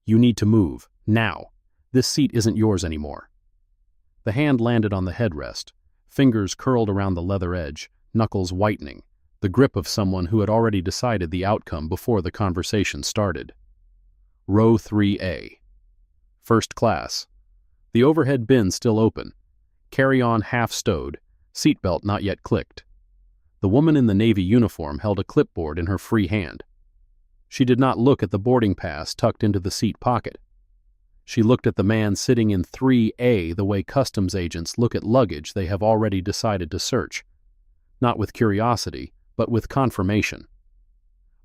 You need to move, now. This seat isn't yours anymore. The hand landed on the headrest, fingers curled around the leather edge, knuckles whitening, the grip of someone who had already decided the outcome before the conversation started. Row 3A. First class. The overhead bin still open. Carry-on half stowed, seatbelt not yet clicked. The woman in the Navy uniform held a clipboard in her free hand. She did not look at the boarding pass tucked into the seat pocket. She looked at the man sitting in 3A the way customs agents look at luggage they have already decided to search, not with curiosity, but with confirmation.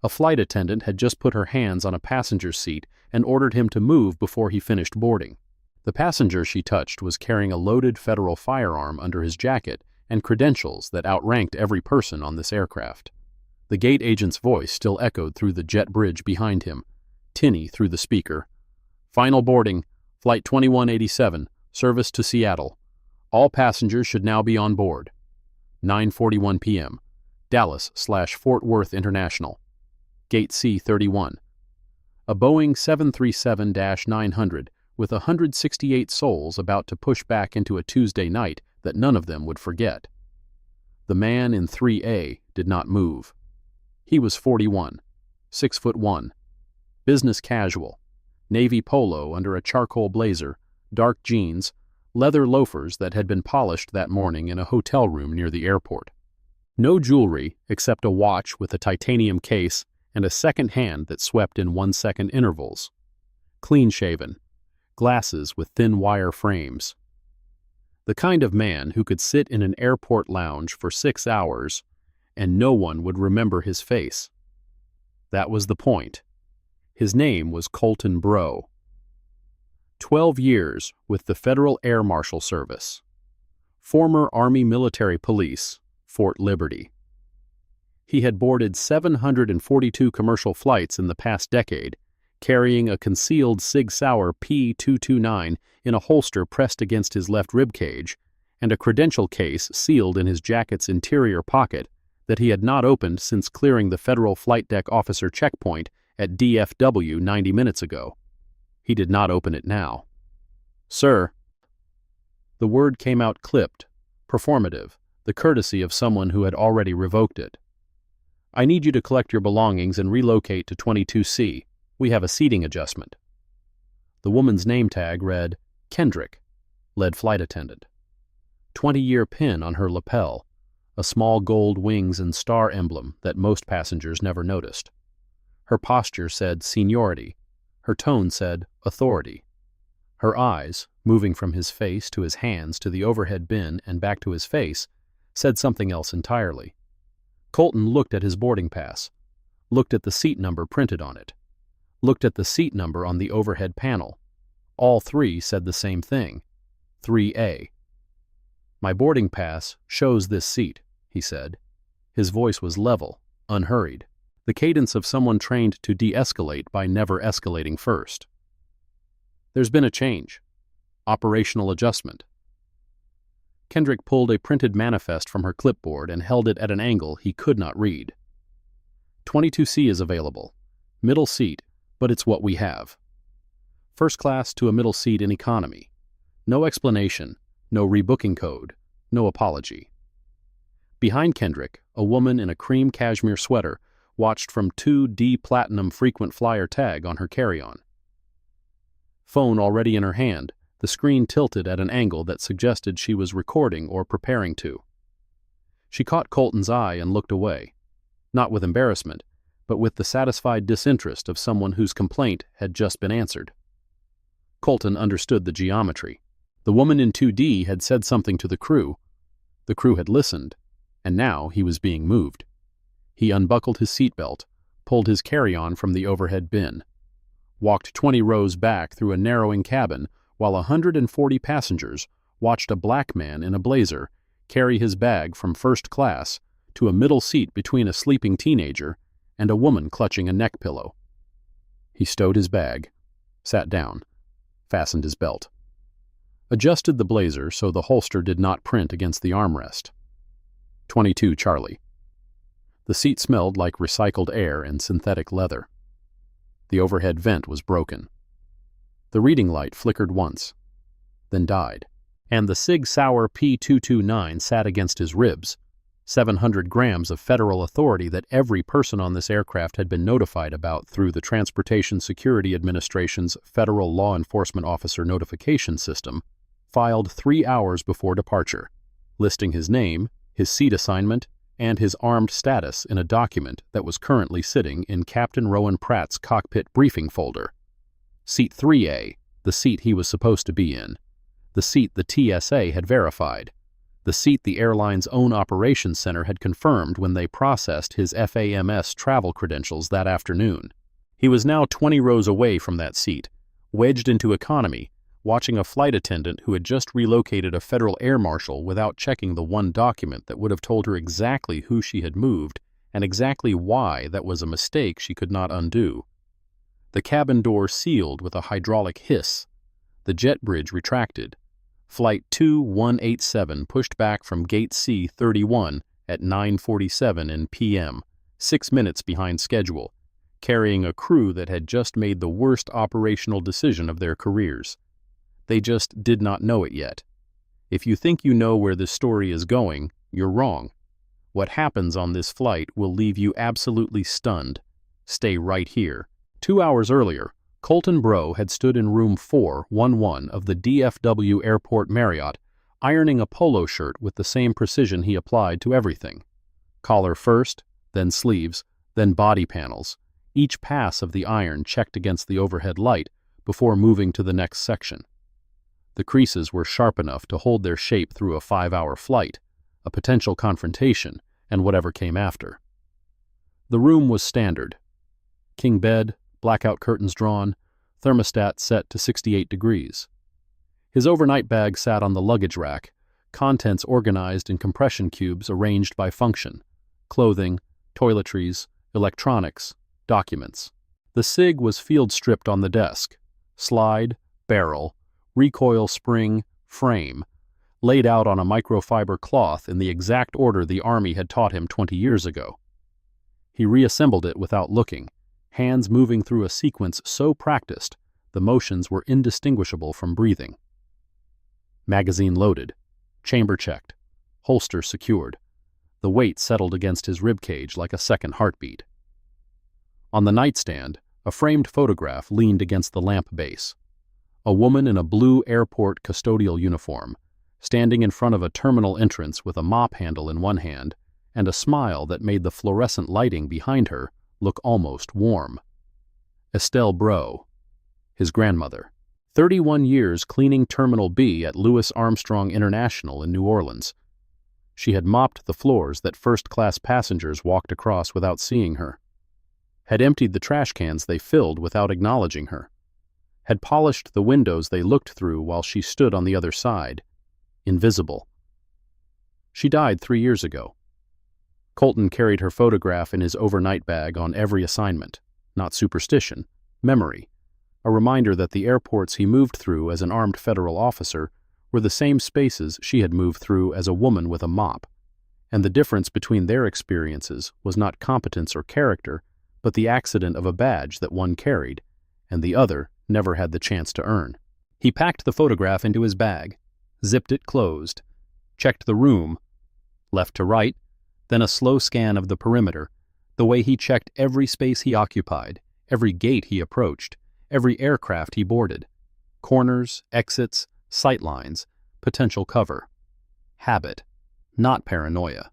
A flight attendant had just put her hands on a passenger's seat and ordered him to move before he finished boarding. The passenger she touched was carrying a loaded federal firearm under his jacket and credentials that outranked every person on this aircraft. The gate agent's voice still echoed through the jet bridge behind him, tinny through the speaker. Final boarding, Flight 2187, service to Seattle. All passengers should now be on board. 9:41 p.m. Dallas/Fort Worth International. Gate C31. A Boeing 737-900 with 168 souls about to push back into a Tuesday night that none of them would forget. The man in 3A did not move. He was 41, 6'1", business casual, navy polo under a charcoal blazer, dark jeans, leather loafers that had been polished that morning in a hotel room near the airport. No jewelry except a watch with a titanium case and a second hand that swept in 1-second intervals. Clean-shaven, glasses with thin wire frames. The kind of man who could sit in an airport lounge for 6 hours and no one would remember his face. That was the point. His name was Colton Breaux. 12 years with the Federal Air Marshal Service. Former Army Military Police, Fort Liberty. He had boarded 742 commercial flights in the past decade, carrying a concealed Sig Sauer P229 in a holster pressed against his left ribcage, and a credential case sealed in his jacket's interior pocket that he had not opened since clearing the Federal Flight Deck Officer checkpoint at DFW 90 minutes ago. He did not open it now. "Sir." The word came out clipped, performative, the courtesy of someone who had already revoked it. "I need you to collect your belongings and relocate to 22C. We have a seating adjustment." The woman's name tag read, Kendrick, Lead Flight Attendant. 20-year pin on her lapel, a small gold wings and star emblem that most passengers never noticed. Her posture said seniority. Her tone said authority. Her eyes, moving from his face to his hands to the overhead bin and back to his face, said something else entirely. Colton looked at his boarding pass, looked at the seat number printed on it, looked at the seat number on the overhead panel. All three said the same thing, 3A. "My boarding pass shows this seat," he said. His voice was level, unhurried, the cadence of someone trained to de-escalate by never escalating first. "There's been a change. Operational adjustment." Kendrick pulled a printed manifest from her clipboard and held it at an angle he could not read. 22C is available. Middle seat, but it's what we have. First class to a middle seat in economy. No explanation, no rebooking code, no apology. Behind Kendrick, a woman in a cream cashmere sweater watched from 2D Platinum frequent flyer tag on her carry-on. Phone already in her hand, the screen tilted at an angle that suggested she was recording or preparing to. She caught Colton's eye and looked away, not with embarrassment, but with the satisfied disinterest of someone whose complaint had just been answered. Colton understood the geometry. The woman in 2D had said something to the crew. The crew had listened, and now he was being moved. He unbuckled his seatbelt, pulled his carry-on from the overhead bin, walked 20 rows back through a narrowing cabin while 140 passengers watched a black man in a blazer carry his bag from first class to a middle seat between a sleeping teenager and a woman clutching a neck pillow. He stowed his bag, sat down, fastened his belt, adjusted the blazer so the holster did not print against the armrest. 22 Charlie. The seat smelled like recycled air and synthetic leather. The overhead vent was broken. The reading light flickered once, then died, and the Sig Sauer P229 sat against his ribs, 700 grams of federal authority that every person on this aircraft had been notified about through the Transportation Security Administration's Federal Law Enforcement Officer Notification System, filed 3 hours before departure, listing his name, his seat assignment, and his armed status in a document that was currently sitting in Captain Rowan Pratt's cockpit briefing folder. Seat 3A, the seat he was supposed to be in. The seat the TSA had verified. The seat the airline's own operations center had confirmed when they processed his FAMS travel credentials that afternoon. He was now 20 rows away from that seat, wedged into economy, watching a flight attendant who had just relocated a Federal Air Marshal without checking the one document that would have told her exactly who she had moved and exactly why that was a mistake she could not undo. The cabin door sealed with a hydraulic hiss. The jet bridge retracted. Flight 2187 pushed back from Gate C-31 at 9:47 p.m., 6 minutes behind schedule, carrying a crew that had just made the worst operational decision of their careers. They just did not know it yet. If you think you know where this story is going, you're wrong. What happens on this flight will leave you absolutely stunned. Stay right here. 2 hours earlier, Colton Breaux had stood in room 411 of the DFW Airport Marriott, ironing a polo shirt with the same precision he applied to everything. Collar first, then sleeves, then body panels, each pass of the iron checked against the overhead light before moving to the next section. The creases were sharp enough to hold their shape through a 5-hour flight, a potential confrontation, and whatever came after. The room was standard. King bed, blackout curtains drawn, thermostat set to 68 degrees. His overnight bag sat on the luggage rack, contents organized in compression cubes arranged by function: clothing, toiletries, electronics, documents. The SIG was field stripped on the desk: slide, barrel, recoil spring, frame, laid out on a microfiber cloth in the exact order the Army had taught him 20 years ago. He reassembled it without looking, hands moving through a sequence so practiced the motions were indistinguishable from breathing. Magazine loaded, chamber checked, holster secured. The weight settled against his ribcage like a second heartbeat. On the nightstand, a framed photograph leaned against the lamp base. A woman in a blue airport custodial uniform, standing in front of a terminal entrance with a mop handle in one hand and a smile that made the fluorescent lighting behind her look almost warm. Estelle Breaux, his grandmother, 31 years cleaning Terminal B at Louis Armstrong International in New Orleans. She had mopped the floors that first-class passengers walked across without seeing her, had emptied the trash cans they filled without acknowledging her, had polished the windows they looked through while she stood on the other side, invisible. She died 3 years ago. Colton carried her photograph in his overnight bag on every assignment, not superstition, memory, a reminder that the airports he moved through as an armed federal officer were the same spaces she had moved through as a woman with a mop, and the difference between their experiences was not competence or character, but the accident of a badge that one carried, and the other never had the chance to earn. He packed the photograph into his bag, zipped it closed, checked the room, left to right, then a slow scan of the perimeter, the way he checked every space he occupied, every gate he approached, every aircraft he boarded. Corners, exits, sight lines, potential cover. Habit, not paranoia.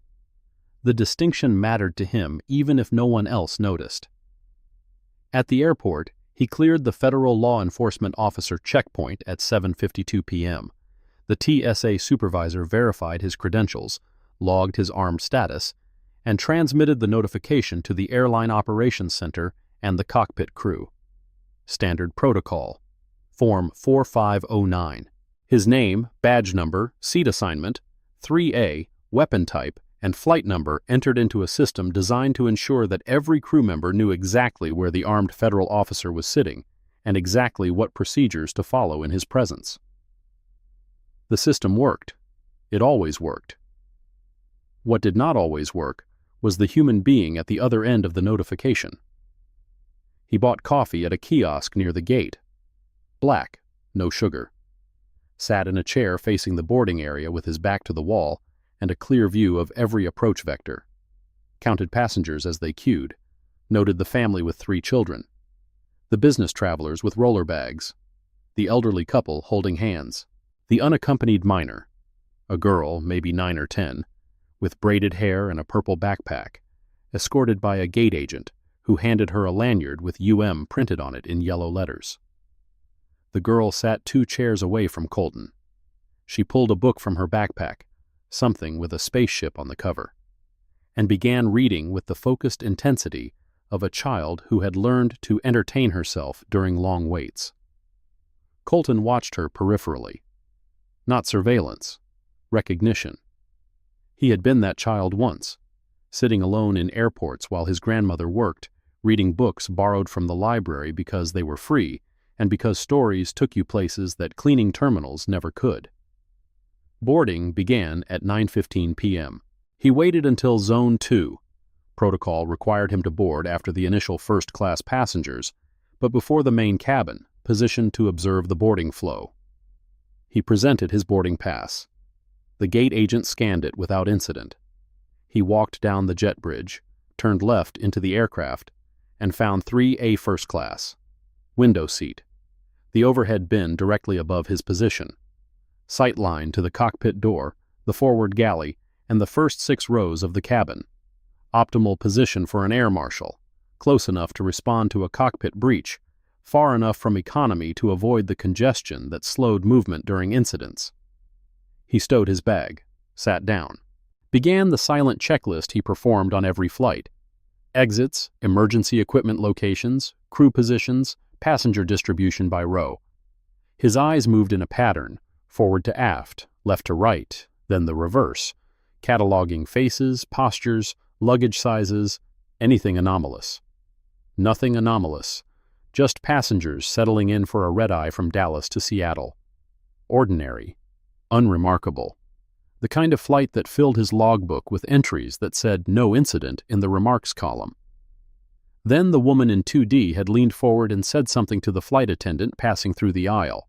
The distinction mattered to him even if no one else noticed. At the airport, he cleared the Federal Law Enforcement Officer checkpoint at 7:52 p.m. The TSA supervisor verified his credentials, logged his armed status, and transmitted the notification to the Airline Operations Center and the cockpit crew. Standard protocol. Form 4509. His name, badge number, seat assignment, 3A, weapon type, and flight number entered into a system designed to ensure that every crew member knew exactly where the armed federal officer was sitting and exactly what procedures to follow in his presence. The system worked. It always worked. What did not always work was the human being at the other end of the notification. He bought coffee at a kiosk near the gate. Black, no sugar. Sat in a chair facing the boarding area with his back to the wall and a clear view of every approach vector. Counted passengers as they queued. Noted the family with 3 children. The business travelers with roller bags. The elderly couple holding hands. The unaccompanied minor, a girl, maybe 9 or 10, with braided hair and a purple backpack, escorted by a gate agent who handed her a lanyard with UM printed on it in yellow letters. The girl sat 2 chairs away from Colton. She pulled a book from her backpack, something with a spaceship on the cover, and began reading with the focused intensity of a child who had learned to entertain herself during long waits. Colton watched her peripherally. Not surveillance, recognition. He had been that child once, sitting alone in airports while his grandmother worked, reading books borrowed from the library because they were free and because stories took you places that cleaning terminals never could. Boarding began at 9:15 p.m. He waited until Zone 2. Protocol required him to board after the initial first-class passengers, but before the main cabin, positioned to observe the boarding flow. He presented his boarding pass. The gate agent scanned it without incident. He walked down the jet bridge, turned left into the aircraft, and found 3A first class. Window seat. The overhead bin directly above his position. Sight line to the cockpit door, the forward galley, and the first 6 rows of the cabin. Optimal position for an air marshal, close enough to respond to a cockpit breach, far enough from economy to avoid the congestion that slowed movement during incidents. He stowed his bag, sat down, began the silent checklist he performed on every flight. Exits, emergency equipment locations, crew positions, passenger distribution by row. His eyes moved in a pattern, forward to aft, left to right, then the reverse, cataloging faces, postures, luggage sizes, anything anomalous. Nothing anomalous. Just passengers settling in for a red-eye from Dallas to Seattle. Ordinary. Unremarkable. The kind of flight that filled his logbook with entries that said no incident in the remarks column. Then the woman in 2D had leaned forward and said something to the flight attendant passing through the aisle.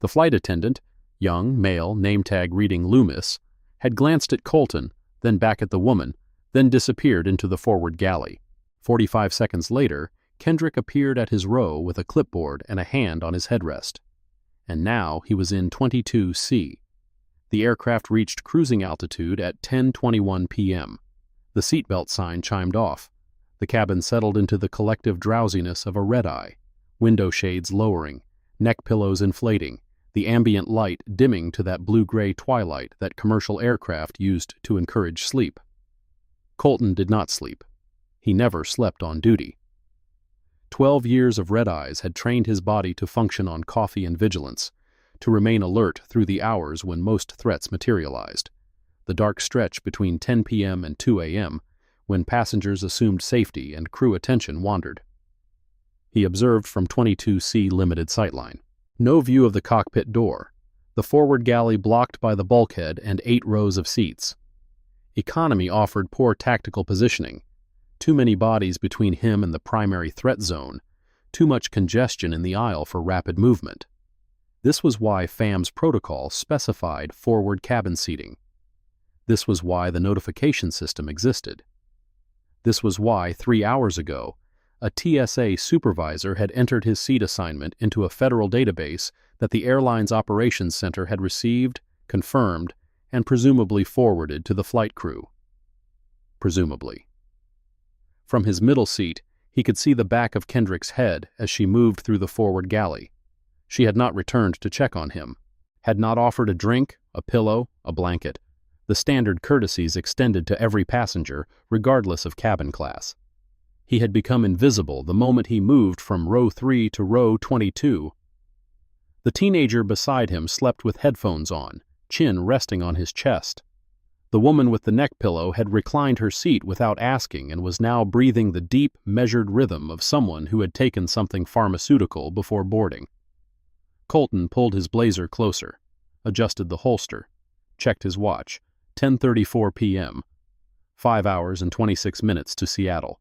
The flight attendant, young, male, name tag reading Loomis, had glanced at Colton, then back at the woman, then disappeared into the forward galley. 45 seconds later, Kendrick appeared at his row with a clipboard and a hand on his headrest. And now he was in 22C. The aircraft reached cruising altitude at 10:21 p.m. The seatbelt sign chimed off. The cabin settled into the collective drowsiness of a red-eye, window shades lowering, neck pillows inflating, the ambient light dimming to that blue-gray twilight that commercial aircraft used to encourage sleep. Colton did not sleep. He never slept on duty. 12 years of red-eyes had trained his body to function on coffee and vigilance, to remain alert through the hours when most threats materialized, the dark stretch between 10 p.m. and 2 a.m., when passengers assumed safety and crew attention wandered. He observed from 22C limited sightline. No view of the cockpit door, the forward galley blocked by the bulkhead and 8 rows of seats. Economy offered poor tactical positioning, too many bodies between him and the primary threat zone, too much congestion in the aisle for rapid movement. This was why FAM's protocol specified forward cabin seating. This was why the notification system existed. This was why 3 hours ago, a TSA supervisor had entered his seat assignment into a federal database that the airline's operations center had received, confirmed, and presumably forwarded to the flight crew. Presumably. From his middle seat, he could see the back of Kendrick's head as she moved through the forward galley. She had not returned to check on him, had not offered a drink, a pillow, a blanket, the standard courtesies extended to every passenger, regardless of cabin class. He had become invisible the moment he moved from row 3 to row 22. The teenager beside him slept with headphones on, chin resting on his chest. The woman with the neck pillow had reclined her seat without asking and was now breathing the deep, measured rhythm of someone who had taken something pharmaceutical before boarding. Colton pulled his blazer closer, adjusted the holster, checked his watch. 10:34 p.m. 5 hours and 26 minutes to Seattle.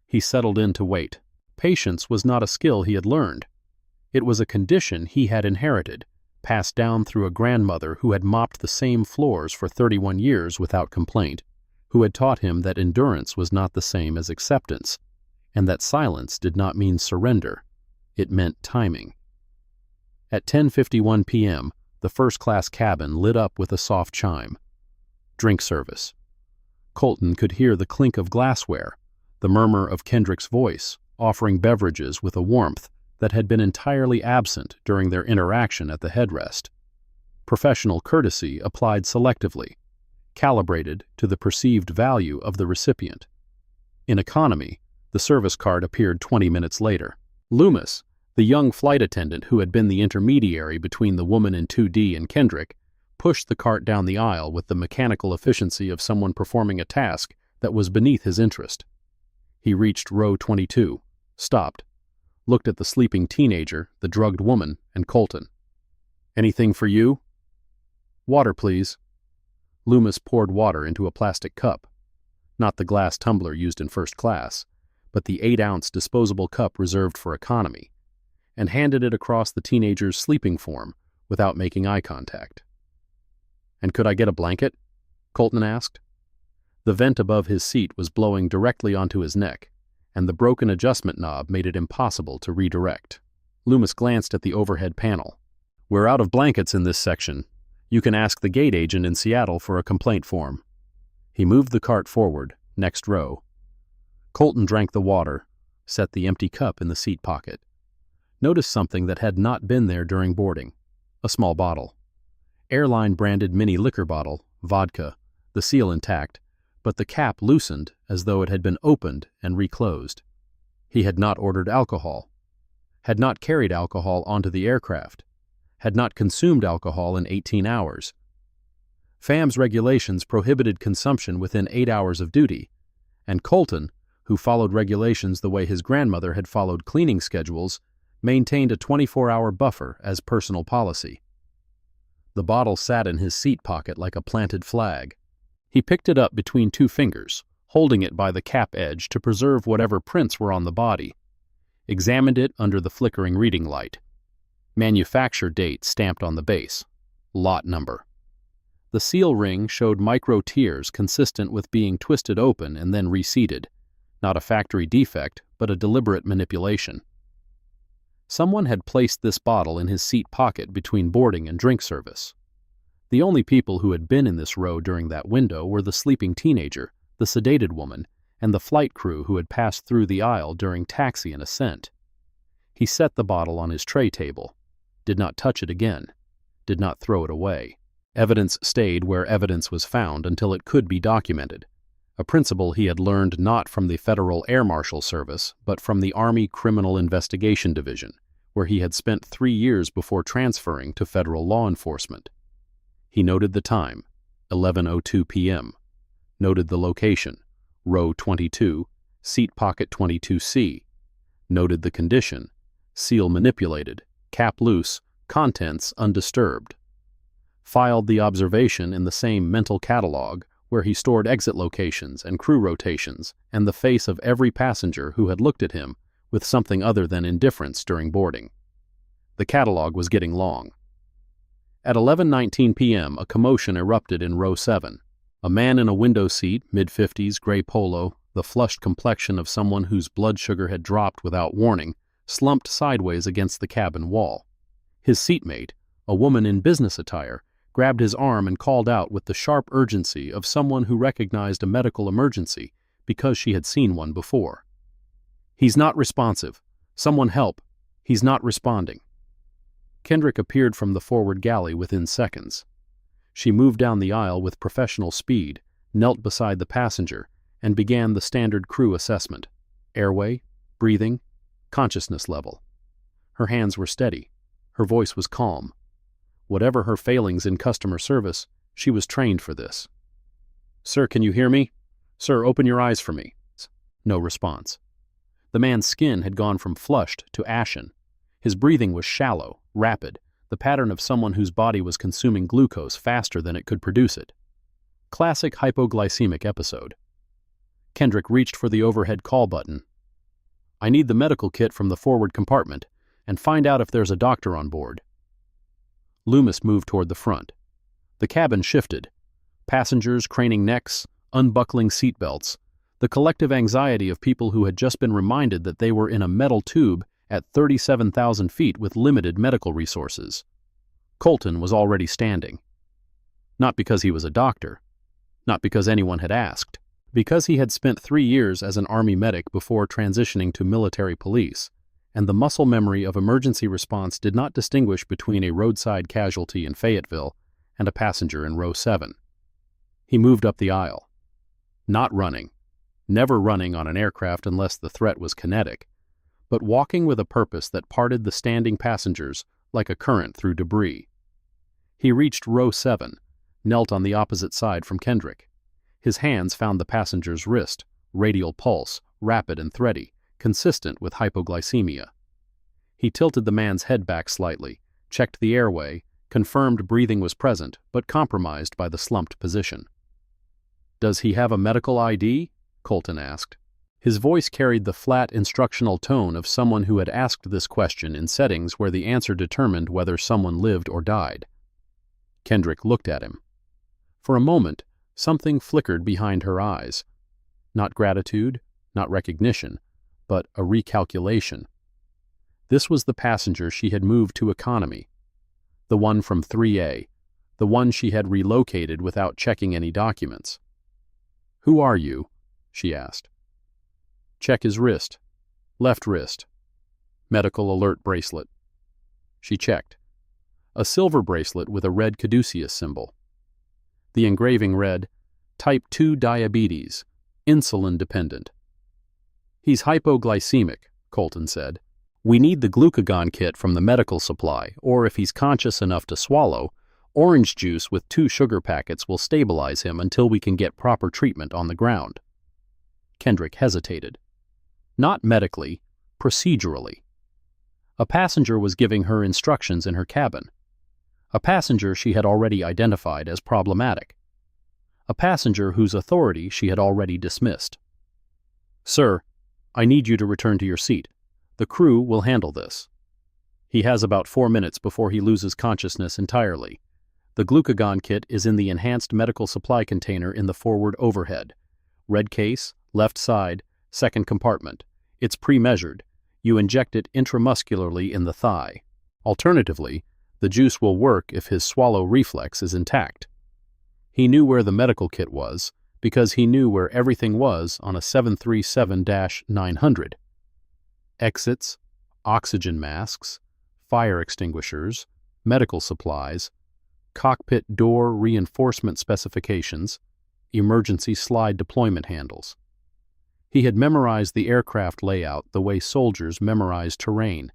He settled in to wait. Patience was not a skill he had learned. It was a condition he had inherited, passed down through a grandmother who had mopped the same floors for 31 years without complaint, who had taught him that endurance was not the same as acceptance, and that silence did not mean surrender, it meant timing. At 10:51 p.m., the first-class cabin lit up with a soft chime. Drink service. Colton could hear the clink of glassware, the murmur of Kendrick's voice, offering beverages with a warmth that had been entirely absent during their interaction at the headrest. Professional courtesy applied selectively, calibrated to the perceived value of the recipient. In economy, the service card appeared 20 minutes later. Loomis, the young flight attendant who had been the intermediary between the woman in 2D and Kendrick, pushed the cart down the aisle with the mechanical efficiency of someone performing a task that was beneath his interest. He reached row 22, stopped, looked at the sleeping teenager, the drugged woman, and Colton. "Anything for you?" "Water, please." Loomis poured water into a plastic cup, not the glass tumbler used in first class, but the 8-ounce disposable cup reserved for economy, and handed it across the teenager's sleeping form without making eye contact. "And could I get a blanket?" Colton asked. The vent above his seat was blowing directly onto his neck, and the broken adjustment knob made it impossible to redirect. Loomis glanced at the overhead panel. "We're out of blankets in this section. You can ask the gate agent in Seattle for a complaint form." He moved the cart forward, next row. Colton drank the water, set the empty cup in the seat pocket. Noticed something that had not been there during boarding: a small bottle. Airline-branded mini liquor bottle, vodka, the seal intact, but the cap loosened as though it had been opened and reclosed. He had not ordered alcohol, had not carried alcohol onto the aircraft, had not consumed alcohol in 18 hours. FAM's regulations prohibited consumption within 8 hours of duty, and Colton, who followed regulations the way his grandmother had followed cleaning schedules, maintained a 24-hour buffer as personal policy. The bottle sat in his seat pocket like a planted flag. He picked it up between 2 fingers, holding it by the cap edge to preserve whatever prints were on the body. Examined it under the flickering reading light. Manufacture date stamped on the base. Lot number. The seal ring showed micro tears consistent with being twisted open and then reseated. Not a factory defect, but a deliberate manipulation. Someone had placed this bottle in his seat pocket between boarding and drink service. The only people who had been in this row during that window were the sleeping teenager, the sedated woman, and the flight crew who had passed through the aisle during taxi and ascent. He set the bottle on his tray table, did not touch it again, did not throw it away. Evidence stayed where evidence was found until it could be documented, a principle he had learned not from the Federal Air Marshal Service, but from the Army Criminal Investigation Division, where he had spent 3 years before transferring to federal law enforcement. He noted the time, 11:02 p.m., noted the location, row 22, seat pocket 22C, noted the condition, seal manipulated, cap loose, contents undisturbed. Filed the observation in the same mental catalog where he stored exit locations and crew rotations and the face of every passenger who had looked at him with something other than indifference during boarding. The catalog was getting long. At 11:19 p.m., a commotion erupted in row 7. A man in a window seat, mid-50s, gray polo, the flushed complexion of someone whose blood sugar had dropped without warning, slumped sideways against the cabin wall. His seatmate, a woman in business attire, grabbed his arm and called out with the sharp urgency of someone who recognized a medical emergency because she had seen one before. "He's not responsive. Someone help. He's not responding." Kendrick appeared from the forward galley within seconds. She moved down the aisle with professional speed, knelt beside the passenger, and began the standard crew assessment: airway, breathing, consciousness level. Her hands were steady. Her voice was calm. Whatever her failings in customer service, she was trained for this. "Sir, can you hear me? Sir, open your eyes for me." No response. The man's skin had gone from flushed to ashen. His breathing was shallow, rapid, the pattern of someone whose body was consuming glucose faster than it could produce it. Classic hypoglycemic episode. Kendrick reached for the overhead call button. "I need the medical kit from the forward compartment, and find out if there's a doctor on board." Loomis moved toward the front. The cabin shifted. Passengers craning necks, unbuckling seatbelts, the collective anxiety of people who had just been reminded that they were in a metal tube at 37,000 feet with limited medical resources. Colton was already standing. Not because he was a doctor. Not because anyone had asked. Because he had spent 3 years as an Army medic before transitioning to military police, and the muscle memory of emergency response did not distinguish between a roadside casualty in Fayetteville and a passenger in row 7. He moved up the aisle. Not running. Never running on an aircraft unless the threat was kinetic, but walking with a purpose that parted the standing passengers like a current through debris. He reached row 7, knelt on the opposite side from Kendrick. His hands found the passenger's wrist, radial pulse, rapid and thready, consistent with hypoglycemia. He tilted the man's head back slightly, checked the airway, confirmed breathing was present but compromised by the slumped position. "Does he have a medical ID?" Colton asked. His voice carried the flat, instructional tone of someone who had asked this question in settings where the answer determined whether someone lived or died. Kendrick looked at him. For a moment, something flickered behind her eyes. Not gratitude, not recognition, but a recalculation. This was the passenger she had moved to economy. The one from 3A, the one she had relocated without checking any documents. "Who are you?" she asked. "Check his wrist. Left wrist. Medical alert bracelet." She checked. A silver bracelet with a red caduceus symbol. The engraving read, "Type 2 diabetes, insulin dependent." "He's hypoglycemic," Colton said. "We need the glucagon kit from the medical supply, or if he's conscious enough to swallow, orange juice with 2 sugar packets will stabilize him until we can get proper treatment on the ground." Kendrick hesitated. Not medically, procedurally. A passenger was giving her instructions in her cabin. A passenger she had already identified as problematic. A passenger whose authority she had already dismissed. "Sir, I need you to return to your seat. The crew will handle this. He has about 4 minutes before he loses consciousness entirely. The glucagon kit is in the enhanced medical supply container in the forward overhead. Red case, left side, second compartment. It's pre-measured. You inject it intramuscularly in the thigh. Alternatively, the juice will work if his swallow reflex is intact." He knew where the medical kit was because he knew where everything was on a 737-900. Exits, oxygen masks, fire extinguishers, medical supplies, cockpit door reinforcement specifications, emergency slide deployment handles. He had memorized the aircraft layout the way soldiers memorize terrain.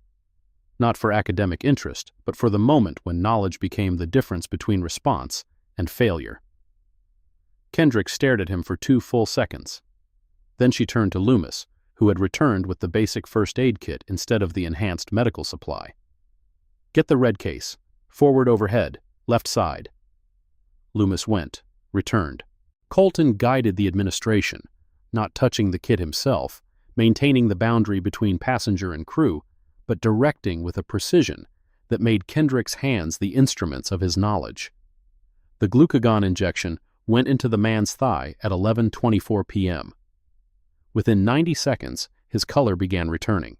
Not for academic interest, but for the moment when knowledge became the difference between response and failure. Kendrick stared at him for 2 full seconds. Then she turned to Loomis, who had returned with the basic first aid kit instead of the enhanced medical supply. "Get the red case. Forward overhead. Left side." Loomis went, returned. Colton guided the administration, not touching the kit himself, maintaining the boundary between passenger and crew, but directing with a precision that made Kendrick's hands the instruments of his knowledge. The glucagon injection went into the man's thigh at 11:24 p.m. Within 90 seconds, his color began returning.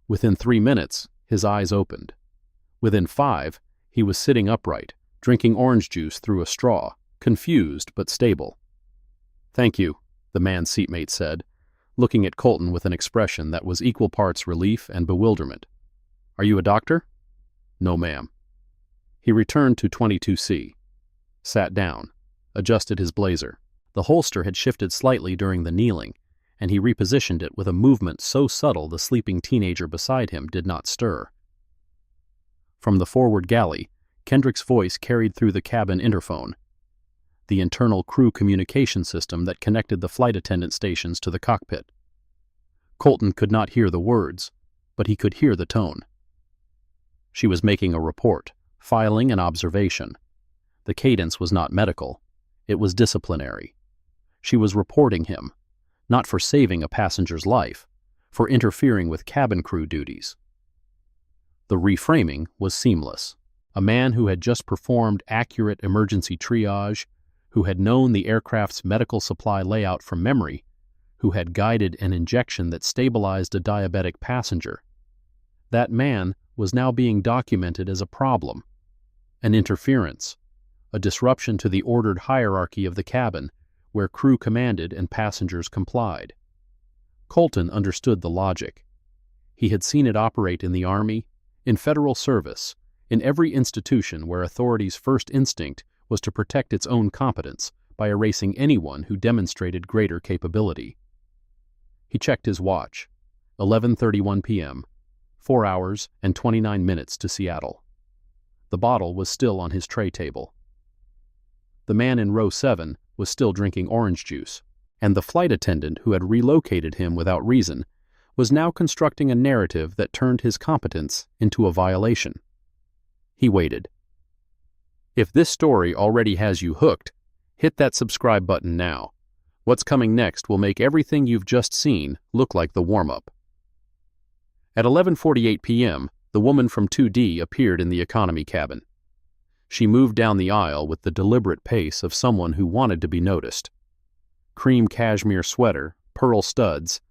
Within 3 minutes, his eyes opened. Within 5, he was sitting upright, drinking orange juice through a straw, confused but stable. "Thank you," the man's seatmate said, looking at Colton with an expression that was equal parts relief and bewilderment. "Are you a doctor?" "No, ma'am." He returned to 22C, sat down, adjusted his blazer. The holster had shifted slightly during the kneeling, and he repositioned it with a movement so subtle the sleeping teenager beside him did not stir. From the forward galley, Kendrick's voice carried through the cabin interphone, the internal crew communication system that connected the flight attendant stations to the cockpit. Colton could not hear the words, but he could hear the tone. She was making a report, filing an observation. The cadence was not medical. It was disciplinary. She was reporting him, not for saving a passenger's life, for interfering with cabin crew duties. The reframing was seamless. A man who had just performed accurate emergency triage, who had known the aircraft's medical supply layout from memory, who had guided an injection that stabilized a diabetic passenger. That man was now being documented as a problem, an interference, a disruption to the ordered hierarchy of the cabin, where crew commanded and passengers complied. Colton understood the logic. He had seen it operate in the Army, in federal service, in every institution where authority's first instinct was to protect its own competence by erasing anyone who demonstrated greater capability. He checked his watch. 11:31 p.m., 4 hours and 29 minutes to Seattle. The bottle was still on his tray table. The man in row 7 was still drinking orange juice, and the flight attendant who had relocated him without reason was now constructing a narrative that turned his competence into a violation. He waited. If this story already has you hooked, hit that subscribe button now. What's coming next will make everything you've just seen look like the warm-up. At 11:48 p.m., the woman from 2D appeared in the economy cabin. She moved down the aisle with the deliberate pace of someone who wanted to be noticed. Cream cashmere sweater, pearl studs,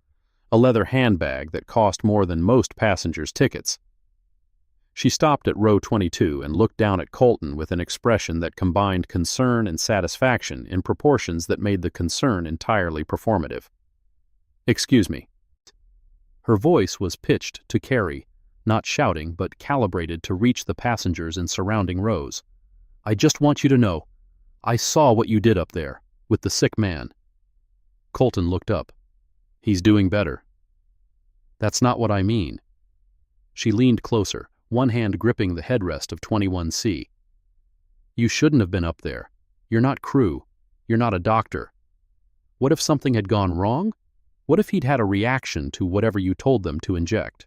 a leather handbag that cost more than most passengers' tickets. She stopped at row 22 and looked down at Colton with an expression that combined concern and satisfaction in proportions that made the concern entirely performative. "Excuse me." Her voice was pitched to carry, not shouting but calibrated to reach the passengers in surrounding rows. "I just want you to know, I saw what you did up there, with the sick man." Colton looked up. "He's doing better." "That's not what I mean." She leaned closer, one hand gripping the headrest of 21C. "You shouldn't have been up there. You're not crew. You're not a doctor. What if something had gone wrong? What if he'd had a reaction to whatever you told them to inject?"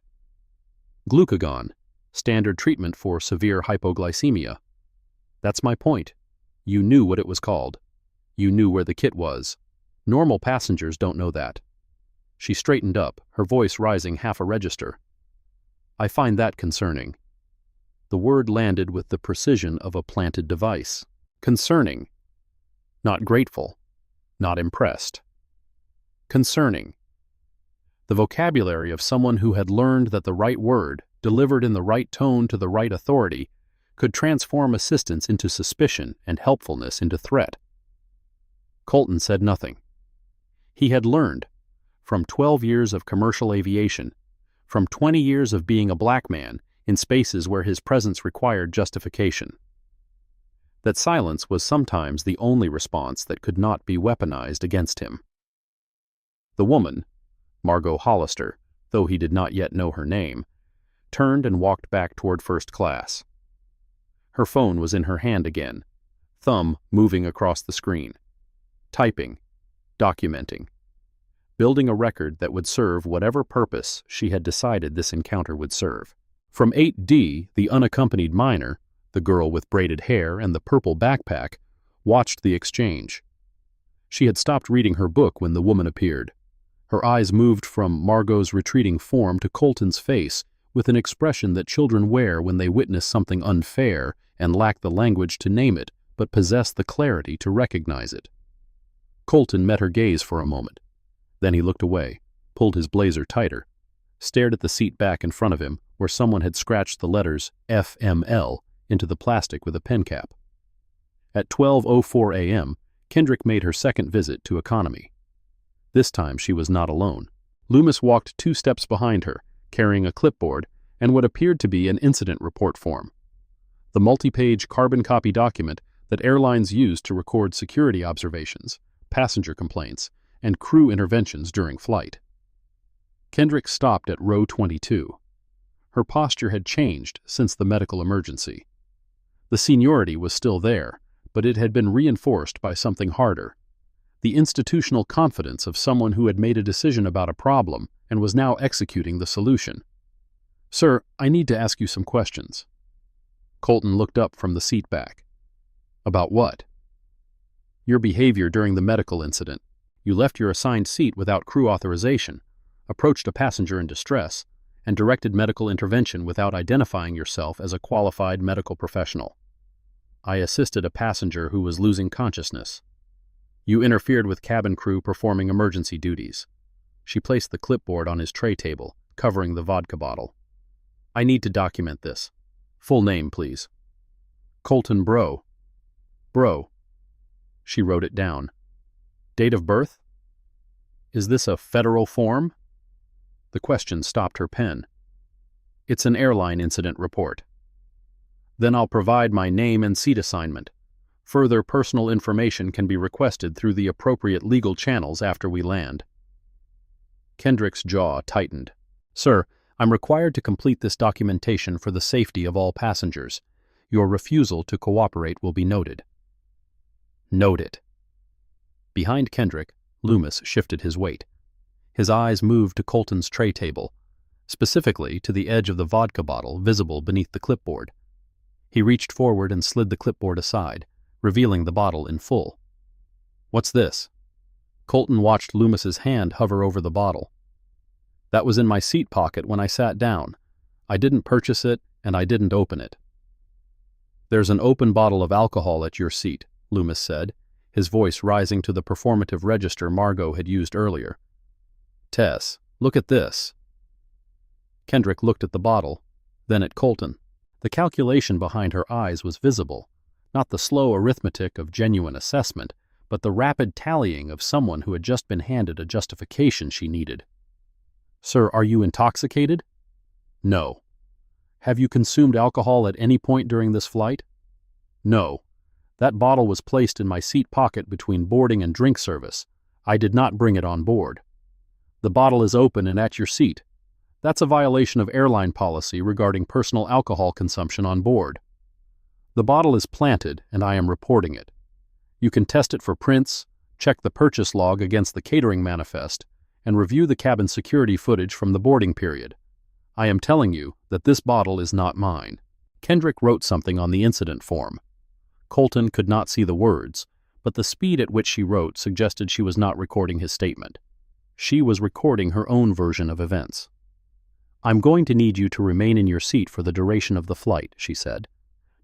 "Glucagon, standard treatment for severe hypoglycemia." "That's my point. You knew what it was called. You knew where the kit was. Normal passengers don't know that." She straightened up, her voice rising half a register. "I find that concerning." The word landed with the precision of a planted device. Concerning. Not grateful. Not impressed. Concerning. The vocabulary of someone who had learned that the right word, delivered in the right tone to the right authority, could transform assistance into suspicion and helpfulness into threat. Colton said nothing. He had learned, from 12 years of commercial aviation, from 20 years of being a black man in spaces where his presence required justification, that silence was sometimes the only response that could not be weaponized against him. The woman, Margot Hollister, though he did not yet know her name, turned and walked back toward first class. Her phone was in her hand again, thumb moving across the screen. Typing, documenting, building a record that would serve whatever purpose she had decided this encounter would serve. From 8D, the unaccompanied minor, the girl with braided hair and the purple backpack, watched the exchange. She had stopped reading her book when the woman appeared. Her eyes moved from Margot's retreating form to Colton's face with an expression that children wear when they witness something unfair and lack the language to name it but possess the clarity to recognize it. Colton met her gaze for a moment. Then he looked away, pulled his blazer tighter, stared at the seat back in front of him where someone had scratched the letters FML into the plastic with a pen cap. At 12:04 a.m., Kendrick made her second visit to economy. This time she was not alone. Loomis walked 2 steps behind her, carrying a clipboard and what appeared to be an incident report form, the multi-page carbon copy document that airlines use to record security observations, passenger complaints, and crew interventions during flight. Kendrick stopped at row 22. Her posture had changed since the medical emergency. The seniority was still there, but it had been reinforced by something harder, the institutional confidence of someone who had made a decision about a problem and was now executing the solution. "Sir, I need to ask you some questions." Colton looked up from the seat back. "About what?" "Your behavior during the medical incident. You left your assigned seat without crew authorization, approached a passenger in distress, and directed medical intervention without identifying yourself as a qualified medical professional. I assisted a passenger who was losing consciousness. You interfered with cabin crew performing emergency duties. She placed the clipboard on his tray table, covering the vodka bottle. I need to document this. Full name, please. Colton Breaux. Breaux. She wrote it down. Date of birth? Is this a federal form? The question stopped her pen. It's an airline incident report. Then I'll provide my name and seat assignment. Further personal information can be requested through the appropriate legal channels after we land. Kendrick's jaw tightened. Sir, I'm required to complete this documentation for the safety of all passengers. Your refusal to cooperate will be noted. Note it. Behind Kendrick, Loomis shifted his weight. His eyes moved to Colton's tray table, specifically to the edge of the vodka bottle visible beneath the clipboard. He reached forward and slid the clipboard aside, revealing the bottle in full. What's this? Colton watched Loomis's hand hover over the bottle. That was in my seat pocket when I sat down. I didn't purchase it, and I didn't open it. There's an open bottle of alcohol at your seat, Loomis said, his voice rising to the performative register Margot had used earlier. Tess, look at this. Kendrick looked at the bottle, then at Colton. The calculation behind her eyes was visible, not the slow arithmetic of genuine assessment, but the rapid tallying of someone who had just been handed a justification she needed. Sir, are you intoxicated? No. Have you consumed alcohol at any point during this flight? No. That bottle was placed in my seat pocket between boarding and drink service. I did not bring it on board. The bottle is open and at your seat. That's a violation of airline policy regarding personal alcohol consumption on board. The bottle is planted, and I am reporting it. You can test it for prints, check the purchase log against the catering manifest, and review the cabin security footage from the boarding period. I am telling you that this bottle is not mine. Kendrick wrote something on the incident form. Colton could not see the words, but the speed at which she wrote suggested she was not recording his statement. She was recording her own version of events. I'm going to need you to remain in your seat for the duration of the flight, she said.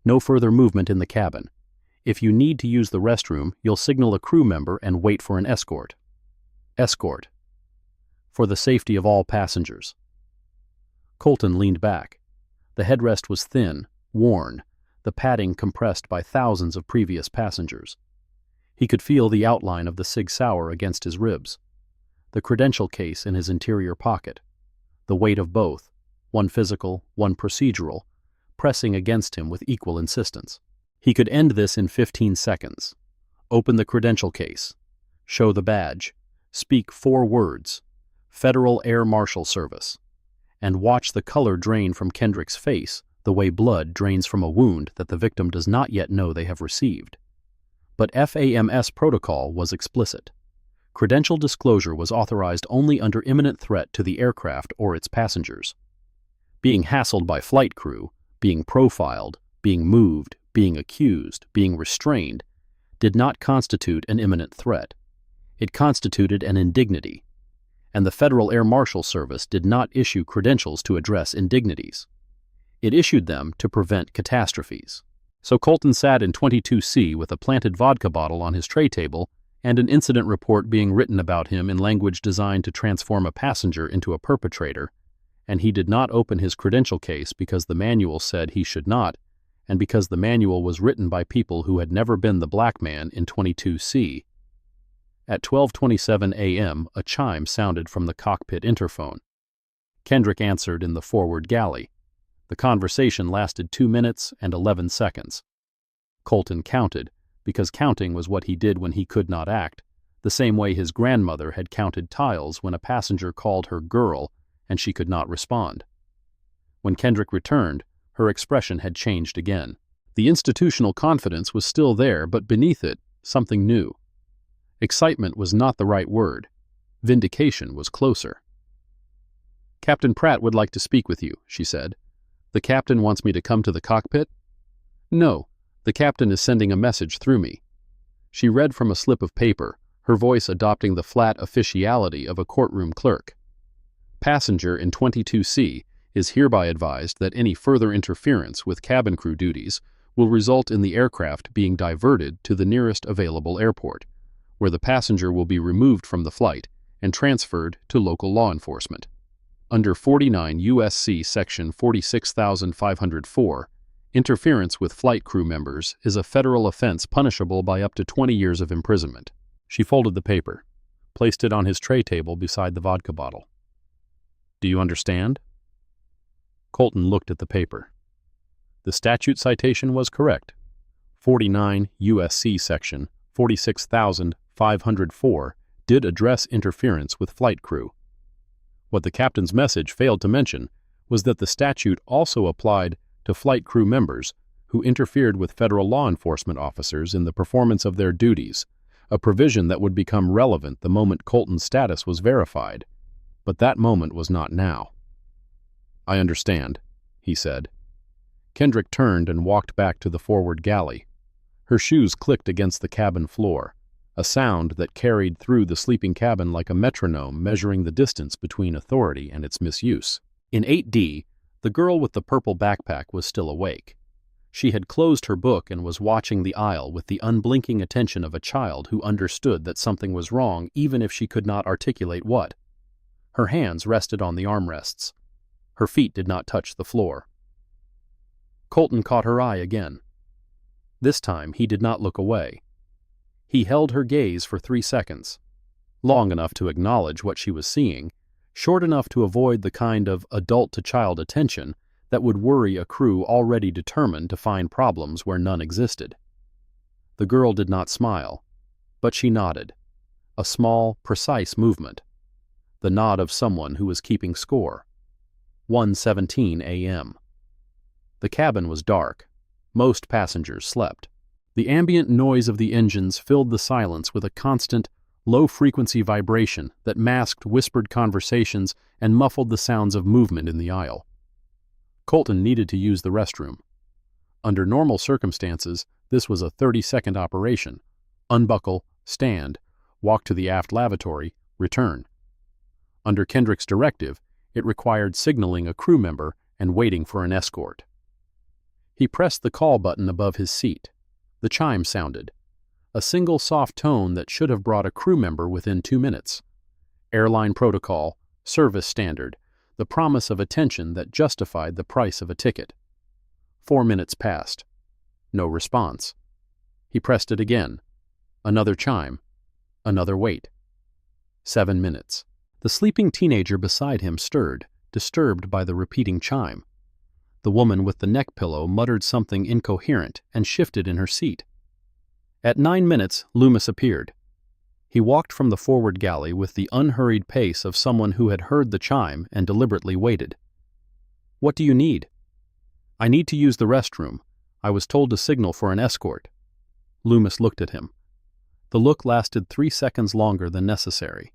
No further movement in the cabin. If you need to use the restroom, you'll signal a crew member and wait for an escort. Escort. For the safety of all passengers. Colton leaned back. The headrest was thin, worn, the padding compressed by thousands of previous passengers. He could feel the outline of the Sig Sauer against his ribs, the credential case in his interior pocket, the weight of both, one physical, one procedural, pressing against him with equal insistence. He could end this in 15 seconds. Open the credential case. Show the badge. Speak 4 words. Federal Air Marshal Service. And watch the color drain from Kendrick's face the way blood drains from a wound that the victim does not yet know they have received. But FAMS protocol was explicit. Credential disclosure was authorized only under imminent threat to the aircraft or its passengers. Being hassled by flight crew, being profiled, being moved, being accused, being restrained, did not constitute an imminent threat. It constituted an indignity, and the Federal Air Marshal Service did not issue credentials to address indignities. It issued them to prevent catastrophes. So Colton sat in 22C with a planted vodka bottle on his tray table and an incident report being written about him in language designed to transform a passenger into a perpetrator, and he did not open his credential case because the manual said he should not, and because the manual was written by people who had never been the black man in 22C. At 12:27 a.m., a chime sounded from the cockpit interphone. Kendrick answered in the forward galley. The conversation lasted 2 minutes and 11 seconds. Colton counted, because counting was what he did when he could not act, the same way his grandmother had counted tiles when a passenger called her girl and she could not respond. When Kendrick returned, her expression had changed again. The institutional confidence was still there, but beneath it, something new. Excitement was not the right word. Vindication was closer. "Captain Pratt would like to speak with you," she said. "The captain wants me to come to the cockpit?" "No, the captain is sending a message through me." She read from a slip of paper, her voice adopting the flat officiality of a courtroom clerk. "Passenger in 22C, is hereby advised that any further interference with cabin crew duties will result in the aircraft being diverted to the nearest available airport, where the passenger will be removed from the flight and transferred to local law enforcement. Under 49 U.S.C. Section 46504, interference with flight crew members is a federal offense punishable by up to 20 years of imprisonment. She folded the paper, placed it on his tray table beside the vodka bottle. Do you understand? Colton looked at the paper. The statute citation was correct. 49 U.S.C. Section 46504 did address interference with flight crew. What the captain's message failed to mention was that the statute also applied to flight crew members who interfered with federal law enforcement officers in the performance of their duties, a provision that would become relevant the moment Colton's status was verified. But that moment was not now. I understand, he said. Kendrick turned and walked back to the forward galley. Her shoes clicked against the cabin floor, a sound that carried through the sleeping cabin like a metronome measuring the distance between authority and its misuse. In 8D, the girl with the purple backpack was still awake. She had closed her book and was watching the aisle with the unblinking attention of a child who understood that something was wrong even if she could not articulate what. Her hands rested on the armrests. Her feet did not touch the floor. Colton caught her eye again. This time he did not look away. He held her gaze for 3 seconds, long enough to acknowledge what she was seeing, short enough to avoid the kind of adult-to-child attention that would worry a crew already determined to find problems where none existed. The girl did not smile, but she nodded, a small, precise movement, the nod of someone who was keeping score. 1:17 a.m. The cabin was dark. Most passengers slept. The ambient noise of the engines filled the silence with a constant, low-frequency vibration that masked whispered conversations and muffled the sounds of movement in the aisle. Colton needed to use the restroom. Under normal circumstances, this was a 30-second operation. Unbuckle, stand, walk to the aft lavatory, return. Under Kendrick's directive, it required signaling a crew member and waiting for an escort. He pressed the call button above his seat. The chime sounded, a single soft tone that should have brought a crew member within 2 minutes. Airline protocol, service standard, the promise of attention that justified the price of a ticket. 4 minutes passed. No response. He pressed it again. Another chime. Another wait. 7 minutes. The sleeping teenager beside him stirred, disturbed by the repeating chime. The woman with the neck pillow muttered something incoherent and shifted in her seat. At 9 minutes, Loomis appeared. He walked from the forward galley with the unhurried pace of someone who had heard the chime and deliberately waited. What do you need? I need to use the restroom. I was told to signal for an escort. Loomis looked at him. The look lasted 3 seconds longer than necessary,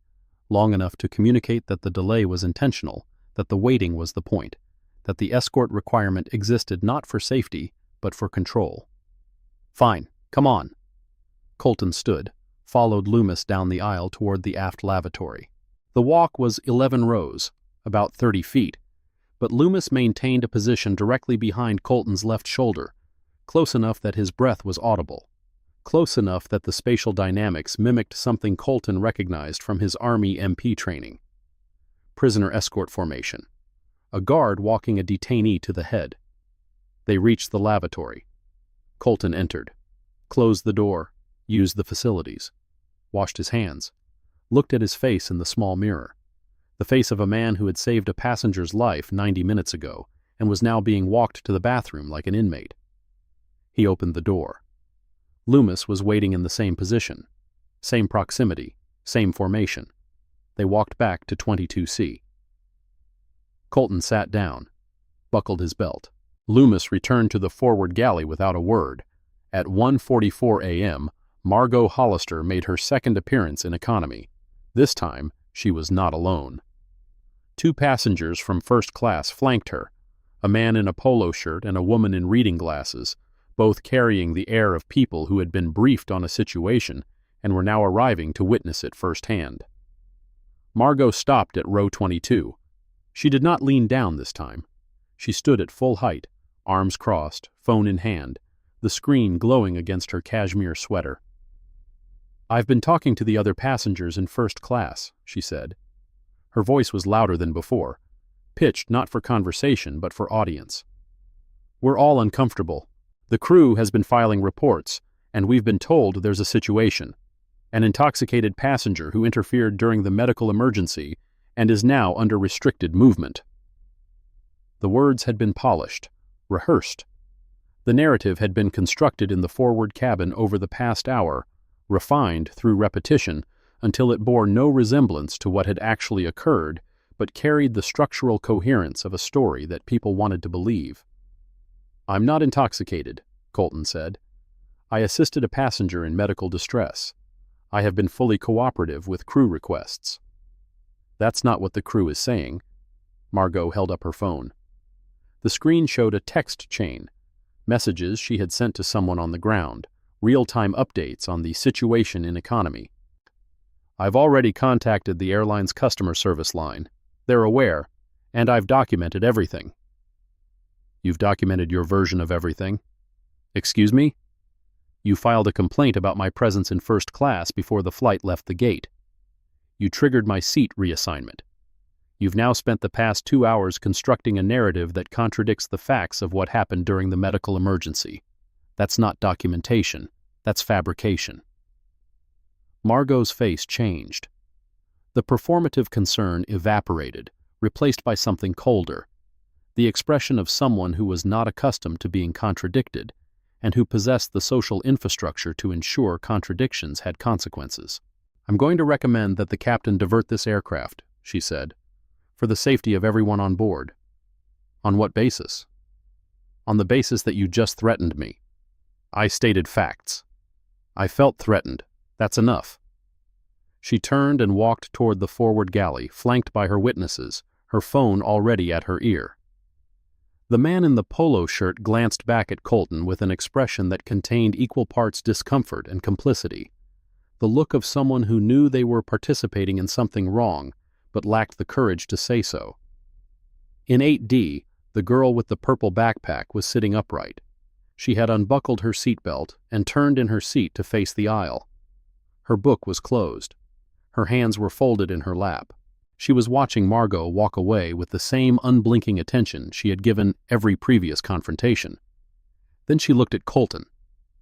long enough to communicate that the delay was intentional, that the waiting was the point, that the escort requirement existed not for safety, but for control. Fine, come on. Colton stood, followed Loomis down the aisle toward the aft lavatory. The walk was 11 rows, about 30 feet, but Loomis maintained a position directly behind Colton's left shoulder, close enough that his breath was audible, close enough that the spatial dynamics mimicked something Colton recognized from his Army MP training. Prisoner escort formation. A guard walking a detainee to the head. They reached the lavatory. Colton entered, closed the door, used the facilities, washed his hands, looked at his face in the small mirror, the face of a man who had saved a passenger's life 90 minutes ago and was now being walked to the bathroom like an inmate. He opened the door. Loomis was waiting in the same position, same proximity, same formation. They walked back to 22C. Colton sat down, buckled his belt. Loomis returned to the forward galley without a word. At 1:44 a.m., Margot Hollister made her second appearance in economy. This time, she was not alone. 2 passengers from first class flanked her, a man in a polo shirt and a woman in reading glasses, both carrying the air of people who had been briefed on a situation and were now arriving to witness it firsthand. Margot stopped at row 22. She did not lean down this time. She stood at full height, arms crossed, phone in hand, the screen glowing against her cashmere sweater. "I've been talking to the other passengers in first class," she said. Her voice was louder than before, pitched not for conversation but for audience. "We're all uncomfortable. The crew has been filing reports, and we've been told there's a situation. An intoxicated passenger who interfered during the medical emergency and is now under restricted movement." The words had been polished, rehearsed. The narrative had been constructed in the forward cabin over the past hour, refined through repetition until it bore no resemblance to what had actually occurred, but carried the structural coherence of a story that people wanted to believe. "I'm not intoxicated," Colton said. "I assisted a passenger in medical distress. I have been fully cooperative with crew requests." "That's not what the crew is saying." Margot held up her phone. The screen showed a text chain, messages she had sent to someone on the ground, real-time updates on the situation in economy. "I've already contacted the airline's customer service line. They're aware, and I've documented everything." "You've documented your version of everything?" "Excuse me?" "You filed a complaint about my presence in first class before the flight left the gate. You triggered my seat reassignment. You've now spent the past 2 hours constructing a narrative that contradicts the facts of what happened during the medical emergency. That's not documentation. That's fabrication." Margot's face changed. The performative concern evaporated, replaced by something colder, the expression of someone who was not accustomed to being contradicted and who possessed the social infrastructure to ensure contradictions had consequences. "I'm going to recommend that the captain divert this aircraft," she said, "for the safety of everyone on board." "On what basis?" "On the basis that you just threatened me." "I stated facts." "I felt threatened. That's enough." She turned and walked toward the forward galley, flanked by her witnesses, her phone already at her ear. The man in the polo shirt glanced back at Colton with an expression that contained equal parts discomfort and complicity, the look of someone who knew they were participating in something wrong, but lacked the courage to say so. In 8D, the girl with the purple backpack was sitting upright. She had unbuckled her seatbelt and turned in her seat to face the aisle. Her book was closed. Her hands were folded in her lap. She was watching Margot walk away with the same unblinking attention she had given every previous confrontation. Then she looked at Colton,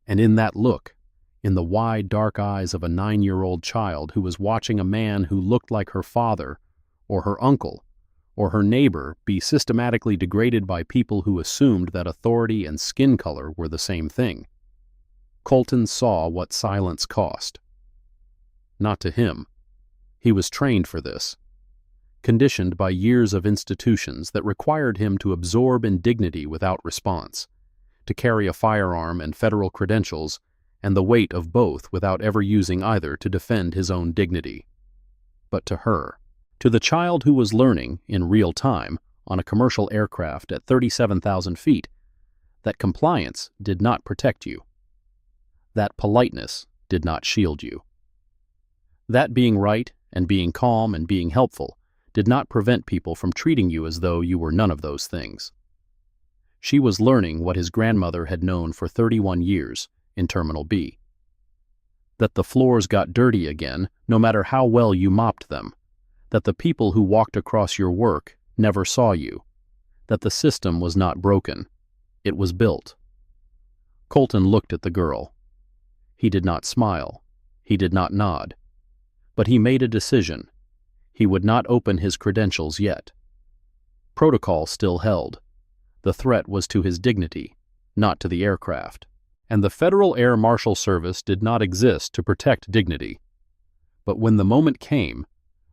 and in that look, in the wide, dark eyes of a 9-year-old child who was watching a man who looked like her father, or her uncle, or her neighbor be systematically degraded by people who assumed that authority and skin color were the same thing, Colton saw what silence cost. Not to him. He was trained for this, conditioned by years of institutions that required him to absorb indignity without response, to carry a firearm and federal credentials and the weight of both without ever using either to defend his own dignity. But to her, to the child who was learning, in real time, on a commercial aircraft at 37,000 feet, that compliance did not protect you. That politeness did not shield you. That being right and being calm and being helpful did not prevent people from treating you as though you were none of those things. She was learning what his grandmother had known for 31 years in Terminal B. That the floors got dirty again, no matter how well you mopped them. That the people who walked across your work never saw you. That the system was not broken. It was built. Colton looked at the girl. He did not smile. He did not nod. But he made a decision. He would not open his credentials yet. Protocol still held. The threat was to his dignity, not to the aircraft. And the Federal Air Marshal Service did not exist to protect dignity. But when the moment came,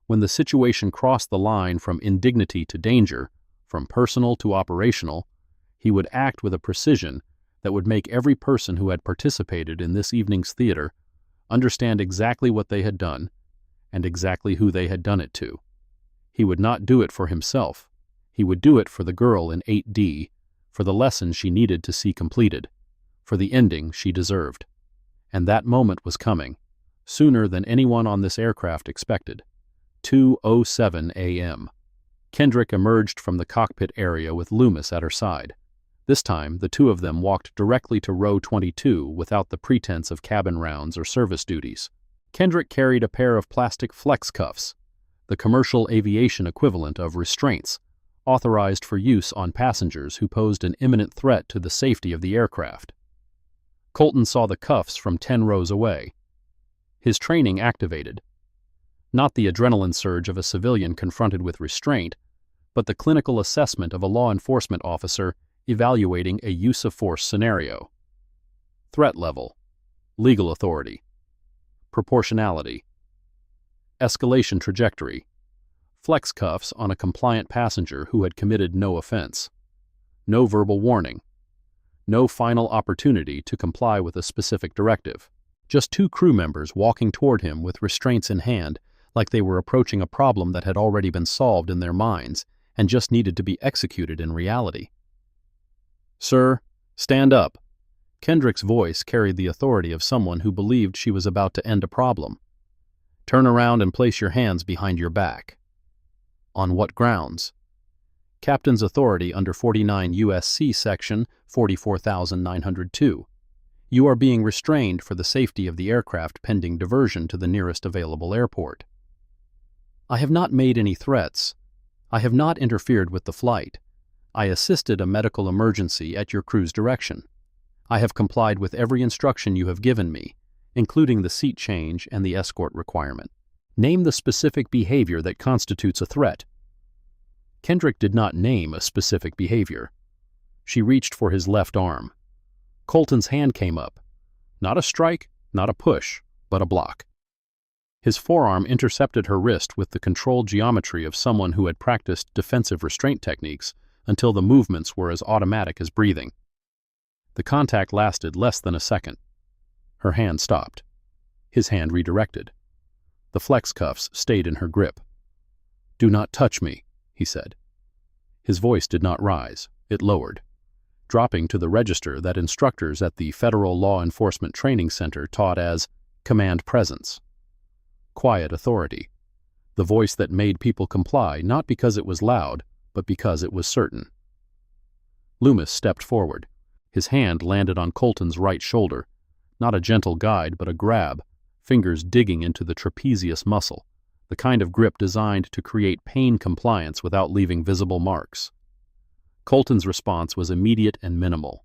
when the situation crossed the line from indignity to danger, from personal to operational, he would act with a precision that would make every person who had participated in this evening's theater understand exactly what they had done and exactly who they had done it to. He would not do it for himself. He would do it for the girl in 8D, for the lesson she needed to see completed, for the ending she deserved. And that moment was coming, sooner than anyone on this aircraft expected. 2:07 a.m. Kendrick emerged from the cockpit area with Loomis at her side. This time, the two of them walked directly to row 22 without the pretense of cabin rounds or service duties. Kendrick carried a pair of plastic flex cuffs, the commercial aviation equivalent of restraints, authorized for use on passengers who posed an imminent threat to the safety of the aircraft. Colton saw the cuffs from 10 rows away. His training activated. Not the adrenaline surge of a civilian confronted with restraint, but the clinical assessment of a law enforcement officer evaluating a use-of-force scenario. Threat level, legal authority, proportionality, escalation trajectory, flex cuffs on a compliant passenger who had committed no offense, no verbal warning, no final opportunity to comply with a specific directive. Just two crew members walking toward him with restraints in hand, like they were approaching a problem that had already been solved in their minds and just needed to be executed in reality. "Sir, stand up." Kendrick's voice carried the authority of someone who believed she was about to end a problem. "Turn around and place your hands behind your back." "On what grounds?" Captain's authority under 49 U.S.C. Section 44,902. You are being restrained for the safety of the aircraft pending diversion to the nearest available airport. I have not made any threats. I have not interfered with the flight. I assisted a medical emergency at your crew's direction. I have complied with every instruction you have given me, including the seat change and the escort requirement. Name the specific behavior that constitutes a threat. Kendrick did not name a specific behavior. She reached for his left arm. Colton's hand came up. Not a strike, not a push, but a block. His forearm intercepted her wrist with the controlled geometry of someone who had practiced defensive restraint techniques until the movements were as automatic as breathing. The contact lasted less than a second. Her hand stopped. His hand redirected. The flex cuffs stayed in her grip. "Do not touch me," he said. His voice did not rise, it lowered, dropping to the register that instructors at the Federal Law Enforcement Training Center taught as command presence. Quiet authority. The voice that made people comply not because it was loud, but because it was certain. Loomis stepped forward. His hand landed on Colton's right shoulder, not a gentle guide but a grab, fingers digging into the trapezius muscle, the kind of grip designed to create pain compliance without leaving visible marks. Colton's response was immediate and minimal.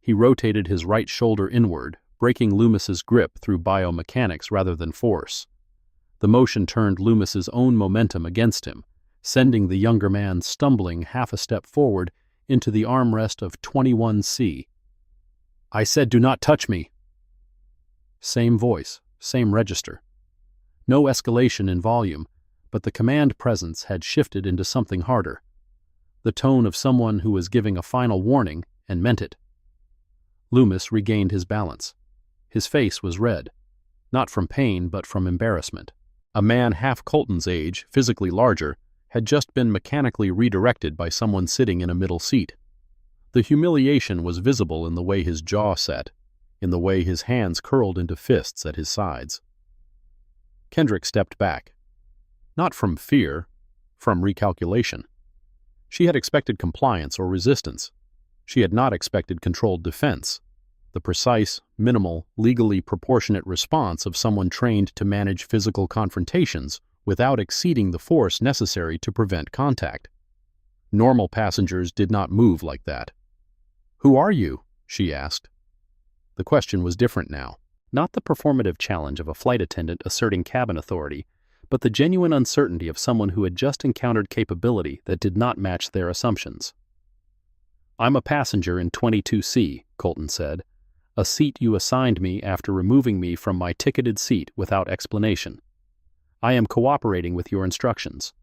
He rotated his right shoulder inward, breaking Loomis's grip through biomechanics rather than force. The motion turned Loomis's own momentum against him, sending the younger man stumbling half a step forward into the armrest of 21C. "I said do not touch me." Same voice, same register. No escalation in volume, but the command presence had shifted into something harder. The tone of someone who was giving a final warning and meant it. Loomis regained his balance. His face was red, not from pain but from embarrassment. A man half Colton's age, physically larger, had just been mechanically redirected by someone sitting in a middle seat. The humiliation was visible in the way his jaw set, in the way his hands curled into fists at his sides. Kendrick stepped back. Not from fear, from recalculation. She had expected compliance or resistance. She had not expected controlled defense, the precise, minimal, legally proportionate response of someone trained to manage physical confrontations without exceeding the force necessary to prevent contact. Normal passengers did not move like that. "Who are you?" she asked. The question was different now. Not the performative challenge of a flight attendant asserting cabin authority, but the genuine uncertainty of someone who had just encountered capability that did not match their assumptions. "I'm a passenger in 22C, Colton said, "a seat you assigned me after removing me from my ticketed seat without explanation. I am cooperating with your instructions.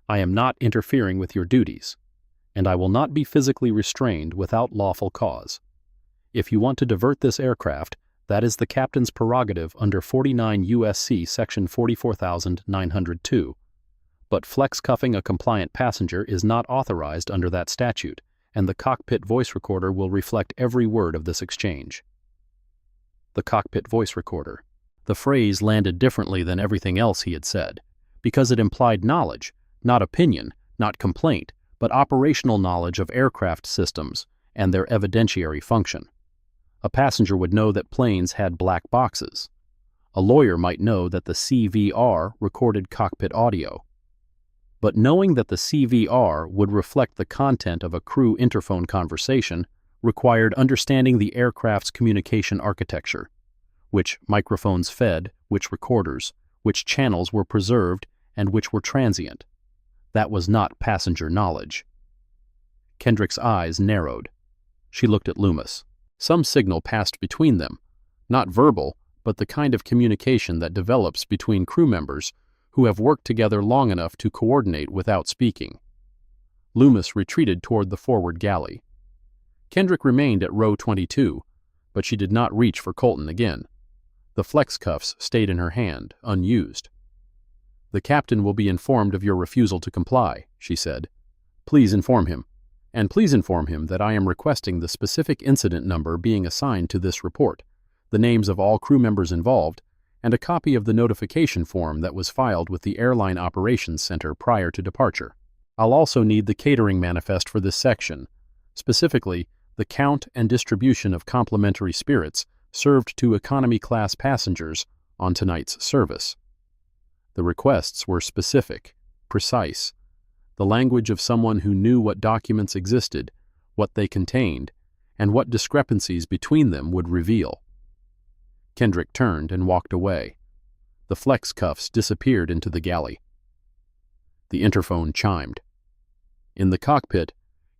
I am not interfering with your duties, and I will not be physically restrained without lawful cause. If you want to divert this aircraft, that is the captain's prerogative under 49 U.S.C. Section 44,902. But flex cuffing a compliant passenger is not authorized under that statute, and the cockpit voice recorder will reflect every word of this exchange." The cockpit voice recorder. The phrase landed differently than everything else he had said, because it implied knowledge, not opinion, not complaint, but operational knowledge of aircraft systems and their evidentiary function. A passenger would know that planes had black boxes. A lawyer might know that the CVR recorded cockpit audio. But knowing that the CVR would reflect the content of a crew interphone conversation required understanding the aircraft's communication architecture, which microphones fed, which recorders, which channels were preserved, and which were transient. That was not passenger knowledge. Kendrick's eyes narrowed. She looked at Loomis. Some signal passed between them, not verbal, but the kind of communication that develops between crew members who have worked together long enough to coordinate without speaking. Loomis retreated toward the forward galley. Kendrick remained at row 22, but she did not reach for Colton again. The flex cuffs stayed in her hand, unused. "The captain will be informed of your refusal to comply," she said. "Please inform him. And please inform him that I am requesting the specific incident number being assigned to this report, the names of all crew members involved, and a copy of the notification form that was filed with the Airline Operations Center prior to departure. I'll also need the catering manifest for this section, specifically the count and distribution of complimentary spirits served to economy-class passengers on tonight's service." The requests were specific, precise, the language of someone who knew what documents existed, what they contained, and what discrepancies between them would reveal. Kendrick turned and walked away. The flex cuffs disappeared into the galley. The interphone chimed. In the cockpit,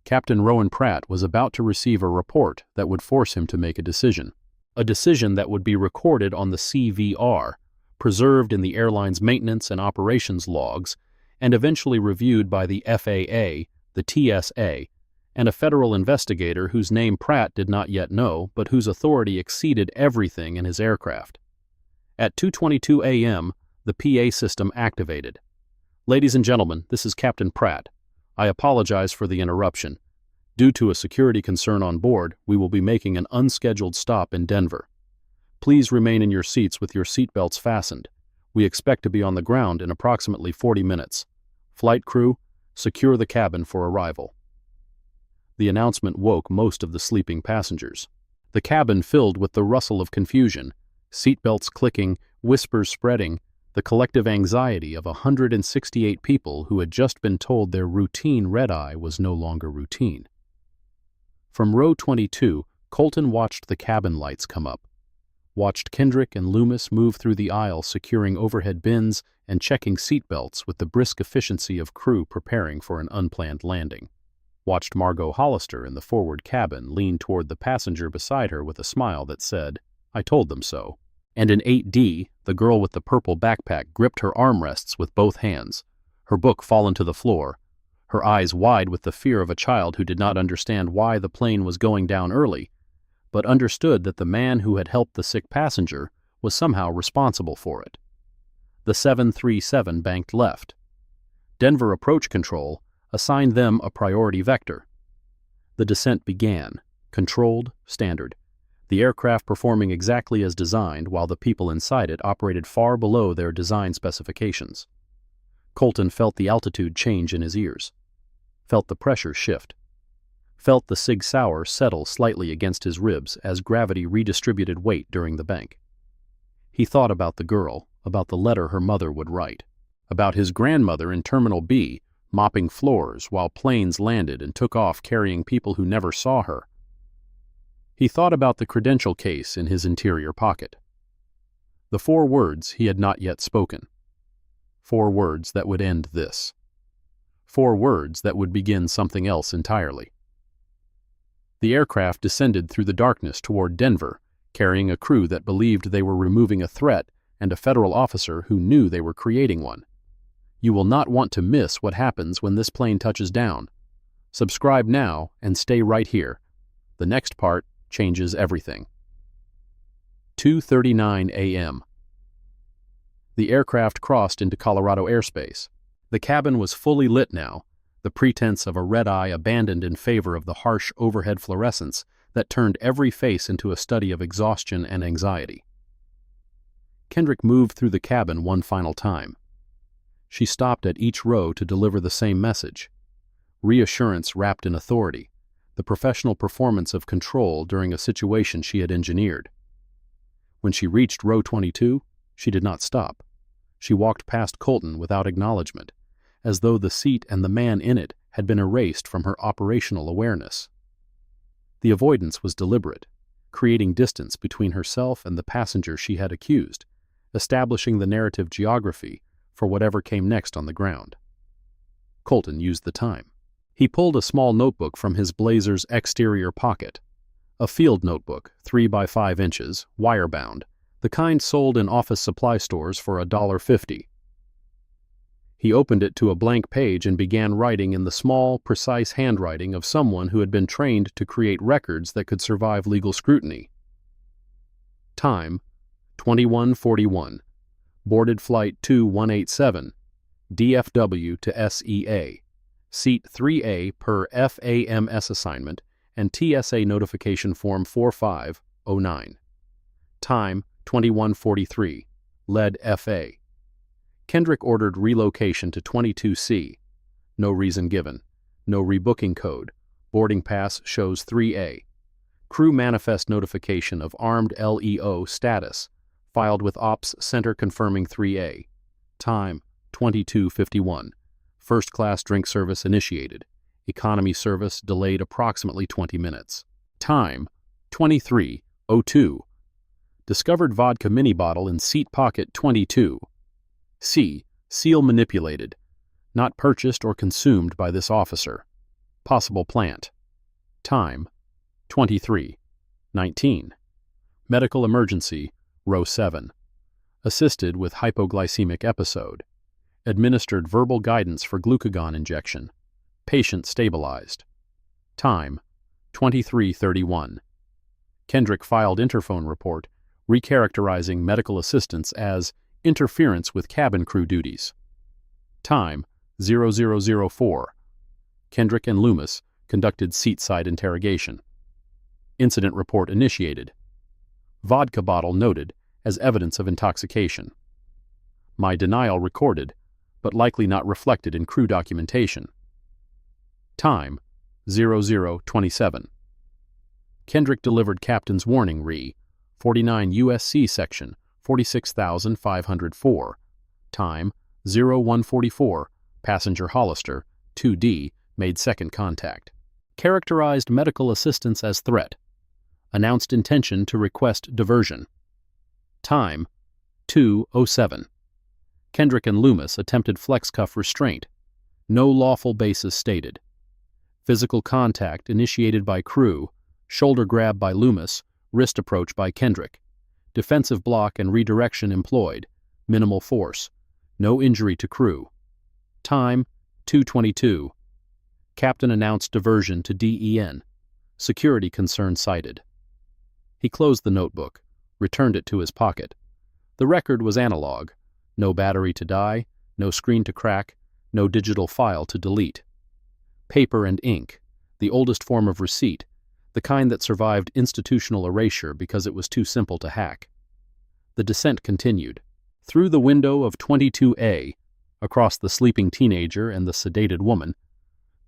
Captain Rowan Pratt was about to receive a report that would force him to make a decision that would be recorded on the CVR, preserved in the airline's maintenance and operations logs, and eventually reviewed by the FAA, the TSA, and a federal investigator whose name Pratt did not yet know, but whose authority exceeded everything in his aircraft. At 2:22 a.m., the PA system activated. "Ladies and gentlemen, this is Captain Pratt. I apologize for the interruption. Due to a security concern on board, we will be making an unscheduled stop in Denver. Please remain in your seats with your seatbelts fastened. We expect to be on the ground in approximately 40 minutes. Flight crew, secure the cabin for arrival." The announcement woke most of the sleeping passengers. The cabin filled with the rustle of confusion, seatbelts clicking, whispers spreading, the collective anxiety of 168 people who had just been told their routine red-eye was no longer routine. From row 22, Colton watched the cabin lights come up, watched Kendrick and Loomis move through the aisle securing overhead bins and checking seatbelts with the brisk efficiency of crew preparing for an unplanned landing. Watched Margot Hollister in the forward cabin lean toward the passenger beside her with a smile that said, "I told them so." And in 8D, the girl with the purple backpack gripped her armrests with both hands, her book fallen to the floor, her eyes wide with the fear of a child who did not understand why the plane was going down early, but understood that the man who had helped the sick passenger was somehow responsible for it. The 737 banked left. Denver Approach Control assigned them a priority vector. The descent began, controlled, standard, the aircraft performing exactly as designed while the people inside it operated far below their design specifications. Colton felt the altitude change in his ears, felt the pressure shift, felt the Sig Sauer settle slightly against his ribs as gravity redistributed weight during the bank. He thought about the girl, about the letter her mother would write, about his grandmother in Terminal B mopping floors while planes landed and took off carrying people who never saw her. He thought about the credential case in his interior pocket. The 4 words he had not yet spoken. 4 words that would end this. 4 words that would begin something else entirely. The aircraft descended through the darkness toward Denver, carrying a crew that believed they were removing a threat and a federal officer who knew they were creating one. You will not want to miss what happens when this plane touches down. Subscribe now and stay right here. The next part changes everything. 2:39 a.m. The aircraft crossed into Colorado airspace. The cabin was fully lit now, the pretense of a red-eye abandoned in favor of the harsh overhead fluorescence that turned every face into a study of exhaustion and anxiety. Kendrick moved through the cabin one final time. She stopped at each row to deliver the same message. Reassurance wrapped in authority, the professional performance of control during a situation she had engineered. When she reached row 22, she did not stop. She walked past Colton without acknowledgement, as though the seat and the man in it had been erased from her operational awareness. The avoidance was deliberate, creating distance between herself and the passenger she had accused, establishing the narrative geography for whatever came next on the ground. Colton used the time. He pulled a small notebook from his blazer's exterior pocket, a field notebook, 3 by 5 inches, wire-bound, the kind sold in office supply stores for $1.50. He opened it to a blank page and began writing in the small, precise handwriting of someone who had been trained to create records that could survive legal scrutiny. Time, 21:41. Boarded Flight 2187, DFW to SEA. Seat 3A per FAMS assignment and TSA Notification Form 4509. Time, 21:43. Lead FA. Kendrick ordered relocation to 22C. No reason given. No rebooking code. Boarding pass shows 3A. Crew manifest notification of armed LEO status. Filed with Ops Center confirming 3A. Time, 22:51. First class drink service initiated. Economy service delayed approximately 20 minutes. Time, 23:02. Discovered vodka mini bottle in seat pocket 22. C. Seal manipulated. Not purchased or consumed by this officer. Possible plant. Time, 23:19. Medical emergency, row 7. Assisted with hypoglycemic episode. Administered verbal guidance for glucagon injection. Patient stabilized. Time, 23:31. Kendrick filed interphone report, recharacterizing medical assistance as interference with cabin crew duties. Time, 0004. Kendrick and Loomis conducted seat-side interrogation. Incident report initiated. Vodka bottle noted as evidence of intoxication. My denial recorded, but likely not reflected in crew documentation. Time, 0027. Kendrick delivered captain's warning re. 49 U.S.C. section 46,504. Time, 0144. Passenger Hollister, 2D, made second contact. Characterized medical assistance as threat. Announced intention to request diversion. Time, 2:07. Kendrick and Loomis attempted flex cuff restraint. No lawful basis stated. Physical contact initiated by crew, shoulder grab by Loomis, wrist approach by Kendrick. Defensive block and redirection employed. Minimal force. No injury to crew. Time, 2:22. Captain announced diversion to DEN. Security concern cited. He closed the notebook, returned it to his pocket. The record was analog. No battery to die, no screen to crack, no digital file to delete. Paper and ink, the oldest form of receipt, the kind that survived institutional erasure because it was too simple to hack. The descent continued. Through the window of 22A, across the sleeping teenager and the sedated woman,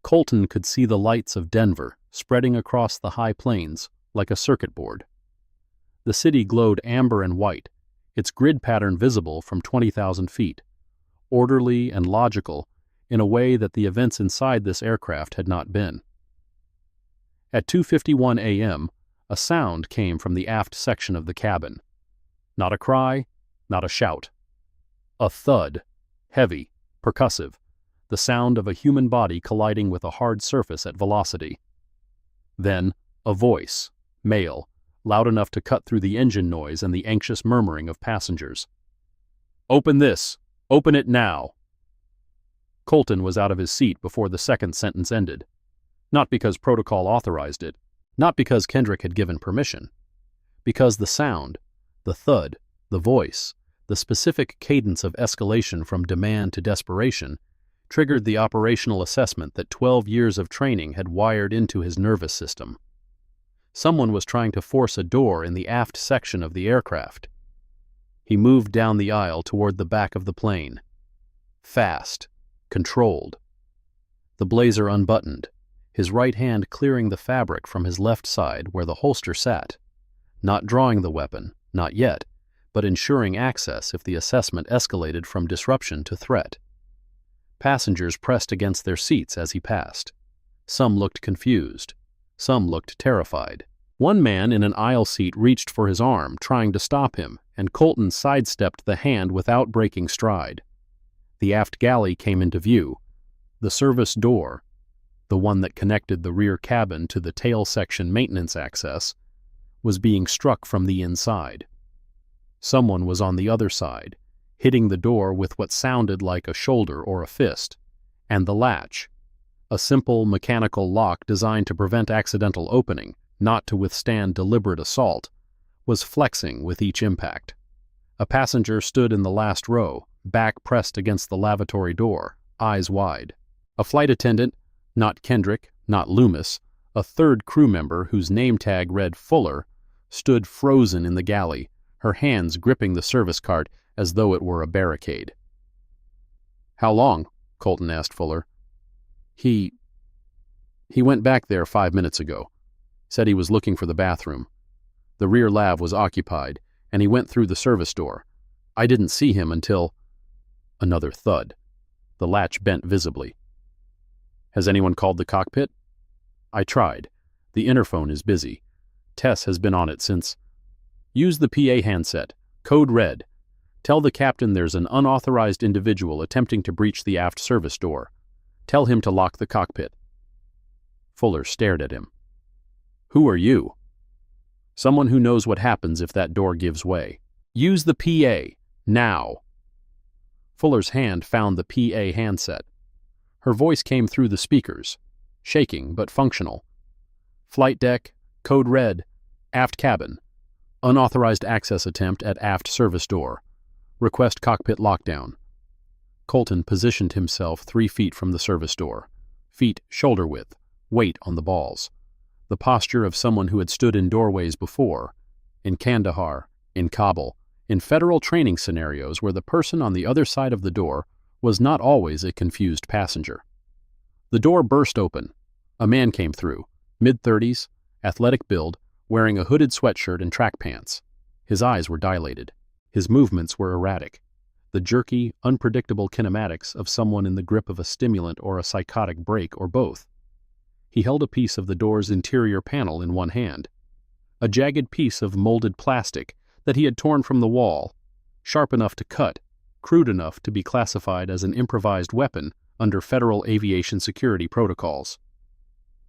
Colton could see the lights of Denver spreading across the high plains like a circuit board. The city glowed amber and white, its grid pattern visible from 20,000 feet, orderly and logical in a way that the events inside this aircraft had not been. At 2:51 a.m., a sound came from the aft section of the cabin. Not a cry, not a shout. A thud, heavy, percussive, the sound of a human body colliding with a hard surface at velocity. Then, a voice, male, loud enough to cut through the engine noise and the anxious murmuring of passengers. "Open this! Open it now!" Colton was out of his seat before the second sentence ended. Not because protocol authorized it, not because Kendrick had given permission, because the sound, the thud, the voice, the specific cadence of escalation from demand to desperation triggered the operational assessment that 12 years of training had wired into his nervous system. Someone was trying to force a door in the aft section of the aircraft. He moved down the aisle toward the back of the plane. Fast. Controlled. The blazer unbuttoned, his right hand clearing the fabric from his left side where the holster sat, not drawing the weapon, not yet, but ensuring access if the assessment escalated from disruption to threat. Passengers pressed against their seats as he passed. Some looked confused. Some looked terrified. One man in an aisle seat reached for his arm, trying to stop him, and Colton sidestepped the hand without breaking stride. The aft galley came into view. The service door, the one that connected the rear cabin to the tail section maintenance access, was being struck from the inside. Someone was on the other side, hitting the door with what sounded like a shoulder or a fist, and the latch, a simple mechanical lock designed to prevent accidental opening, not to withstand deliberate assault, was flexing with each impact. A passenger stood in the last row, back pressed against the lavatory door, eyes wide. A flight attendant, not Kendrick, not Loomis, a third crew member whose name tag read Fuller, stood frozen in the galley, her hands gripping the service cart as though it were a barricade. "How long?" Colton asked Fuller. He went back there 5 minutes ago. Said he was looking for the bathroom. The rear lav was occupied, and he went through the service door. I didn't see him until—" Another thud. The latch bent visibly. "Has anyone called the cockpit?" "I tried. The interphone is busy. Tess has been on it since—" "Use the PA handset. Code red. Tell the captain there's an unauthorized individual attempting to breach the aft service door. Tell him to lock the cockpit." Fuller stared at him. "Who are you?" "Someone who knows what happens if that door gives way. Use the PA. Now." Fuller's hand found the PA handset. Her voice came through the speakers, shaking but functional. "Flight deck, code red, aft cabin. Unauthorized access attempt at aft service door. Request cockpit lockdown." Colton positioned himself 3 feet from the service door, feet shoulder width, weight on the balls. The posture of someone who had stood in doorways before, in Kandahar, in Kabul, in federal training scenarios where the person on the other side of the door was not always a confused passenger. The door burst open. A man came through, mid-30s, athletic build, wearing a hooded sweatshirt and track pants. His eyes were dilated. His movements were erratic, the jerky, unpredictable kinematics of someone in the grip of a stimulant or a psychotic break or both. He held a piece of the door's interior panel in one hand, a jagged piece of molded plastic that he had torn from the wall, sharp enough to cut, crude enough to be classified as an improvised weapon under federal aviation security protocols.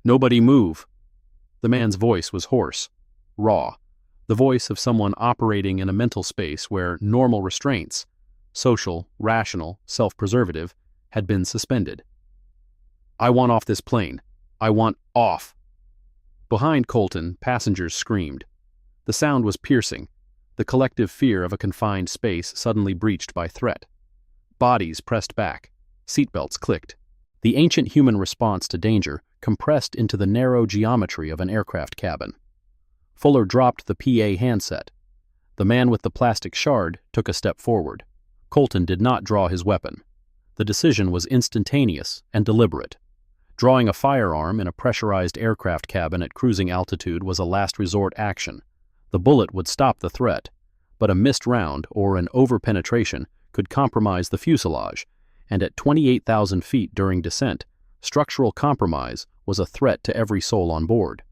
"Nobody move." The man's voice was hoarse, raw, the voice of someone operating in a mental space where normal restraints, social, rational, self-preservative, had been suspended. "I want off this plane. I want off." Behind Colton, passengers screamed. The sound was piercing, the collective fear of a confined space suddenly breached by threat. Bodies pressed back, seatbelts clicked. The ancient human response to danger compressed into the narrow geometry of an aircraft cabin. Fuller dropped the PA handset. The man with the plastic shard took a step forward. Colton did not draw his weapon. The decision was instantaneous and deliberate. Drawing a firearm in a pressurized aircraft cabin at cruising altitude was a last resort action. The bullet would stop the threat, but a missed round or an over-penetration could compromise the fuselage, and at 28,000 feet during descent, structural compromise was a threat to every soul on board.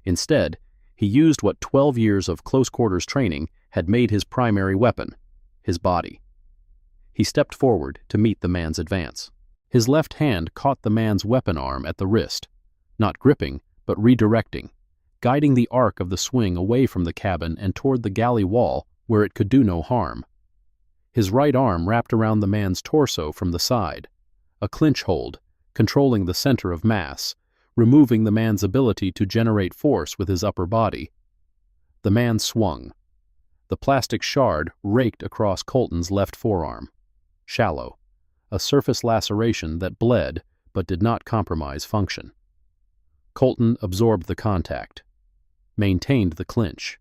Instead, he used what 12 years of close-quarters training had made his primary weapon, his body. He stepped forward to meet the man's advance. His left hand caught the man's weapon arm at the wrist, not gripping, but redirecting, guiding the arc of the swing away from the cabin and toward the galley wall where it could do no harm. His right arm wrapped around the man's torso from the side, a clinch hold, controlling the center of mass, removing the man's ability to generate force with his upper body. The man swung. The plastic shard raked across Colton's left forearm, shallow, a surface laceration that bled but did not compromise function. Colton absorbed the contact, maintained the clinch,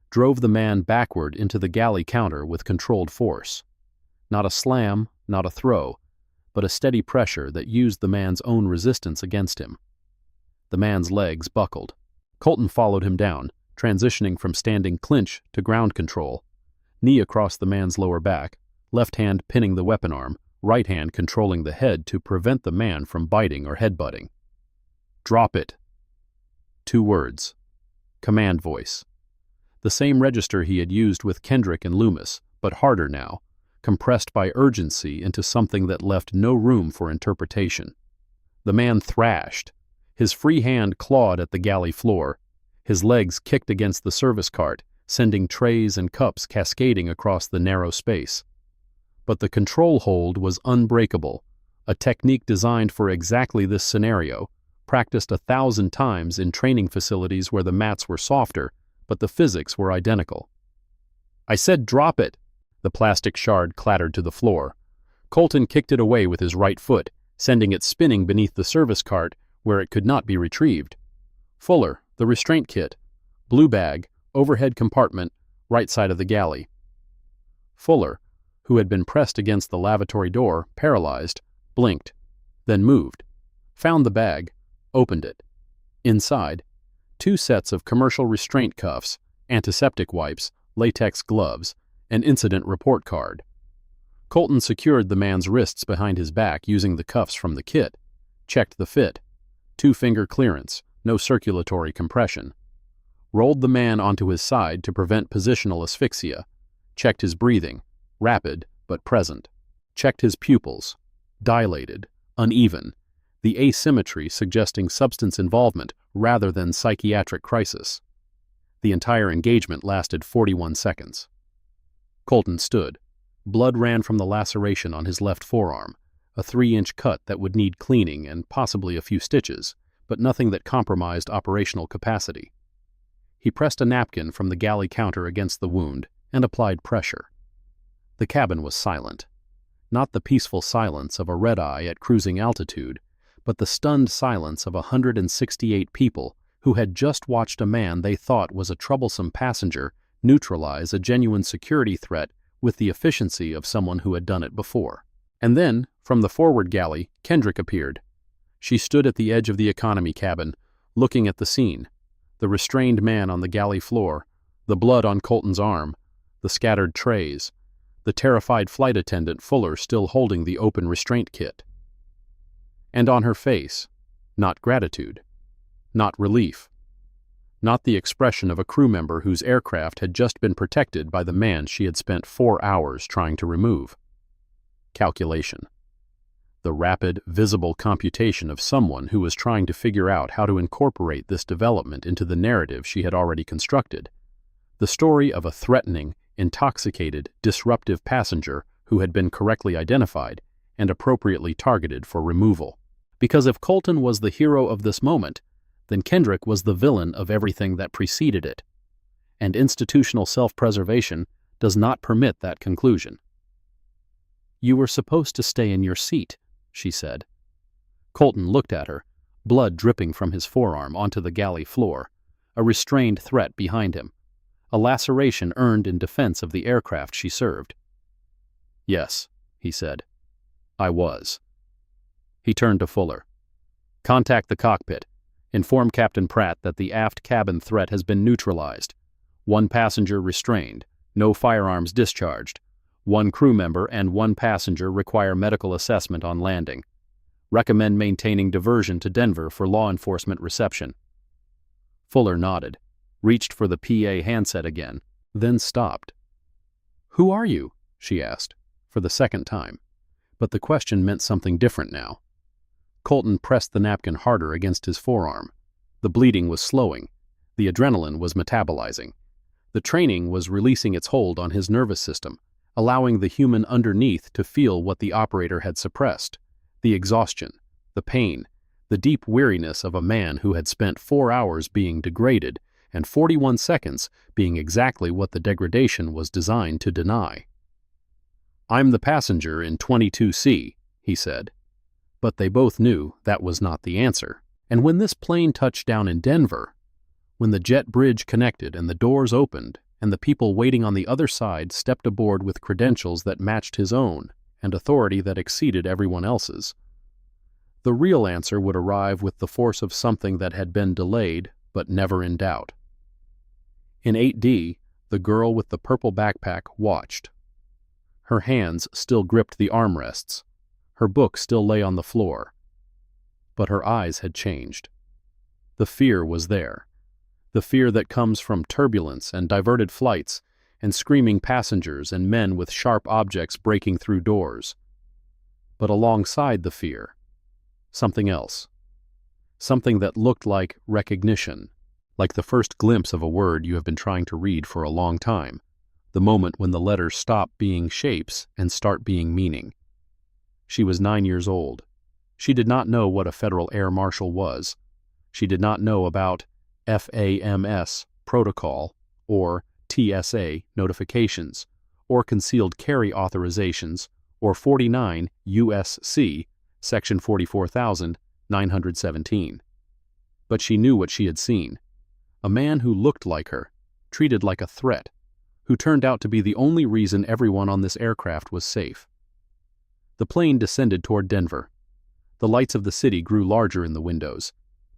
drove the man backward into the galley counter with controlled force. Not a slam, not a throw, but a steady pressure that used the man's own resistance against him. The man's legs buckled. Colton followed him down, transitioning from standing clinch to ground control, knee across the man's lower back, left hand pinning the weapon arm, right hand controlling the head to prevent the man from biting or headbutting. "Drop it." 2 words. Command voice. The same register he had used with Kendrick and Loomis, but harder now, compressed by urgency into something that left no room for interpretation. The man thrashed. His free hand clawed at the galley floor. His legs kicked against the service cart, sending trays and cups cascading across the narrow space. But the control hold was unbreakable, a technique designed for exactly this scenario, practiced 1,000 times in training facilities where the mats were softer, but the physics were identical. "I said drop it!" The plastic shard clattered to the floor. Colton kicked it away with his right foot, sending it spinning beneath the service cart where it could not be retrieved. Fuller, the restraint kit, blue bag, overhead compartment, right side of the galley. Fuller, who had been pressed against the lavatory door, paralyzed, blinked, then moved, found the bag, opened it. Inside, 2 sets of commercial restraint cuffs, antiseptic wipes, latex gloves, an incident report card. Colton secured the man's wrists behind his back using the cuffs from the kit, checked the fit, 2-finger clearance, no circulatory compression. Rolled the man onto his side to prevent positional asphyxia, checked his breathing, rapid but present, checked his pupils, dilated, uneven, the asymmetry suggesting substance involvement rather than psychiatric crisis. The entire engagement lasted 41 seconds. Colton stood. Blood ran from the laceration on his left forearm, a 3-inch cut that would need cleaning and possibly a few stitches, but nothing that compromised operational capacity. He pressed a napkin from the galley counter against the wound and applied pressure. The cabin was silent. Not the peaceful silence of a red-eye at cruising altitude, but the stunned silence of 168 people who had just watched a man they thought was a troublesome passenger neutralize a genuine security threat with the efficiency of someone who had done it before. And then, from the forward galley, Kendrick appeared. She stood at the edge of the economy cabin, looking at the scene, the restrained man on the galley floor, the blood on Colton's arm, the scattered trays, the terrified flight attendant Fuller still holding the open restraint kit. And on her face, not gratitude, not relief, not the expression of a crew member whose aircraft had just been protected by the man she had spent 4 hours trying to remove. Calculation. The rapid, visible computation of someone who was trying to figure out how to incorporate this development into the narrative she had already constructed. The story of a threatening, intoxicated, disruptive passenger who had been correctly identified and appropriately targeted for removal. Because if Colton was the hero of this moment, then Kendrick was the villain of everything that preceded it. And institutional self-preservation does not permit that conclusion. "You were supposed to stay in your seat," she said. Colton looked at her, blood dripping from his forearm onto the galley floor, a restrained threat behind him, a laceration earned in defense of the aircraft she served. "Yes," he said. "I was." He turned to Fuller. "Contact the cockpit. Inform Captain Pratt that the aft cabin threat has been neutralized. 1 passenger restrained, no firearms discharged. 1 crew member and 1 passenger require medical assessment on landing. Recommend maintaining diversion to Denver for law enforcement reception." Fuller nodded, reached for the PA handset again, then stopped. "Who are you?" she asked, for the second time. But the question meant something different now. Colton pressed the napkin harder against his forearm. The bleeding was slowing. The adrenaline was metabolizing. The training was releasing its hold on his nervous system, allowing the human underneath to feel what the operator had suppressed: the exhaustion, the pain, the deep weariness of a man who had spent 4 hours being degraded and 41 seconds being exactly what the degradation was designed to deny. "I'm the passenger in 22C, he said. But they both knew that was not the answer. And when this plane touched down in Denver, when the jet bridge connected and the doors opened and the people waiting on the other side stepped aboard with credentials that matched his own, and authority that exceeded everyone else's. The real answer would arrive with the force of something that had been delayed but never in doubt. In 8D, the girl with the purple backpack watched. Her hands still gripped the armrests. Her book still lay on the floor. But her eyes had changed. The fear was there. The fear that comes from turbulence and diverted flights and screaming passengers and men with sharp objects breaking through doors. But alongside the fear, something else. Something that looked like recognition, like the first glimpse of a word you have been trying to read for a long time, the moment when the letters stop being shapes and start being meaning. She was 9 years old. She did not know what a Federal Air Marshal was. She did not know about FAMS protocol or TSA notifications or concealed carry authorizations or 49 USC Section 44,917. But she knew what she had seen. A man who looked like her, treated like a threat, who turned out to be the only reason everyone on this aircraft was safe. The plane descended toward Denver. The lights of the city grew larger in the windows.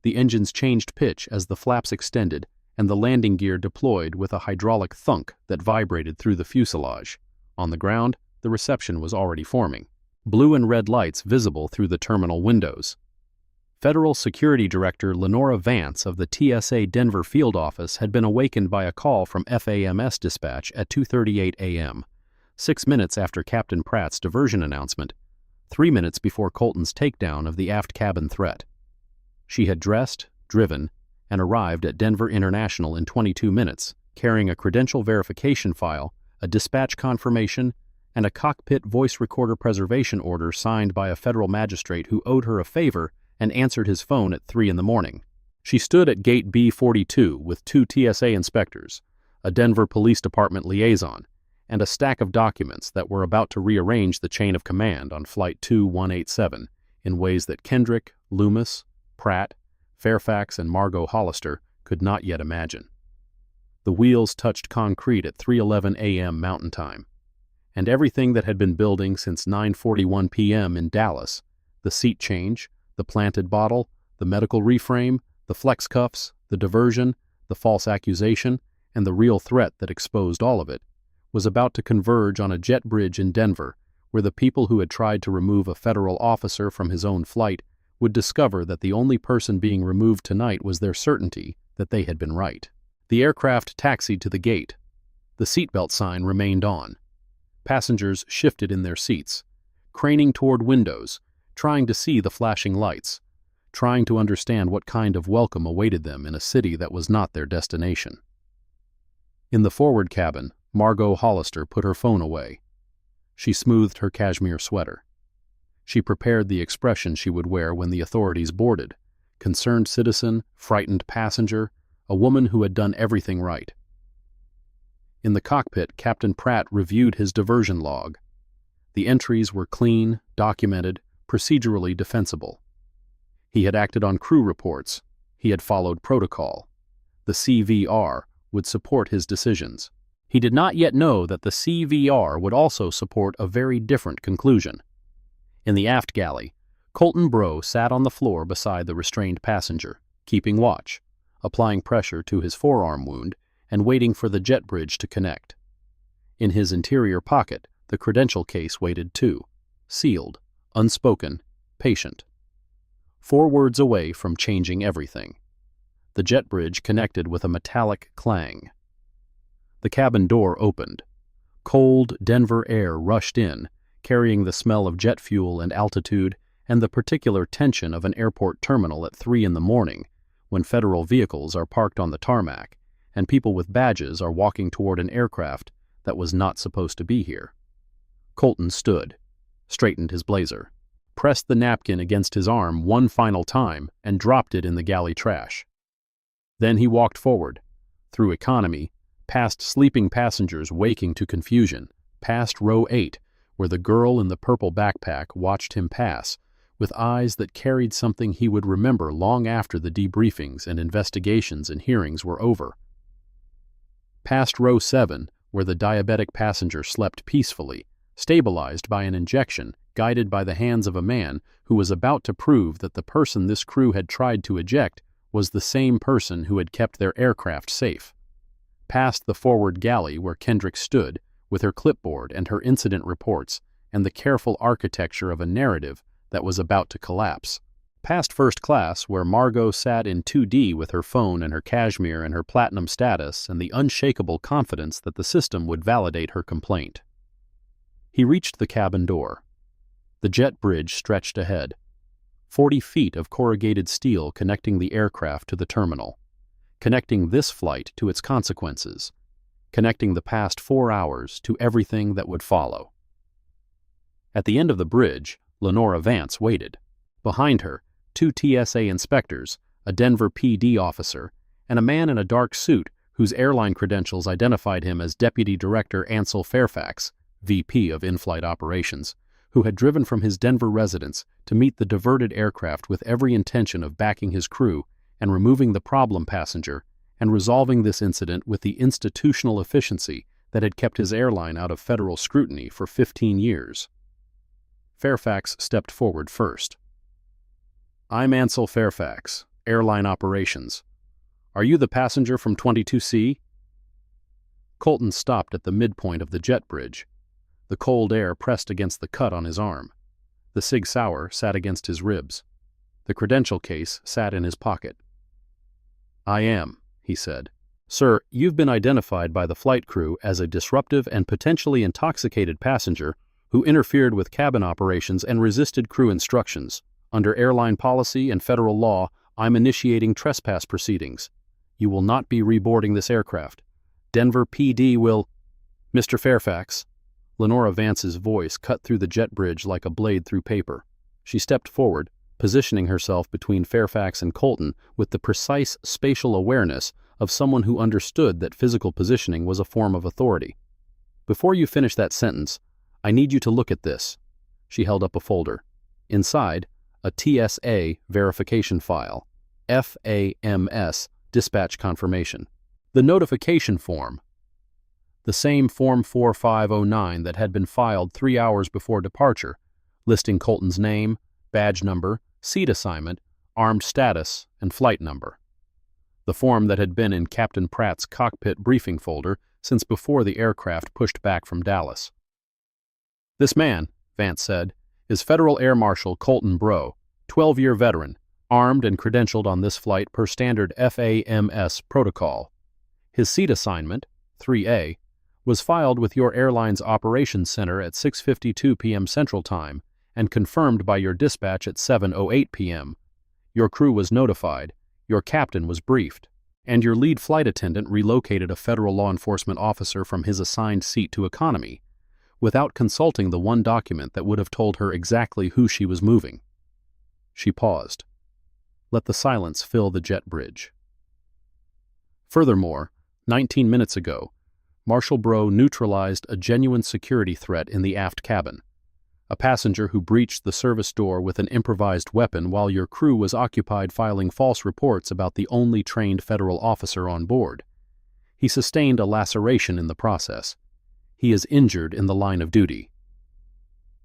The engines changed pitch as the flaps extended, and the landing gear deployed with a hydraulic thunk that vibrated through the fuselage. On the ground, the reception was already forming. Blue and red lights visible through the terminal windows. Federal Security Director Lenora Vance of the TSA Denver field office had been awakened by a call from FAMS dispatch at 2:38 a.m., 6 minutes after Captain Pratt's diversion announcement, 3 minutes before Colton's takedown of the aft cabin threat. She had dressed, driven, and arrived at Denver International in 22 minutes, carrying a credential verification file, a dispatch confirmation, and a cockpit voice recorder preservation order signed by a federal magistrate who owed her a favor and answered his phone at 3 in the morning. She stood at gate B42 with 2 TSA inspectors, a Denver Police Department liaison, and a stack of documents that were about to rearrange the chain of command on Flight 2187 in ways that Kendrick, Loomis, Pratt, Fairfax, and Margot Hollister could not yet imagine. The wheels touched concrete at 3:11 a.m. Mountain Time, and everything that had been building since 9:41 p.m. in Dallas, the seat change, the planted bottle, the medical reframe, the flex cuffs, the diversion, the false accusation, and the real threat that exposed all of it, was about to converge on a jet bridge in Denver, where the people who had tried to remove a federal officer from his own flight would discover that the only person being removed tonight was their certainty that they had been right. The aircraft taxied to the gate. The seatbelt sign remained on. Passengers shifted in their seats, craning toward windows, trying to see the flashing lights, trying to understand what kind of welcome awaited them in a city that was not their destination. In the forward cabin, Margot Hollister put her phone away. She smoothed her cashmere sweater. She prepared the expression she would wear when the authorities boarded: concerned citizen, frightened passenger, a woman who had done everything right. In the cockpit, Captain Pratt reviewed his diversion log. The entries were clean, documented, procedurally defensible. He had acted on crew reports. He had followed protocol. The CVR would support his decisions. He did not yet know that the CVR would also support a very different conclusion. In the aft galley, Colton Breaux sat on the floor beside the restrained passenger, keeping watch, applying pressure to his forearm wound, and waiting for the jet bridge to connect. In his interior pocket, the credential case waited too, sealed, unspoken, patient. 4 words away from changing everything. The jet bridge connected with a metallic clang. The cabin door opened. Cold Denver air rushed in, carrying the smell of jet fuel and altitude and the particular tension of an airport terminal at 3 in the morning, when federal vehicles are parked on the tarmac and people with badges are walking toward an aircraft that was not supposed to be here. Colton stood, straightened his blazer, pressed the napkin against his arm one final time, and dropped it in the galley trash. Then he walked forward, through economy, past sleeping passengers waking to confusion, past row 8, where the girl in the purple backpack watched him pass, with eyes that carried something he would remember long after the debriefings and investigations and hearings were over. Past row 7, where the diabetic passenger slept peacefully, stabilized by an injection guided by the hands of a man who was about to prove that the person this crew had tried to eject was the same person who had kept their aircraft safe. Past the forward galley where Kendrick stood, with her clipboard and her incident reports and the careful architecture of a narrative that was about to collapse. Past first class, where Margot sat in 2D with her phone and her cashmere and her platinum status and the unshakable confidence that the system would validate her complaint. He reached the cabin door. The jet bridge stretched ahead. 40 feet of corrugated steel connecting the aircraft to the terminal, connecting this flight to its consequences, connecting the past 4 hours to everything that would follow. At the end of the bridge, Lenora Vance waited. Behind her, 2 TSA inspectors, a Denver PD officer, and a man in a dark suit whose airline credentials identified him as Deputy Director Ansel Fairfax, VP of In-Flight Operations, who had driven from his Denver residence to meet the diverted aircraft with every intention of backing his crew and removing the problem passenger and resolving this incident with the institutional efficiency that had kept his airline out of federal scrutiny for 15 years. Fairfax stepped forward first. "I'm Ansel Fairfax, Airline Operations. Are you the passenger from 22C?" Colton stopped at the midpoint of the jet bridge. The cold air pressed against the cut on his arm. The Sig Sauer sat against his ribs. The credential case sat in his pocket. "I am," he said. "Sir, you've been identified by the flight crew as a disruptive and potentially intoxicated passenger who interfered with cabin operations and resisted crew instructions. Under airline policy and federal law, I'm initiating trespass proceedings. You will not be reboarding this aircraft. Denver PD will—" "Mr. Fairfax." Lenora Vance's voice cut through the jet bridge like a blade through paper. She stepped forward, positioning herself between Fairfax and Colton with the precise spatial awareness of someone who understood that physical positioning was a form of authority. "Before you finish that sentence, I need you to look at this." She held up a folder. Inside, a TSA verification file, FAMS dispatch confirmation. The notification form, the same Form 4509 that had been filed 3 hours before departure, listing Colton's name, badge number, seat assignment, armed status, and flight number. The form that had been in Captain Pratt's cockpit briefing folder since before the aircraft pushed back from Dallas. "This man," Vance said, "is Federal Air Marshal Colton Breaux, 12-year veteran, armed and credentialed on this flight per standard FAMS protocol. His seat assignment, 3A, was filed with your airline's operations center at 6:52 p.m. Central Time and confirmed by your dispatch at 7:08 p.m. Your crew was notified, your captain was briefed, and your lead flight attendant relocated a federal law enforcement officer from his assigned seat to economy, without consulting the one document that would have told her exactly who she was moving." She paused. Let the silence fill the jet bridge. Furthermore, 19 minutes ago, Marshal Breaux neutralized a genuine security threat in the aft cabin, a passenger who breached the service door with an improvised weapon while your crew was occupied filing false reports about the only trained federal officer on board. He sustained a laceration in the process. He is injured in the line of duty.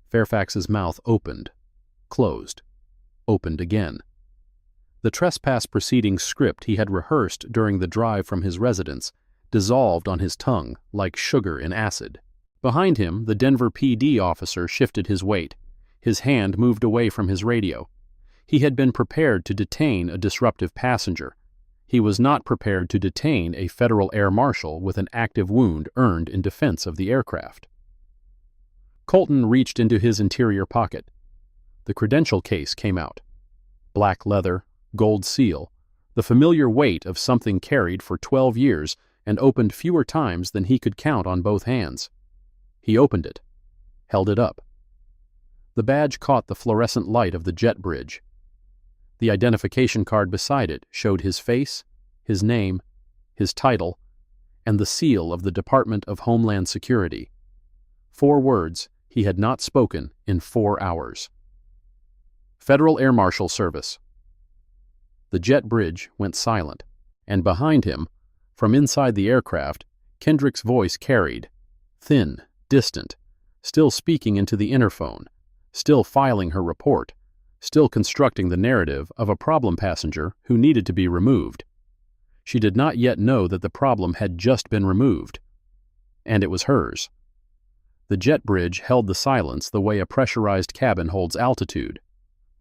Fairfax's mouth opened, closed, opened again. The trespass proceedings script he had rehearsed during the drive from his residence dissolved on his tongue like sugar in acid. Behind him, the Denver PD officer shifted his weight. His hand moved away from his radio. He had been prepared to detain a disruptive passenger. He was not prepared to detain a Federal Air Marshal with an active wound earned in defense of the aircraft. Colton reached into his interior pocket. The credential case came out. Black leather, gold seal, the familiar weight of something carried for 12 years and opened fewer times than he could count on both hands. He opened it, held it up. The badge caught the fluorescent light of the jet bridge. The identification card beside it showed his face, his name, his title, and the seal of the Department of Homeland Security. 4 words he had not spoken in 4 hours. Federal Air Marshal Service. The jet bridge went silent, and behind him, from inside the aircraft, Kendrick's voice carried, thin, distant, still speaking into the interphone, still filing her report, still constructing the narrative of a problem passenger who needed to be removed. She did not yet know that the problem had just been removed, and it was hers. The jet bridge held the silence the way a pressurized cabin holds altitude,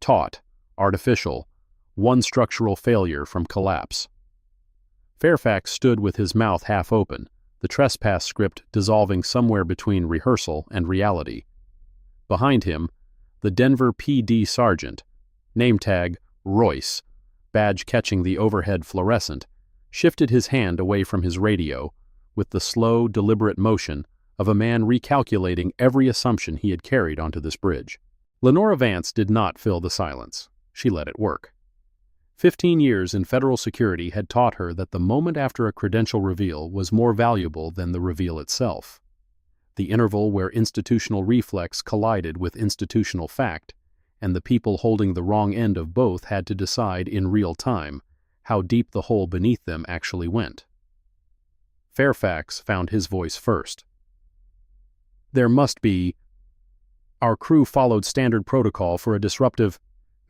taut, artificial, one structural failure from collapse. Fairfax stood with his mouth half open, the trespass script dissolving somewhere between rehearsal and reality. Behind him, the Denver PD sergeant, name tag Royce, badge catching the overhead fluorescent, shifted his hand away from his radio with the slow, deliberate motion of a man recalculating every assumption he had carried onto this bridge. Lenora Vance did not fill the silence. She let it work. 15 years in federal security had taught her that the moment after a credential reveal was more valuable than the reveal itself. The interval where institutional reflex collided with institutional fact, and the people holding the wrong end of both had to decide in real time how deep the hole beneath them actually went. Fairfax found his voice first. There must be. Our crew followed standard protocol for a disruptive.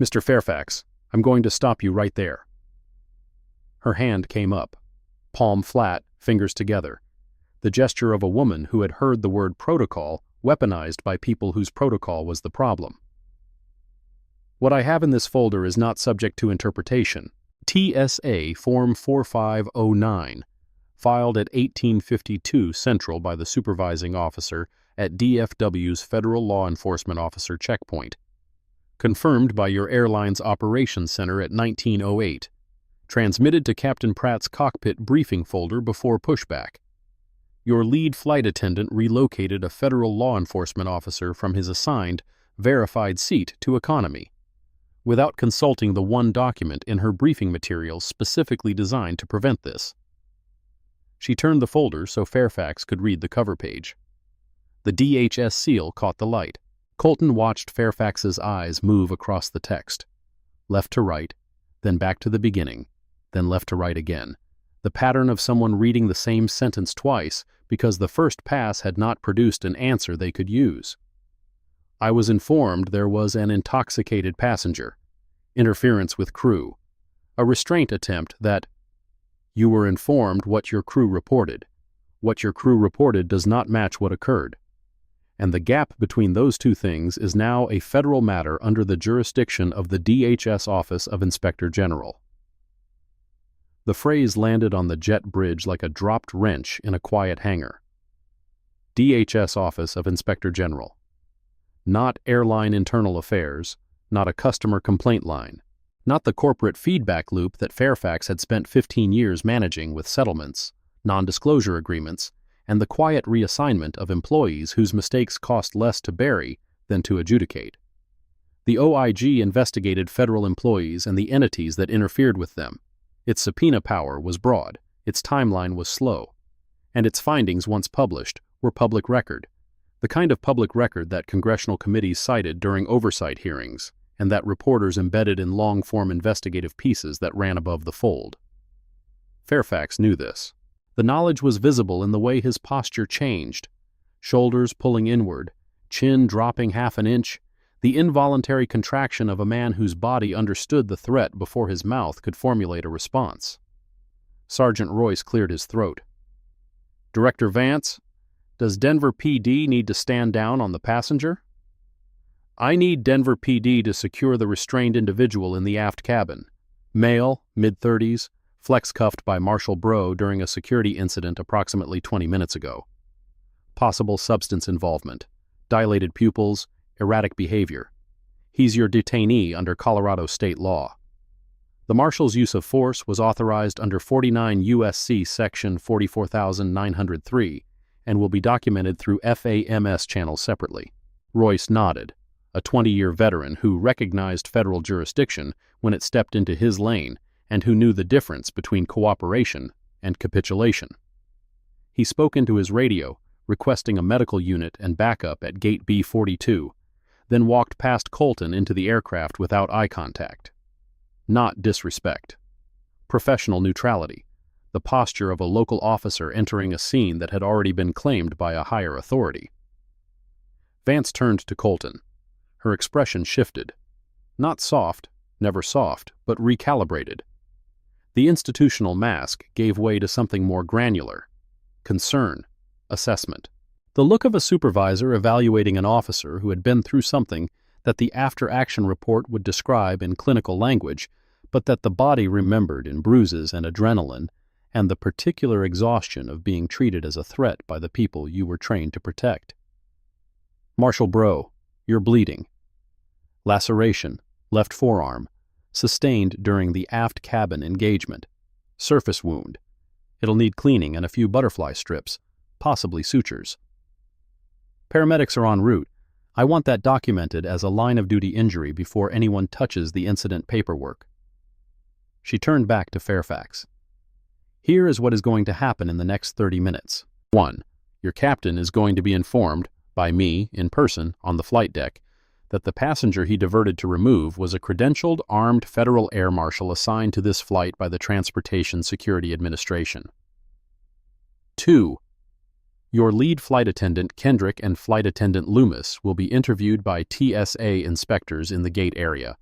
Mr. Fairfax, I'm going to stop you right there. Her hand came up, palm flat, fingers together, the gesture of a woman who had heard the word protocol weaponized by people whose protocol was the problem. What I have in this folder is not subject to interpretation. TSA Form 4509, filed at 1852 Central by the supervising officer at DFW's Federal Law Enforcement Officer Checkpoint. Confirmed by your airline's operations center at 1908. Transmitted to Captain Pratt's cockpit briefing folder before pushback. Your lead flight attendant relocated a federal law enforcement officer from his assigned, verified seat to economy, without consulting the one document in her briefing materials specifically designed to prevent this. She turned the folder so Fairfax could read the cover page. The DHS seal caught the light. Colton watched Fairfax's eyes move across the text, left to right, then back to the beginning, then left to right again, the pattern of someone reading the same sentence twice because the first pass had not produced an answer they could use. I was informed there was an intoxicated passenger, interference with crew, a restraint attempt that. You were informed what your crew reported. What your crew reported does not match what occurred. And the gap between those two things is now a federal matter under the jurisdiction of the DHS Office of Inspector General. The phrase landed on the jet bridge like a dropped wrench in a quiet hangar. DHS Office of Inspector General. Not airline internal affairs, not a customer complaint line, not the corporate feedback loop that Fairfax had spent 15 years managing with settlements, non-disclosure agreements, and the quiet reassignment of employees whose mistakes cost less to bury than to adjudicate. The OIG investigated federal employees and the entities that interfered with them. Its subpoena power was broad, its timeline was slow, and its findings, once published, were public record, the kind of public record that congressional committees cited during oversight hearings, and that reporters embedded in long-form investigative pieces that ran above the fold. Fairfax knew this. The knowledge was visible in the way his posture changed, shoulders pulling inward, chin dropping half an inch, the involuntary contraction of a man whose body understood the threat before his mouth could formulate a response. Sergeant Royce cleared his throat. Director Vance, does Denver PD need to stand down on the passenger? I need Denver PD to secure the restrained individual in the aft cabin. Male, mid-30s, flex-cuffed by Marshal Breaux during a security incident approximately 20 minutes ago. Possible substance involvement, dilated pupils, erratic behavior. He's your detainee under Colorado state law. The Marshal's use of force was authorized under 49 U.S.C. Section 44903 and will be documented through FAMS channels separately. Royce nodded, a 20-year veteran who recognized federal jurisdiction when it stepped into his lane and who knew the difference between cooperation and capitulation. He spoke into his radio, requesting a medical unit and backup at Gate B-42, then walked past Colton into the aircraft without eye contact. Not disrespect. Professional neutrality, the posture of a local officer entering a scene that had already been claimed by a higher authority. Vance turned to Colton. Her expression shifted. Not soft, never soft, but recalibrated. The institutional mask gave way to something more granular. Concern. Assessment. The look of a supervisor evaluating an officer who had been through something that the after-action report would describe in clinical language, but that the body remembered in bruises and adrenaline, and the particular exhaustion of being treated as a threat by the people you were trained to protect. Marshal Breaux, you're bleeding. Laceration, left forearm, sustained during the aft cabin engagement. Surface wound. It'll need cleaning and a few butterfly strips, possibly sutures. Paramedics are en route. I want that documented as a line-of-duty injury before anyone touches the incident paperwork. She turned back to Fairfax. Here is what is going to happen in the next 30 minutes. 1. Your captain is going to be informed, by me, in person, on the flight deck, that the passenger he diverted to remove was a credentialed armed Federal Air Marshal assigned to this flight by the Transportation Security Administration. 2. Your lead flight attendant Kendrick and flight attendant Loomis will be interviewed by TSA inspectors in the gate area.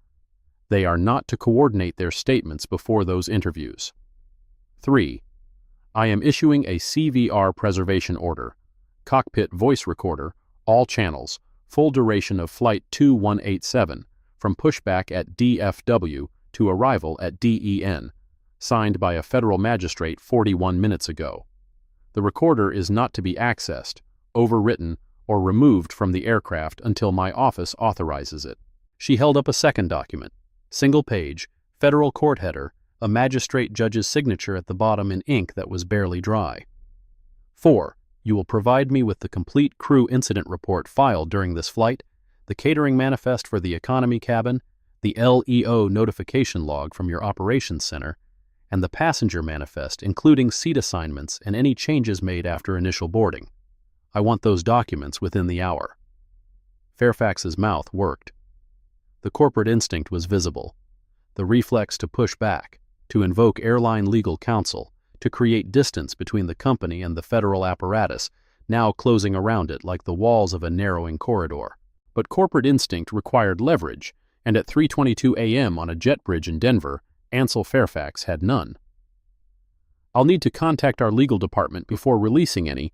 They are not to coordinate their statements before those interviews. 3. I am issuing a CVR preservation order, cockpit voice recorder, all channels, full duration of Flight 2187, from pushback at DFW to arrival at DEN, signed by a federal magistrate 41 minutes ago. The recorder is not to be accessed, overwritten, or removed from the aircraft until my office authorizes it. She held up a second document, single page, federal court header, a magistrate judge's signature at the bottom in ink that was barely dry. 4. You will provide me with the complete crew incident report filed during this flight, the catering manifest for the economy cabin, the LEO notification log from your operations center, and the passenger manifest including seat assignments and any changes made after initial boarding. I want those documents within the hour. Fairfax's mouth worked. The corporate instinct was visible. The reflex to push back, to invoke airline legal counsel, to create distance between the company and the federal apparatus, now closing around it like the walls of a narrowing corridor. But corporate instinct required leverage, and at 3:22 a.m. on a jet bridge in Denver, Ansel Fairfax had none. I'll need to contact our legal department before releasing any.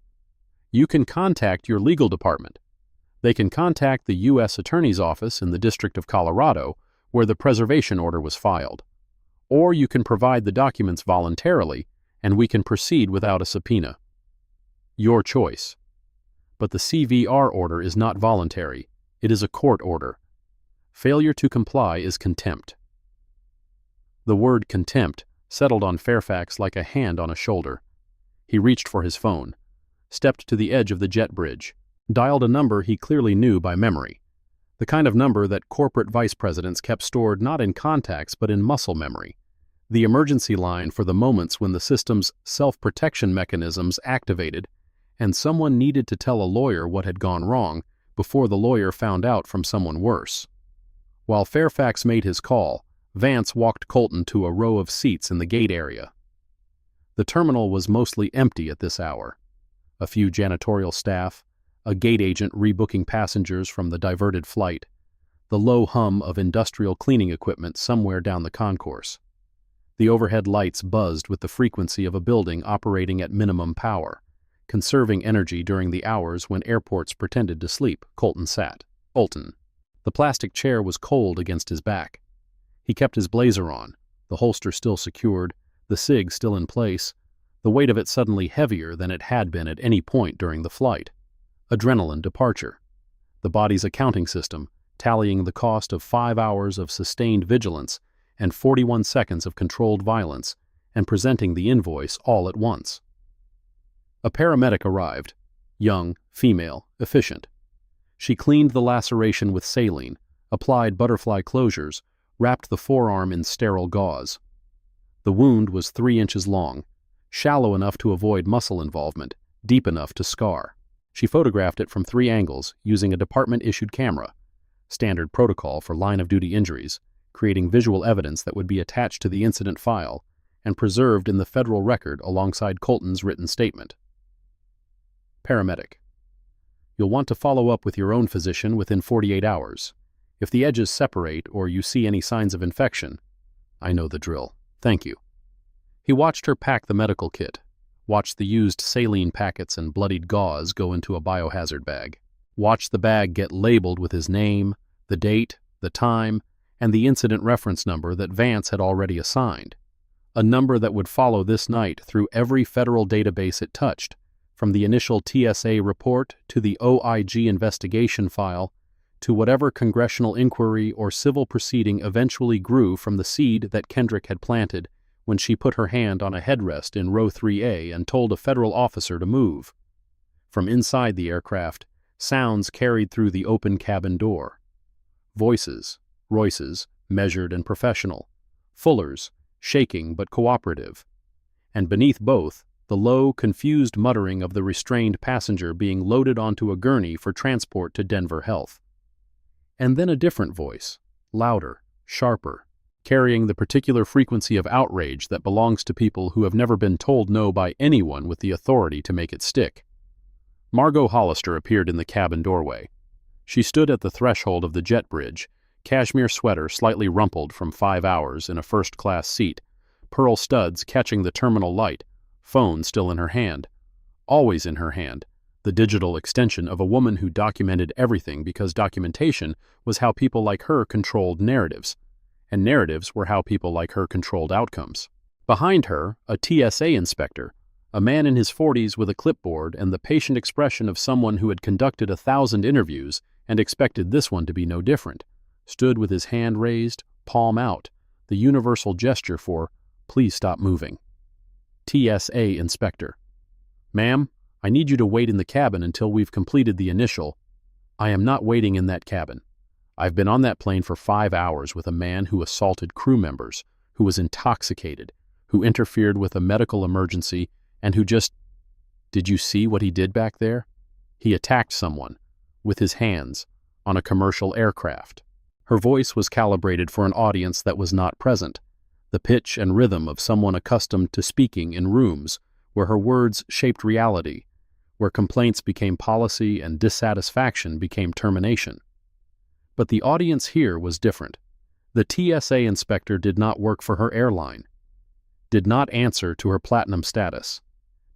You can contact your legal department. They can contact the U.S. Attorney's Office in the District of Colorado, where the preservation order was filed. Or you can provide the documents voluntarily, and we can proceed without a subpoena. Your choice. But the CVR order is not voluntary. It is a court order. Failure to comply is contempt. The word contempt settled on Fairfax like a hand on a shoulder. He reached for his phone, stepped to the edge of the jet bridge, dialed a number he clearly knew by memory, the kind of number that corporate vice presidents kept stored not in contacts but in muscle memory, the emergency line for the moments when the system's self-protection mechanisms activated and someone needed to tell a lawyer what had gone wrong before the lawyer found out from someone worse. While Fairfax made his call, Vance walked Colton to a row of seats in the gate area. The terminal was mostly empty at this hour. A few janitorial staff, a gate agent rebooking passengers from the diverted flight, the low hum of industrial cleaning equipment somewhere down the concourse. The overhead lights buzzed with the frequency of a building operating at minimum power, conserving energy during the hours when airports pretended to sleep. Colton sat. Colton. The plastic chair was cold against his back. He kept his blazer on, the holster still secured, the cig still in place, the weight of it suddenly heavier than it had been at any point during the flight. Adrenaline departure. The body's accounting system, tallying the cost of 5 hours of sustained vigilance and 41 seconds of controlled violence, and presenting the invoice all at once. A paramedic arrived, young, female, efficient. She cleaned the laceration with saline, applied butterfly closures, wrapped the forearm in sterile gauze. The wound was 3 inches long, shallow enough to avoid muscle involvement, deep enough to scar. She photographed it from 3 angles using a department-issued camera, standard protocol for line-of-duty injuries, creating visual evidence that would be attached to the incident file and preserved in the federal record alongside Colton's written statement. Paramedic. You'll want to follow up with your own physician within 48 hours. If the edges separate or you see any signs of infection, I know the drill. Thank you. He watched her pack the medical kit, watched the used saline packets and bloodied gauze go into a biohazard bag, watched the bag get labeled with his name, the date, the time, and the incident reference number that Vance had already assigned, a number that would follow this night through every federal database it touched, from the initial TSA report to the OIG investigation file to whatever congressional inquiry or civil proceeding eventually grew from the seed that Kendrick had planted when she put her hand on a headrest in row 3A and told a federal officer to move. From inside the aircraft, sounds carried through the open cabin door. Voices, Royce's, measured and professional. Fuller's, shaking but cooperative. And beneath both, the low, confused muttering of the restrained passenger being loaded onto a gurney for transport to Denver Health. And then a different voice, louder, sharper, carrying the particular frequency of outrage that belongs to people who have never been told no by anyone with the authority to make it stick. Margot Hollister appeared in the cabin doorway. She stood at the threshold of the jet bridge, cashmere sweater slightly rumpled from 5 hours in a first-class seat, pearl studs catching the terminal light, phone still in her hand. Always in her hand, the digital extension of a woman who documented everything because documentation was how people like her controlled narratives, and narratives were how people like her controlled outcomes. Behind her, a TSA inspector, a man in his 40s with a clipboard and the patient expression of someone who had conducted 1,000 interviews and expected this one to be no different, stood with his hand raised, palm out, the universal gesture for, "Please stop moving." TSA inspector. "Ma'am, I need you to wait in the cabin until we've completed the initial." "I am not waiting in that cabin. I've been on that plane for 5 hours with a man who assaulted crew members, who was intoxicated, who interfered with a medical emergency, and who just... Did you see what he did back there? He attacked someone, with his hands, on a commercial aircraft." Her voice was calibrated for an audience that was not present, the pitch and rhythm of someone accustomed to speaking in rooms where her words shaped reality, where complaints became policy and dissatisfaction became termination. But the audience here was different. The TSA inspector did not work for her airline, did not answer to her platinum status,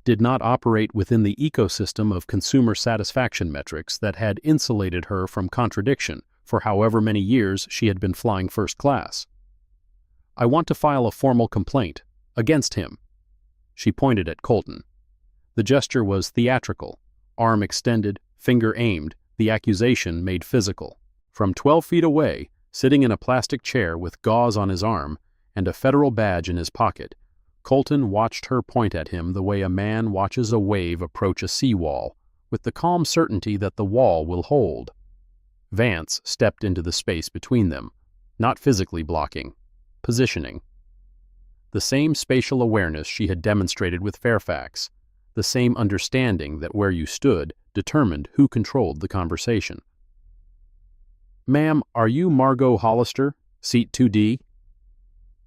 did not operate within the ecosystem of consumer satisfaction metrics that had insulated her from contradiction for however many years she had been flying first class. "I want to file a formal complaint against him." She pointed at Colton. The gesture was theatrical, arm extended, finger aimed, the accusation made physical. From 12 feet away, sitting in a plastic chair with gauze on his arm and a federal badge in his pocket, Colton watched her point at him the way a man watches a wave approach a seawall, with the calm certainty that the wall will hold. Vance stepped into the space between them, not physically blocking, positioning. The same spatial awareness she had demonstrated with Fairfax, the same understanding that where you stood determined who controlled the conversation. "Ma'am, are you Margot Hollister, seat 2D?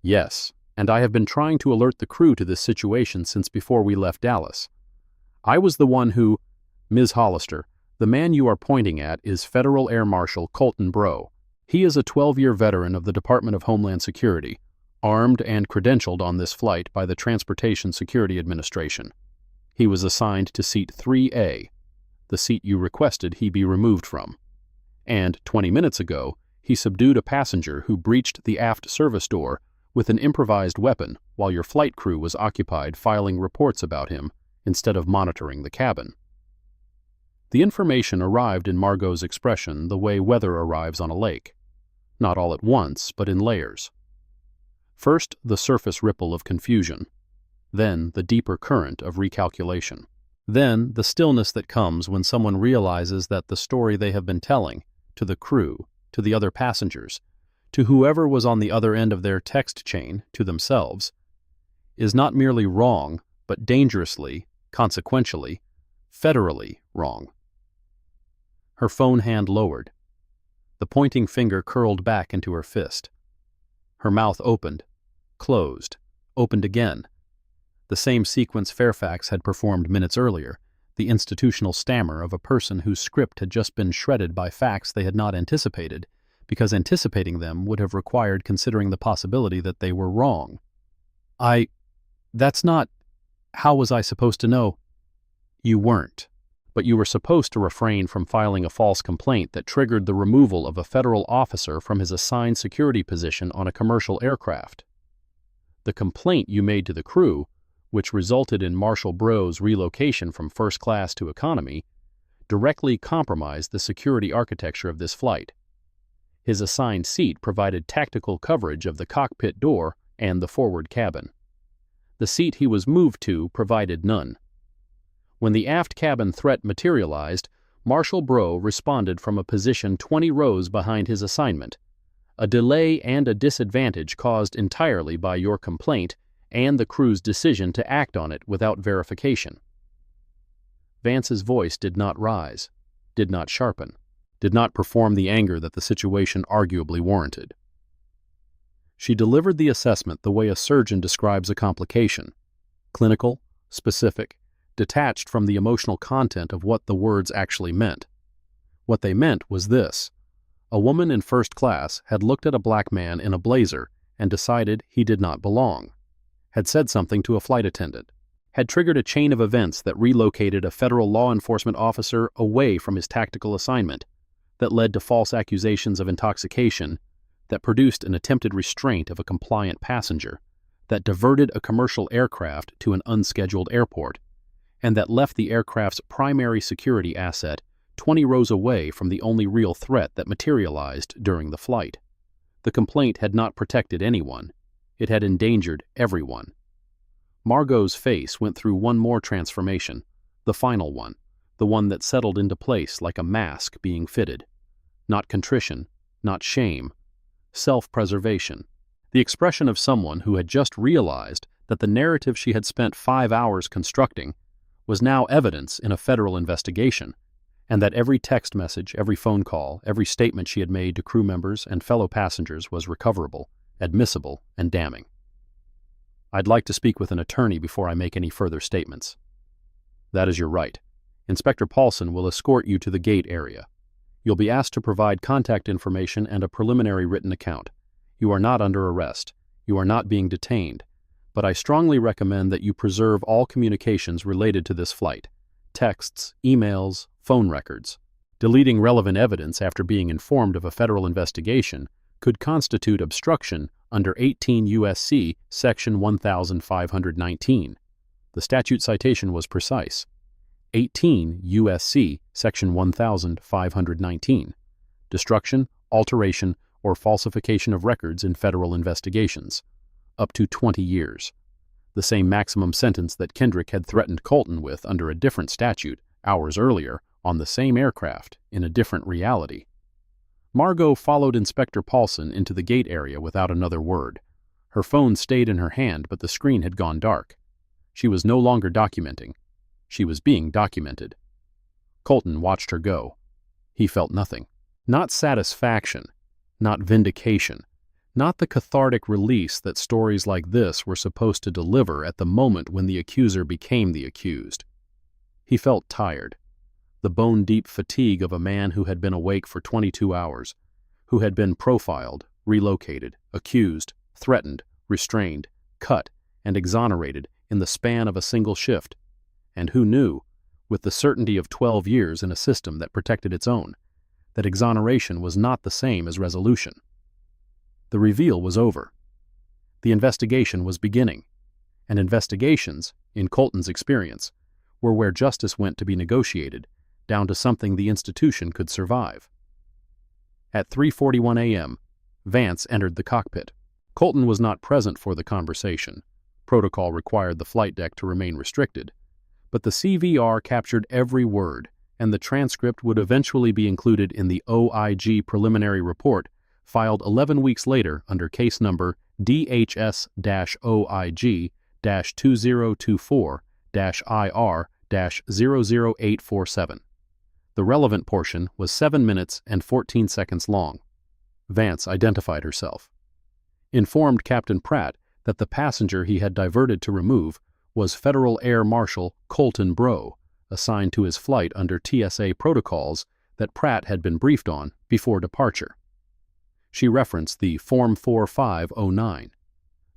"Yes, and I have been trying to alert the crew to this situation since before we left Dallas. I was the one who..." "Ms. Hollister, the man you are pointing at is Federal Air Marshal Colton Breaux. He is a 12-year veteran of the Department of Homeland Security, armed and credentialed on this flight by the Transportation Security Administration. He was assigned to seat 3A, the seat you requested he be removed from. And 20 minutes ago, he subdued a passenger who breached the aft service door with an improvised weapon while your flight crew was occupied filing reports about him instead of monitoring the cabin." The information arrived in Margot's expression the way weather arrives on a lake. Not all at once, but in layers. First, the surface ripple of confusion. Then, the deeper current of recalculation. Then, the stillness that comes when someone realizes that the story they have been telling, to the crew, to the other passengers, to whoever was on the other end of their text chain, to themselves, is not merely wrong, but dangerously, consequentially, federally wrong. Her phone hand lowered. The pointing finger curled back into her fist. Her mouth opened, closed, opened again. The same sequence Fairfax had performed minutes earlier, the institutional stammer of a person whose script had just been shredded by facts they had not anticipated, because anticipating them would have required considering the possibility that they were wrong. That's not... How was I supposed to know? You weren't. But you were supposed to refrain from filing a false complaint that triggered the removal of a federal officer from his assigned security position on a commercial aircraft. The complaint you made to the crew, which resulted in Marshal Breaux's relocation from first class to economy, directly compromised the security architecture of this flight. His assigned seat provided tactical coverage of the cockpit door and the forward cabin. The seat he was moved to provided none. When the aft cabin threat materialized, Marshal Breaux responded from a position 20 rows behind his assignment, a delay and a disadvantage caused entirely by your complaint and the crew's decision to act on it without verification. Vance's voice did not rise, did not sharpen, did not perform the anger that the situation arguably warranted. She delivered the assessment the way a surgeon describes a complication: clinical, specific, detached from the emotional content of what the words actually meant. What they meant was this: a woman in first class had looked at a black man in a blazer and decided he did not belong, had said something to a flight attendant, had triggered a chain of events that relocated a federal law enforcement officer away from his tactical assignment, that led to false accusations of intoxication, that produced an attempted restraint of a compliant passenger, that diverted a commercial aircraft to an unscheduled airport, and that left the aircraft's primary security asset 20 rows away from the only real threat that materialized during the flight. The complaint had not protected anyone. It had endangered everyone. Margot's face went through one more transformation, the final one, the one that settled into place like a mask being fitted. Not contrition, not shame, self-preservation. The expression of someone who had just realized that the narrative she had spent 5 hours constructing was now evidence in a federal investigation, and that every text message, every phone call, every statement she had made to crew members and fellow passengers was recoverable, admissible, and damning. I'd like to speak with an attorney before I make any further statements. That is your right. Inspector Paulson will escort you to the gate area. You'll be asked to provide contact information and a preliminary written account. You are not under arrest. You are not being detained. But I strongly recommend that you preserve all communications related to this flight: texts, emails, phone records. Deleting relevant evidence after being informed of a federal investigation could constitute obstruction under 18 U.S.C. Section 1519. The statute citation was precise. 18 U.S.C. Section 1519. Destruction, alteration, or falsification of records in federal investigations. Up to 20 years. The same maximum sentence that Kendrick had threatened Colton with under a different statute hours earlier on the same aircraft in a different reality. Margot followed Inspector Paulson into the gate area without another word. Her phone stayed in her hand, but the screen had gone dark. She was no longer documenting. She was being documented. Colton watched her go. He felt nothing. Not satisfaction, not vindication, not the cathartic release that stories like this were supposed to deliver at the moment when the accuser became the accused. He felt tired, the bone-deep fatigue of a man who had been awake for 22 hours, who had been profiled, relocated, accused, threatened, restrained, cut, and exonerated in the span of a single shift, and who knew, with the certainty of 12 years in a system that protected its own, that exoneration was not the same as resolution. The reveal was over. The investigation was beginning, and investigations, in Colton's experience, were where justice went to be negotiated, down to something the institution could survive. At 3:41 a.m., Vance entered the cockpit. Colton was not present for the conversation. Protocol required the flight deck to remain restricted, but the CVR captured every word, and the transcript would eventually be included in the OIG preliminary report filed 11 weeks later under case number DHS-OIG-2024-IR-00847. The relevant portion was 7 minutes and 14 seconds long. Vance identified herself. Informed Captain Pratt that the passenger he had diverted to remove was Federal Air Marshal Colton Breaux, assigned to his flight under TSA protocols that Pratt had been briefed on before departure. She referenced the Form 4509,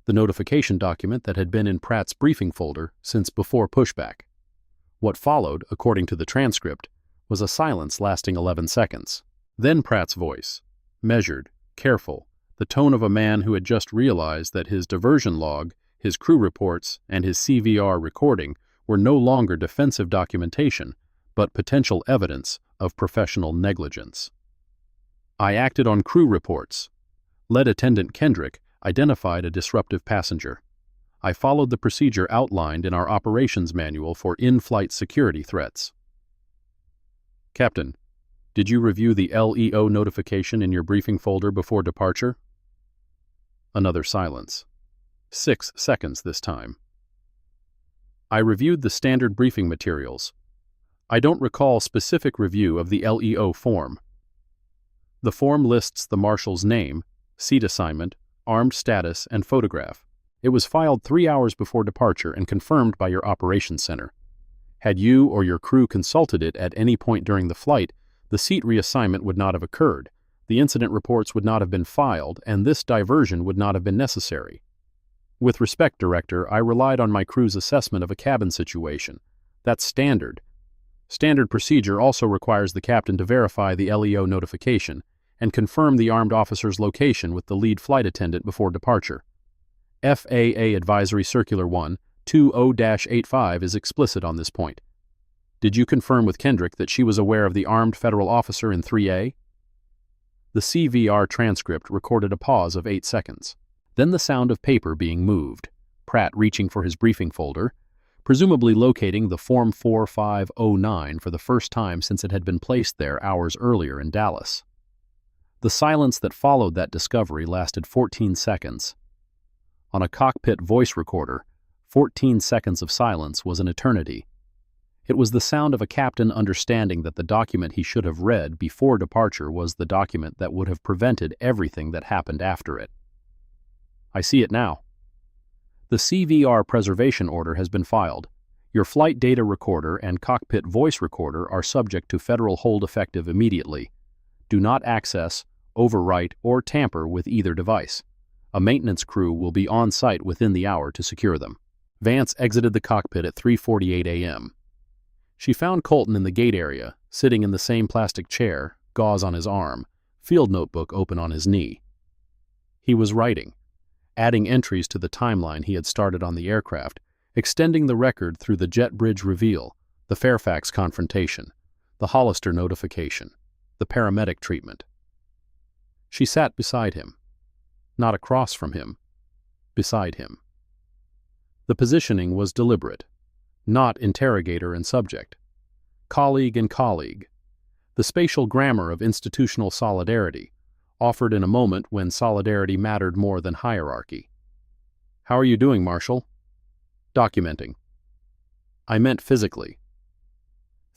the notification document that had been in Pratt's briefing folder since before pushback. What followed, according to the transcript, was a silence lasting 11 seconds. Then Pratt's voice, measured, careful, the tone of a man who had just realized that his diversion log, his crew reports, and his CVR recording were no longer defensive documentation, but potential evidence of professional negligence. I acted on crew reports. Lead Attendant Kendrick identified a disruptive passenger. I followed the procedure outlined in our operations manual for in-flight security threats. Captain, did you review the LEO notification in your briefing folder before departure? Another silence. 6 seconds this time. I reviewed the standard briefing materials. I don't recall specific review of the LEO form. The form lists the marshal's name, seat assignment, armed status, and photograph. It was filed 3 hours before departure and confirmed by your operations center. Had you or your crew consulted it at any point during the flight, the seat reassignment would not have occurred, the incident reports would not have been filed, and this diversion would not have been necessary. With respect, Director, I relied on my crew's assessment of a cabin situation. That's standard. Standard procedure also requires the captain to verify the LEO notification and confirm the armed officer's location with the lead flight attendant before departure. FAA Advisory Circular 1-20-85 is explicit on this point. Did you confirm with Kendrick that she was aware of the armed federal officer in 3A? The CVR transcript recorded a pause of 8 seconds. Then the sound of paper being moved, Pratt reaching for his briefing folder, presumably locating the Form 4509 for the first time since it had been placed there hours earlier in Dallas. The silence that followed that discovery lasted 14 seconds. On a cockpit voice recorder, 14 seconds of silence was an eternity. It was the sound of a captain understanding that the document he should have read before departure was the document that would have prevented everything that happened after it. I see it now. The CVR preservation order has been filed. Your flight data recorder and cockpit voice recorder are subject to federal hold effective immediately. Do not access, overwrite, or tamper with either device. A maintenance crew will be on site within the hour to secure them. Vance exited the cockpit at 3:48 a.m. She found Colton in the gate area, sitting in the same plastic chair, gauze on his arm, field notebook open on his knee. He was writing, adding entries to the timeline he had started on the aircraft, extending the record through the jet bridge reveal, the Fairfax confrontation, the Hollister notification, the paramedic treatment. She sat beside him, not across from him, beside him. The positioning was deliberate, not interrogator and subject, colleague and colleague, the spatial grammar of institutional solidarity, offered in a moment when solidarity mattered more than hierarchy. How are you doing, Marshal? Documenting. I meant physically.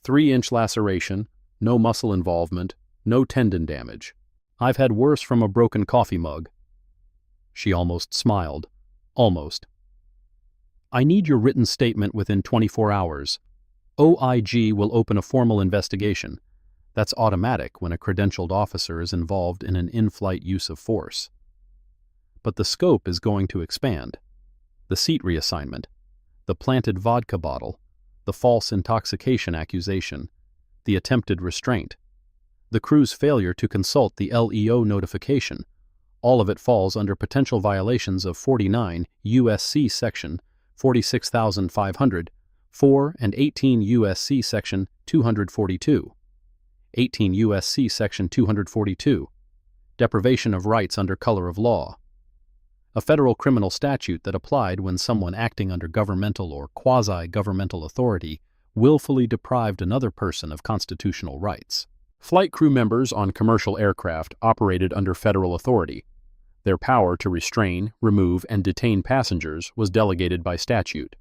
3-inch laceration, no muscle involvement, no tendon damage. I've had worse from a broken coffee mug. She almost smiled. Almost. I need your written statement within 24 hours. OIG will open a formal investigation. That's automatic when a credentialed officer is involved in an in-flight use of force. But the scope is going to expand. The seat reassignment, the planted vodka bottle, the false intoxication accusation, the attempted restraint, the crew's failure to consult the LEO notification, all of it falls under potential violations of 49 U.S.C. Section 46,500, 4 and 18 U.S.C. Section 242. 18 U.S.C. Section 242, deprivation of rights under color of law, a federal criminal statute that applied when someone acting under governmental or quasi-governmental authority willfully deprived another person of constitutional rights. Flight crew members on commercial aircraft operated under federal authority. Their power to restrain, remove, and detain passengers was delegated by statute.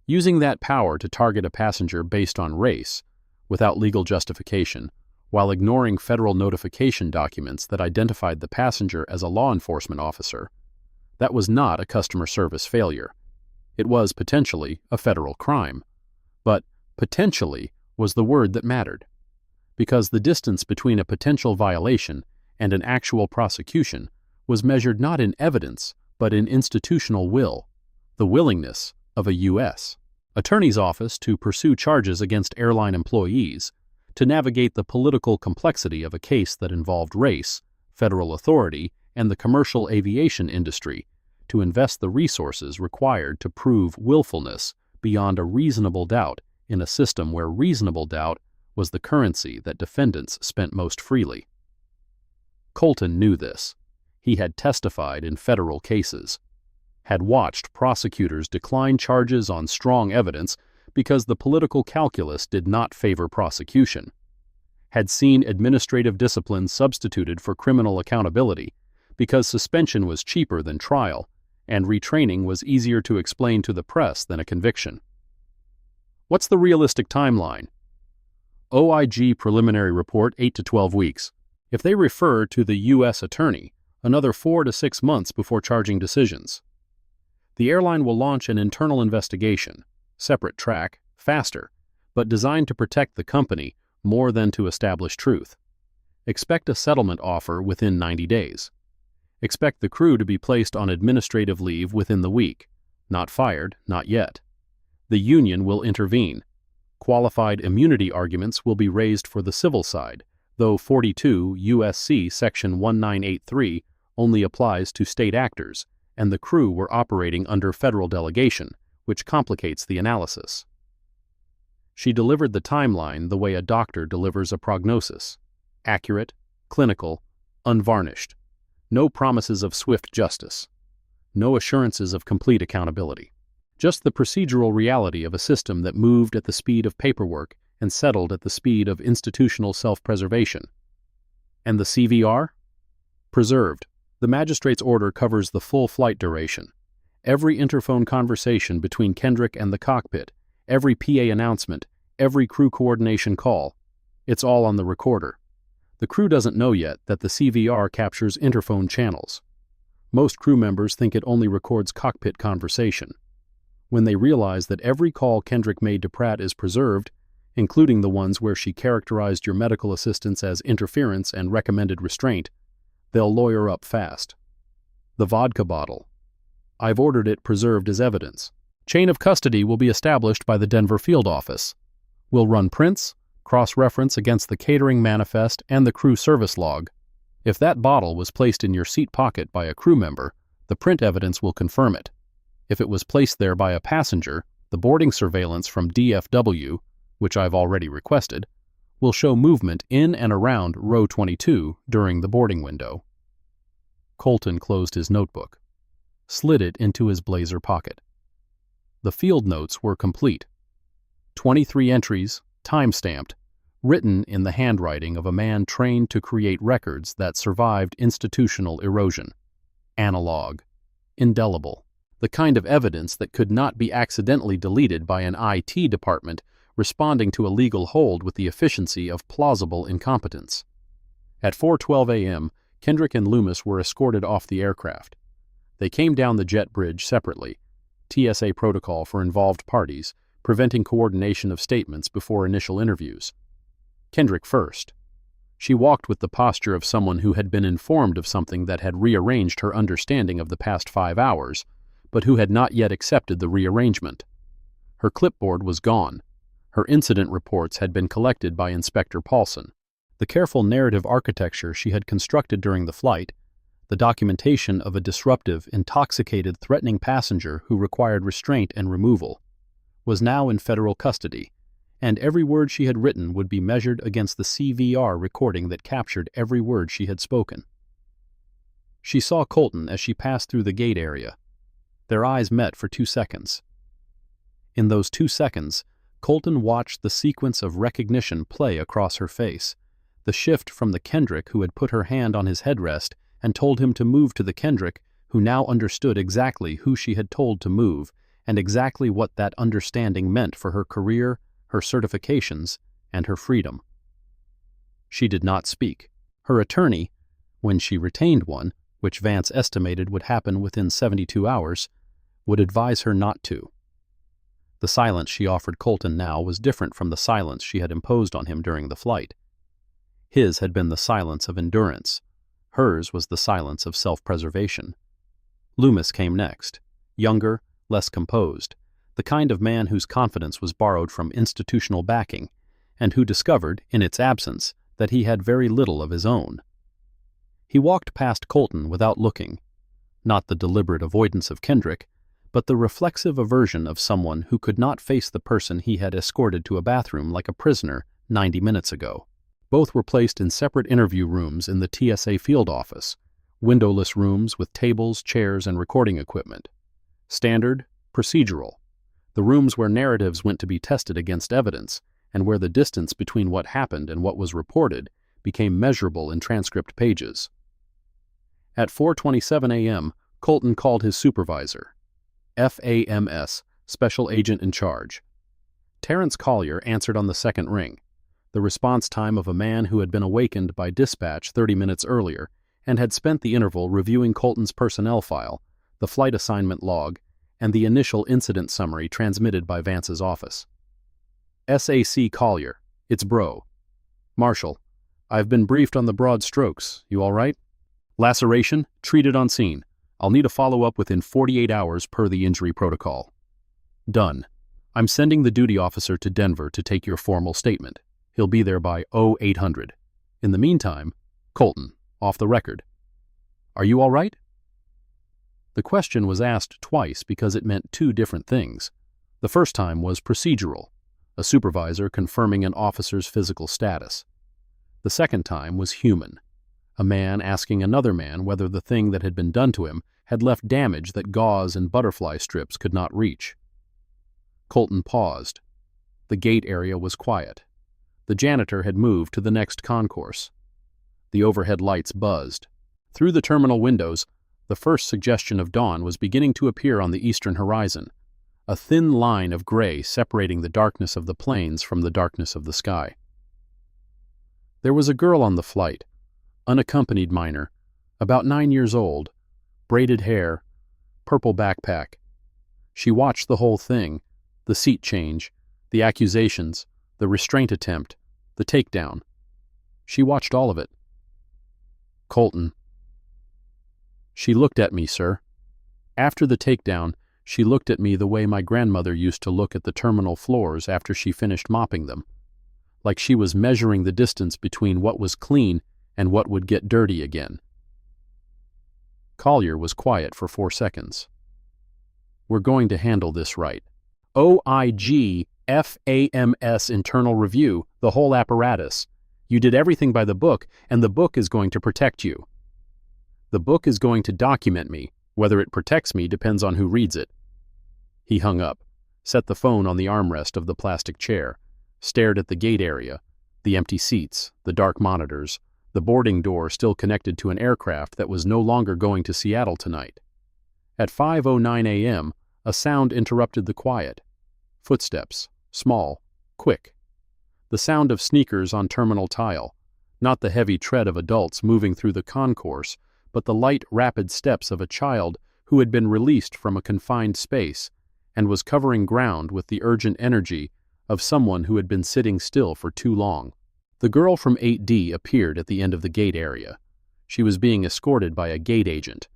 Using that power to target a passenger based on race, without legal justification, while ignoring federal notification documents that identified the passenger as a law enforcement officer, that was not a customer service failure. It was potentially a federal crime. But Potentially was the word that mattered, because the distance between a potential violation and an actual prosecution was measured not in evidence but in institutional will, the willingness of a U.S. Attorney's office to pursue charges against airline employees, to navigate the political complexity of a case that involved race, federal authority, and the commercial aviation industry, to invest the resources required to prove willfulness beyond a reasonable doubt in a system where reasonable doubt was the currency that defendants spent most freely. Colton knew this. He had testified in federal cases, had watched prosecutors decline charges on strong evidence because the political calculus did not favor prosecution, had seen administrative discipline substituted for criminal accountability because suspension was cheaper than trial and retraining was easier to explain to the press than a conviction. What's the realistic timeline? OIG preliminary report 8 to 12 weeks. If they refer to the U.S. attorney, another 4 to 6 months before charging decisions. The airline will launch an internal investigation, separate track, faster, but designed to protect the company more than to establish truth. Expect a settlement offer within 90 days. Expect the crew to be placed on administrative leave within the week. Not fired, not yet. The union will intervene. Qualified immunity arguments will be raised for the civil side, though 42 U.S.C. Section 1983 only applies to state actors, and the crew were operating under federal delegation, which complicates the analysis. She delivered the timeline the way a doctor delivers a prognosis. Accurate, clinical, unvarnished. No promises of swift justice. No assurances of complete accountability. Just the procedural reality of a system that moved at the speed of paperwork and settled at the speed of institutional self-preservation. And the CVR? Preserved. The magistrate's order covers the full flight duration. Every interphone conversation between Kendrick and the cockpit, every PA announcement, every crew coordination call. It's all on the recorder. The crew doesn't know yet that the CVR captures interphone channels. Most crew members think it only records cockpit conversation. When they realize that every call Kendrick made to Pratt is preserved, including the ones where she characterized your medical assistance as interference and recommended restraint, they'll lawyer up fast. The vodka bottle. I've ordered it preserved as evidence. Chain of custody will be established by the Denver field office. We'll run prints, cross-reference against the catering manifest and the crew service log. If that bottle was placed in your seat pocket by a crew member, the print evidence will confirm it. If it was placed there by a passenger, the boarding surveillance from DFW, which I've already requested, will show movement in and around row 22 during the boarding window. Colton closed his notebook, slid it into his blazer pocket. The field notes were complete. 23 entries, time-stamped, written in the handwriting of a man trained to create records that survived institutional erosion. Analog. Indelible. The kind of evidence that could not be accidentally deleted by an IT department responding to a legal hold with the efficiency of plausible incompetence. At 4:12 a.m., Kendrick and Loomis were escorted off the aircraft. They came down the jet bridge separately, TSA protocol for involved parties, preventing coordination of statements before initial interviews. Kendrick first. She walked with the posture of someone who had been informed of something that had rearranged her understanding of the past 5 hours, but who had not yet accepted the rearrangement. Her clipboard was gone. Her incident reports had been collected by Inspector Paulson. The careful narrative architecture she had constructed during the flight, the documentation of a disruptive, intoxicated, threatening passenger who required restraint and removal, was now in federal custody, and every word she had written would be measured against the CVR recording that captured every word she had spoken. She saw Colton as she passed through the gate area. Their eyes met for 2 seconds. In those 2 seconds, Colton watched the sequence of recognition play across her face, the shift from the Kendrick who had put her hand on his headrest and told him to move to the Kendrick who now understood exactly who she had told to move and exactly what that understanding meant for her career, her certifications, and her freedom. She did not speak. Her attorney, when she retained one, which Vance estimated would happen within 72 hours, would advise her not to. The silence she offered Colton now was different from the silence she had imposed on him during the flight. His had been the silence of endurance. Hers was the silence of self-preservation. Loomis came next, younger, less composed, the kind of man whose confidence was borrowed from institutional backing, and who discovered, in its absence, that he had very little of his own. He walked past Colton without looking, not the deliberate avoidance of Kendrick, but the reflexive aversion of someone who could not face the person he had escorted to a bathroom like a prisoner 90 minutes ago. Both were placed in separate interview rooms in the TSA field office, windowless rooms with tables, chairs, and recording equipment. Standard, procedural. The rooms where narratives went to be tested against evidence, and where the distance between what happened and what was reported became measurable in transcript pages. At 4:27 a.m., Colton called his supervisor, FAMS, Special Agent in Charge. Terrence Collier answered on the second ring, the response time of a man who had been awakened by dispatch 30 minutes earlier and had spent the interval reviewing Colton's personnel file, the flight assignment log, and the initial incident summary transmitted by Vance's office. SAC Collier, it's Breaux. Marshal, I've been briefed on the broad strokes. You all right? Laceration, treated on scene. I'll need a follow-up within 48 hours per the injury protocol. Done. I'm sending the duty officer to Denver to take your formal statement. He'll be there by 0800. In the meantime, Colton, off the record. Are you all right? The question was asked twice because it meant two different things. The first time was procedural, a supervisor confirming an officer's physical status. The second time was human, a man asking another man whether the thing that had been done to him had left damage that gauze and butterfly strips could not reach. Colton paused. The gate area was quiet. The janitor had moved to the next concourse. The overhead lights buzzed. Through the terminal windows, the first suggestion of dawn was beginning to appear on the eastern horizon, a thin line of gray separating the darkness of the plains from the darkness of the sky. There was a girl on the flight, unaccompanied minor, about 9 years old, braided hair, purple backpack. She watched the whole thing, the seat change, the accusations, the restraint attempt, the takedown. She watched all of it. Colton. She looked at me, sir. After the takedown, she looked at me the way my grandmother used to look at the terminal floors after she finished mopping them, like she was measuring the distance between what was clean and what would get dirty again. Collier was quiet for 4 seconds. We're going to handle this right. OIG, FAMS internal review, the whole apparatus. You did everything by the book, and the book is going to protect you. The book is going to document me. Whether it protects me depends on who reads it. He hung up, set the phone on the armrest of the plastic chair, stared at the gate area, the empty seats, the dark monitors, the boarding door still connected to an aircraft that was no longer going to Seattle tonight. At 5:09 a.m., a sound interrupted the quiet. Footsteps, small, quick. The sound of sneakers on terminal tile, not the heavy tread of adults moving through the concourse, but the light, rapid steps of a child who had been released from a confined space and was covering ground with the urgent energy of someone who had been sitting still for too long. The girl from 8D appeared at the end of the gate area. She was being escorted by a gate agent,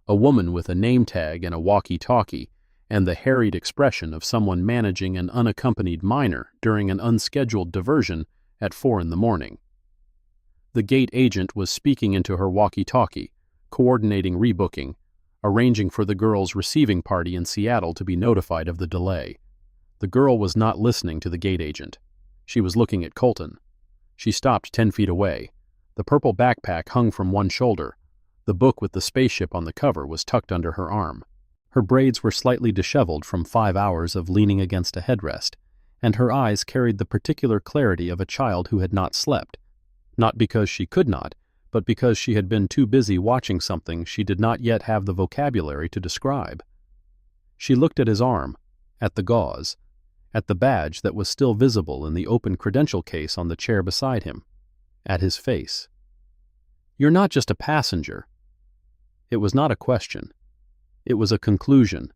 a woman with a name tag and a walkie-talkie, and the harried expression of someone managing an unaccompanied minor during an unscheduled diversion at 4 a.m. The gate agent was speaking into her walkie-talkie, coordinating rebooking, arranging for the girl's receiving party in Seattle to be notified of the delay. The girl was not listening to the gate agent. She was looking at Colton. She stopped 10 feet away. The purple backpack hung from one shoulder. The book with the spaceship on the cover was tucked under her arm. Her braids were slightly disheveled from 5 hours of leaning against a headrest, and her eyes carried the particular clarity of a child who had not slept, not because she could not, but because she had been too busy watching something she did not yet have the vocabulary to describe. She looked at his arm, at the gauze, at the badge that was still visible in the open credential case on the chair beside him, at his face. You're not just a passenger. It was not a question. It was a conclusion.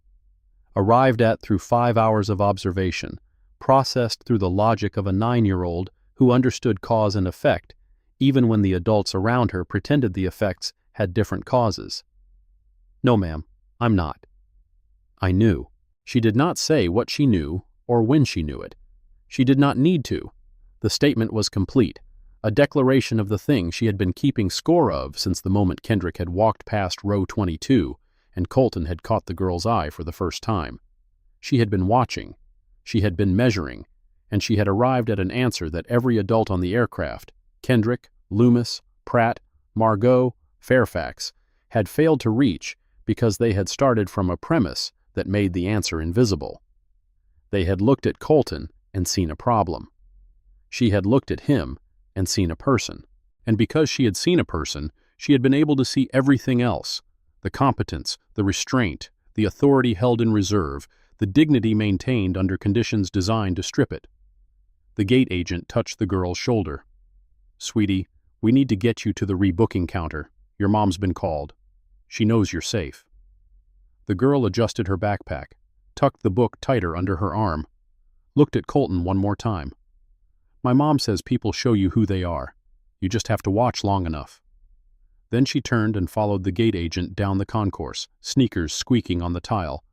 arrived at through 5 hours of observation, processed through the logic of a 9-year-old who understood cause and effect, even when the adults around her pretended the effects had different causes. "No, ma'am, I'm not." I knew. She did not say what she knew or when she knew it. She did not need to. The statement was complete, a declaration of the thing she had been keeping score of since the moment Kendrick had walked past row 22 and Colton had caught the girl's eye for the first time. She had been watching, she had been measuring, and she had arrived at an answer that every adult on the aircraft, Kendrick, Loomis, Pratt, Margot, Fairfax, had failed to reach because they had started from a premise that made the answer invisible. They had looked at Colton and seen a problem. She had looked at him and seen a person. And because she had seen a person, she had been able to see everything else: the competence, the restraint, the authority held in reserve, the dignity maintained under conditions designed to strip it. The gate agent touched the girl's shoulder. "Sweetie, we need to get you to the rebooking counter. Your mom's been called. She knows you're safe." The girl adjusted her backpack, tucked the book tighter under her arm, looked at Colton one more time. "My mom says people show you who they are. You just have to watch long enough." Then she turned and followed the gate agent down the concourse, sneakers squeaking on the tile,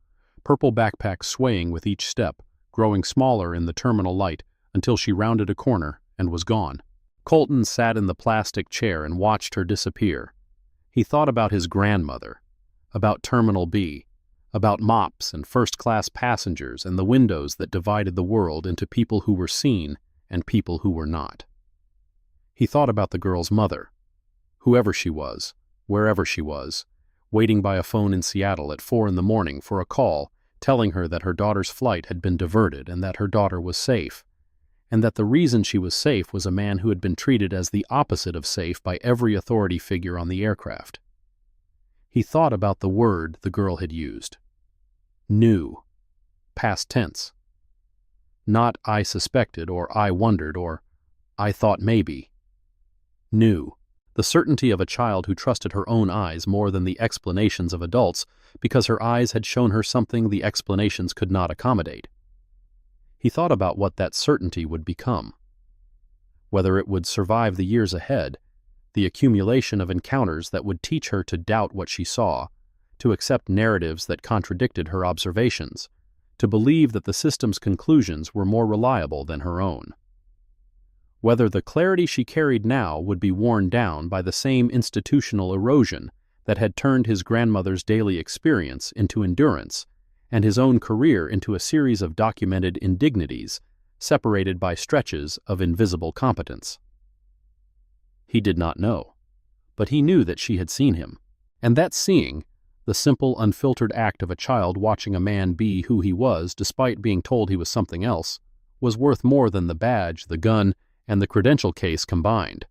purple backpack swaying with each step, growing smaller in the terminal light until she rounded a corner and was gone. Colton sat in the plastic chair and watched her disappear. He thought about his grandmother, about Terminal B, about mops and first-class passengers and the windows that divided the world into people who were seen and people who were not. He thought about the girl's mother, whoever she was, wherever she was, waiting by a phone in Seattle at 4 a.m. for a call telling her that her daughter's flight had been diverted and that her daughter was safe, and that the reason she was safe was a man who had been treated as the opposite of safe by every authority figure on the aircraft. He thought about the word the girl had used. Knew. Past tense. Not "I suspected" or "I wondered" or "I thought maybe." Knew. The certainty of a child who trusted her own eyes more than the explanations of adults because her eyes had shown her something the explanations could not accommodate. He thought about what that certainty would become. Whether it would survive the years ahead, the accumulation of encounters that would teach her to doubt what she saw, to accept narratives that contradicted her observations, to believe that the system's conclusions were more reliable than her own. Whether the clarity she carried now would be worn down by the same institutional erosion that had turned his grandmother's daily experience into endurance and his own career into a series of documented indignities separated by stretches of invisible competence. He did not know, but he knew that she had seen him, and that seeing, the simple, unfiltered act of a child watching a man be who he was despite being told he was something else, was worth more than the badge, the gun, and the credential case combined.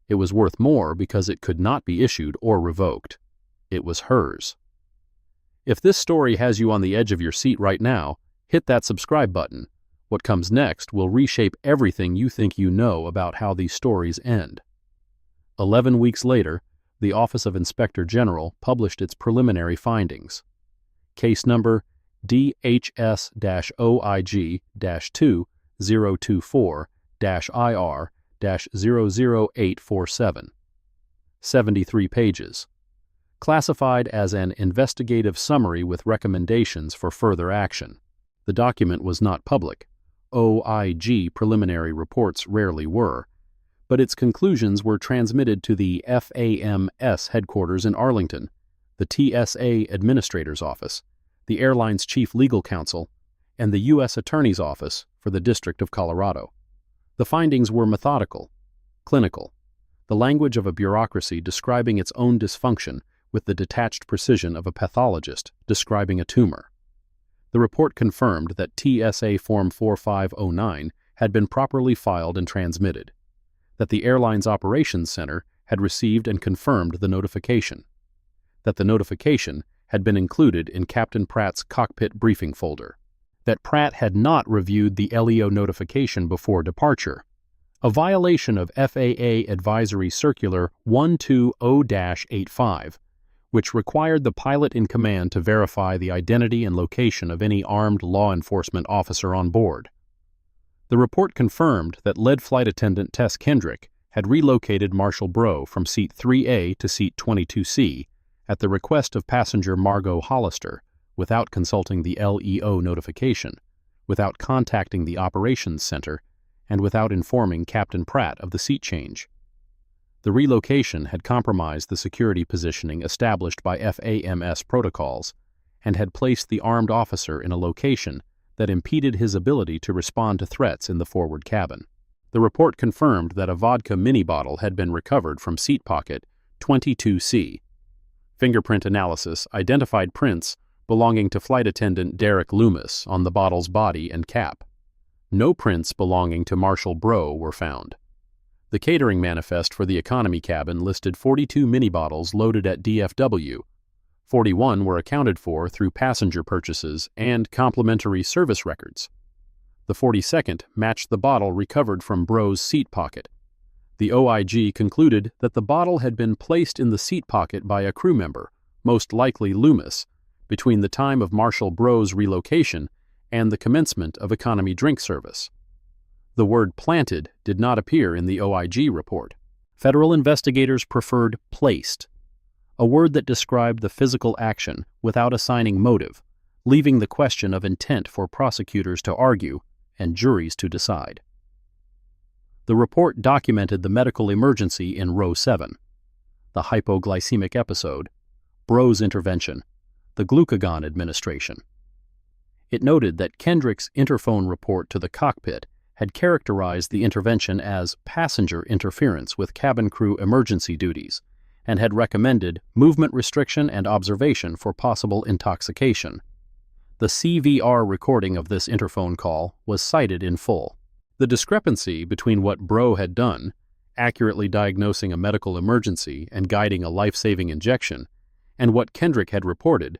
It was worth more because it could not be issued or revoked. It was hers. If this story has you on the edge of your seat right now, hit that subscribe button. What comes next will reshape everything you think you know about how these stories end. 11 weeks later, the Office of Inspector General published its preliminary findings. Case number DHS-OIG-2024-IR-00847. 73 pages. Classified as an investigative summary with recommendations for further action. The document was not public. OIG preliminary reports rarely were, but its conclusions were transmitted to the FAMS headquarters in Arlington, the TSA Administrator's Office, the airline's Chief Legal Counsel, and the U.S. Attorney's Office for the District of Colorado. The findings were methodical, clinical, the language of a bureaucracy describing its own dysfunction with the detached precision of a pathologist describing a tumor. The report confirmed that TSA Form 4509 had been properly filed and transmitted, that the airline's operations center had received and confirmed the notification, that the notification had been included in Captain Pratt's cockpit briefing folder, that Pratt had not reviewed the LEO notification before departure, a violation of FAA Advisory Circular 120-85, which required the pilot in command to verify the identity and location of any armed law enforcement officer on board. The report confirmed that Lead Flight Attendant Kendrick had relocated Marshal Breaux from seat 3A to seat 22C at the request of passenger Margot Hollister, without consulting the LEO notification, without contacting the operations center, and without informing Captain Pratt of the seat change. The relocation had compromised the security positioning established by FAMS protocols and had placed the armed officer in a location that impeded his ability to respond to threats in the forward cabin. The report confirmed that a vodka mini bottle had been recovered from seat pocket 22C. Fingerprint analysis identified prints belonging to Flight Attendant Derek Loomis on the bottle's body and cap. No prints belonging to Marshal Breaux were found. The catering manifest for the economy cabin listed 42 mini bottles loaded at DFW. 41 were accounted for through passenger purchases and complimentary service records. The 42nd matched the bottle recovered from Breaux's seat pocket. The OIG concluded that the bottle had been placed in the seat pocket by a crew member, most likely Loomis, between the time of Marshal Breaux's relocation and the commencement of economy drink service. The word planted did not appear in the OIG report. Federal investigators preferred placed, a word that described the physical action without assigning motive, leaving the question of intent for prosecutors to argue and juries to decide. The report documented the medical emergency in row 7, the hypoglycemic episode, Breaux's intervention, the glucagon administration. It noted that Kendrick's interphone report to the cockpit had characterized the intervention as passenger interference with cabin crew emergency duties and had recommended movement restriction and observation for possible intoxication. The CVR recording of this interphone call was cited in full. The discrepancy between what Breaux had done, accurately diagnosing a medical emergency and guiding a life-saving injection, and what Kendrick had reported,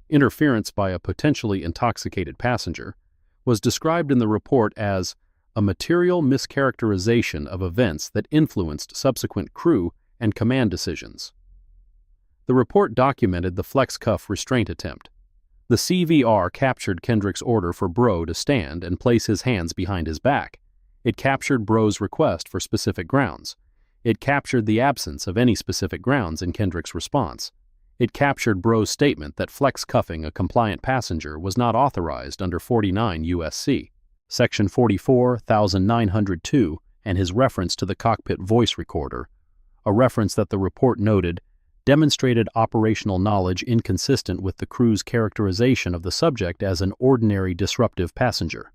interference by a potentially intoxicated passenger, was described in the report as a material mischaracterization of events that influenced subsequent crew and command decisions. The report documented the flex cuff restraint attempt. The CVR captured Kendrick's order for Breaux to stand and place his hands behind his back. It captured Breaux's request for specific grounds. It captured the absence of any specific grounds in Kendrick's response. It captured Breaux's statement that flex cuffing a compliant passenger was not authorized under 49 U.S.C. Section 44,902 and his reference to the cockpit voice recorder, a reference that the report noted demonstrated operational knowledge inconsistent with the crew's characterization of the subject as an ordinary disruptive passenger.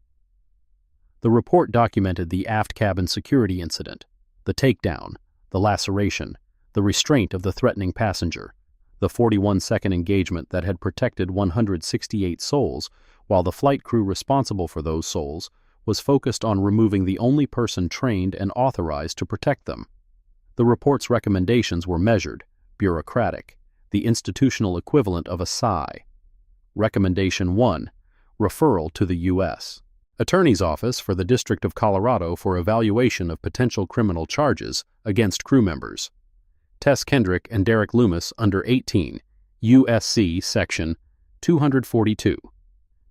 The report documented the aft cabin security incident, the takedown, the laceration, the restraint of the threatening passenger, the 41-second engagement that had protected 168 souls, while the flight crew responsible for those souls was focused on removing the only person trained and authorized to protect them. The report's recommendations were measured, bureaucratic, the institutional equivalent of a sigh. Recommendation 1. Referral to the U.S. Attorney's Office for the District of Colorado for evaluation of potential criminal charges against crew members. Kendrick and Derek Loomis under 18, U.S.C. Section 242.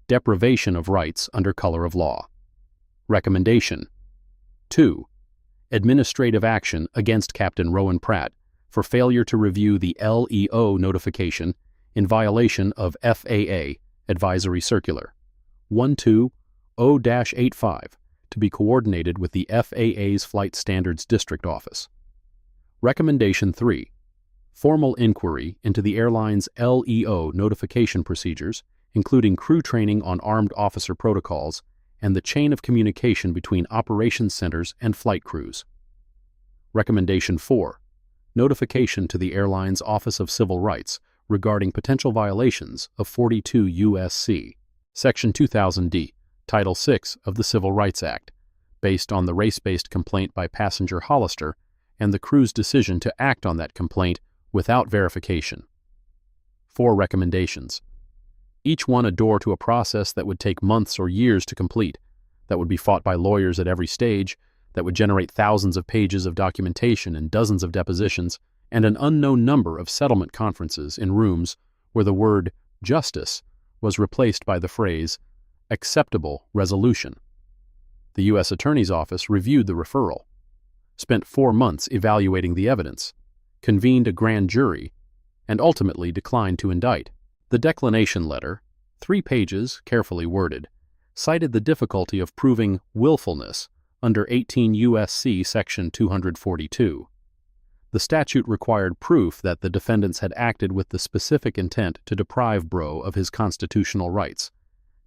Deprivation of rights under color of law. Recommendation 2. Administrative action against Captain Rowan Pratt for failure to review the LEO notification in violation of FAA Advisory Circular 120-85 to be coordinated with the FAA's Flight Standards District Office. Recommendation 3. Formal inquiry into the airline's LEO notification procedures, including crew training on armed officer protocols and the chain of communication between operations centers and flight crews. Recommendation 4. Notification to the airline's Office of Civil Rights regarding potential violations of 42 U.S.C. Section 2000D, Title 6 of the Civil Rights Act, based on the race-based complaint by passenger Hollister and the crew's decision to act on that complaint without verification. 4 recommendations. Each one a door to a process that would take months or years to complete, that would be fought by lawyers at every stage, that would generate thousands of pages of documentation and dozens of depositions, and an unknown number of settlement conferences in rooms where the word justice was replaced by the phrase acceptable resolution. The U.S. Attorney's Office reviewed the referral, spent 4 months evaluating the evidence, convened a grand jury, and ultimately declined to indict. The declination letter, 3 pages, carefully worded, cited the difficulty of proving willfulness under 18 U.S.C. Section 242. The statute required proof that the defendants had acted with the specific intent to deprive Breaux of his constitutional rights,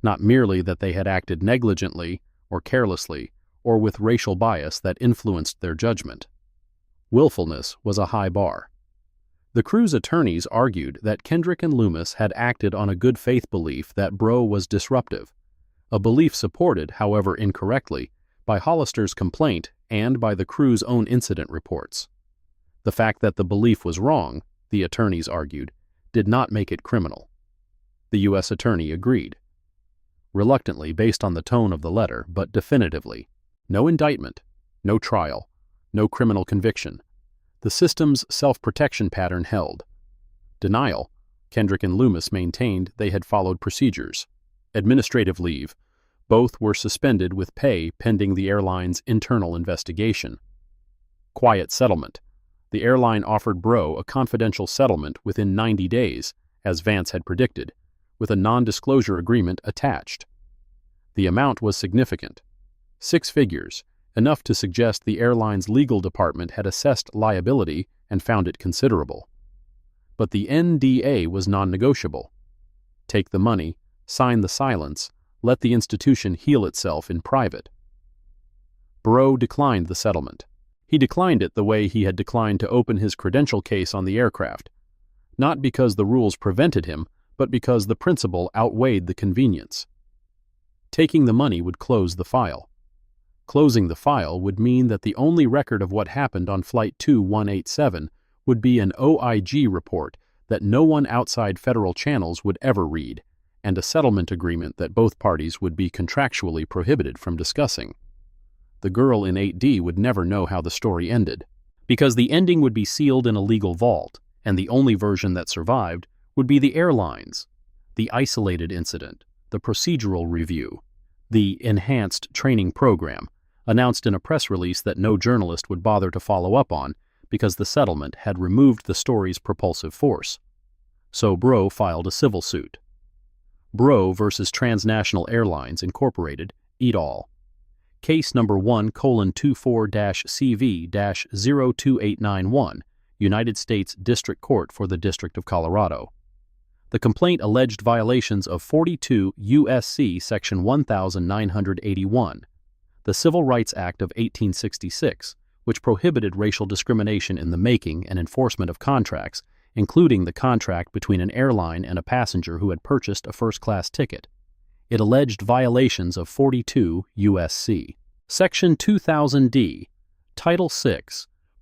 not merely that they had acted negligently or carelessly or with racial bias that influenced their judgment. Willfulness was a high bar. The crew's attorneys argued that Kendrick and Loomis had acted on a good faith belief that Breaux was disruptive, a belief supported, however incorrectly, by Hollister's complaint and by the crew's own incident reports. The fact that the belief was wrong, the attorneys argued, did not make it criminal. The U.S. Attorney agreed. Reluctantly, based on the tone of the letter, but definitively. No indictment, no trial, no criminal conviction. The system's self-protection pattern held. Denial, Kendrick and Loomis maintained they had followed procedures. Administrative leave, both were suspended with pay pending the airline's internal investigation. Quiet settlement. The airline offered Breaux a confidential settlement within 90 days, as Vance had predicted, with a non-disclosure agreement attached. The amount was significant. 6 figures, enough to suggest the airline's legal department had assessed liability and found it considerable. But the NDA was non-negotiable. Take the money, sign the silence, let the institution heal itself in private. Breaux declined the settlement. He declined it the way he had declined to open his credential case on the aircraft, not because the rules prevented him, but because the principle outweighed the convenience. Taking the money would close the file. Closing the file would mean that the only record of what happened on Flight 2187 would be an OIG report that no one outside federal channels would ever read, and a settlement agreement that both parties would be contractually prohibited from discussing. The girl in 8D would never know how the story ended, because the ending would be sealed in a legal vault, and the only version that survived would be the airline's, the isolated incident, the procedural review, the enhanced training program, announced in a press release that no journalist would bother to follow up on because the settlement had removed the story's propulsive force. So Breaux filed a civil suit. Breaux versus Transnational Airlines Incorporated, et al. Case number 1:24-CV-02891, United States District Court for the District of Colorado. The complaint alleged violations of 42 U.S.C. Section 1981, the Civil Rights Act of 1866, which prohibited racial discrimination in the making and enforcement of contracts, including the contract between an airline and a passenger who had purchased a first-class ticket. It alleged violations of 42 U.S.C. Section 2000D, Title VI,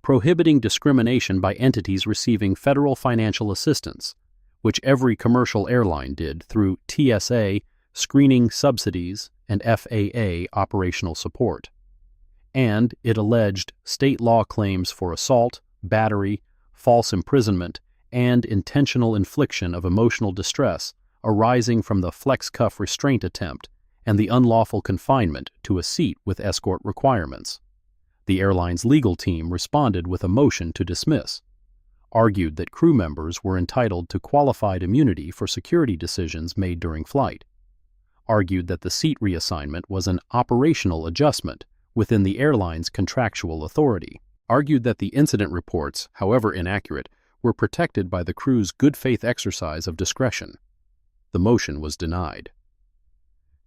prohibiting discrimination by entities receiving federal financial assistance, which every commercial airline did through TSA, screening subsidies, and FAA operational support. And it alleged state law claims for assault, battery, false imprisonment, and intentional infliction of emotional distress arising from the flex-cuff restraint attempt and the unlawful confinement to a seat with escort requirements. The airline's legal team responded with a motion to dismiss, argued that crew members were entitled to qualified immunity for security decisions made during flight, argued that the seat reassignment was an operational adjustment within the airline's contractual authority, argued that the incident reports, however inaccurate, were protected by the crew's good faith exercise of discretion. The motion was denied.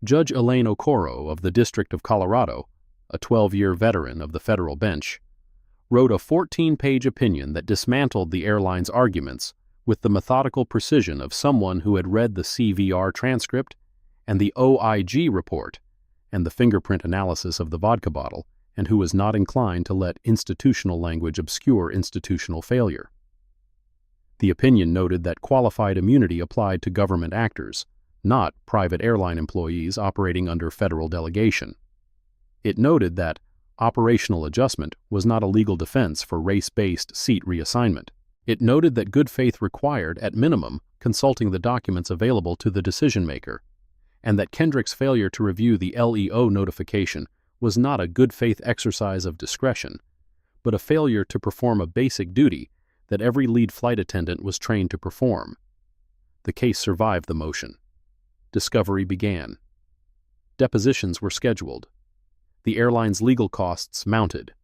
Judge Elaine Okoro of the District of Colorado, a 12-year veteran of the federal bench, wrote a 14-page opinion that dismantled the airline's arguments with the methodical precision of someone who had read the CVR transcript and the OIG report and the fingerprint analysis of the vodka bottle, and who was not inclined to let institutional language obscure institutional failure. The opinion noted that qualified immunity applied to government actors, not private airline employees operating under federal delegation. It noted that operational adjustment was not a legal defense for race-based seat reassignment. It noted that good faith required, at minimum, consulting the documents available to the decision-maker, and that Kendrick's failure to review the LEO notification was not a good faith exercise of discretion, but a failure to perform a basic duty that every lead flight attendant was trained to perform. The case survived the motion. Discovery began. Depositions were scheduled. The airline's legal costs mounted.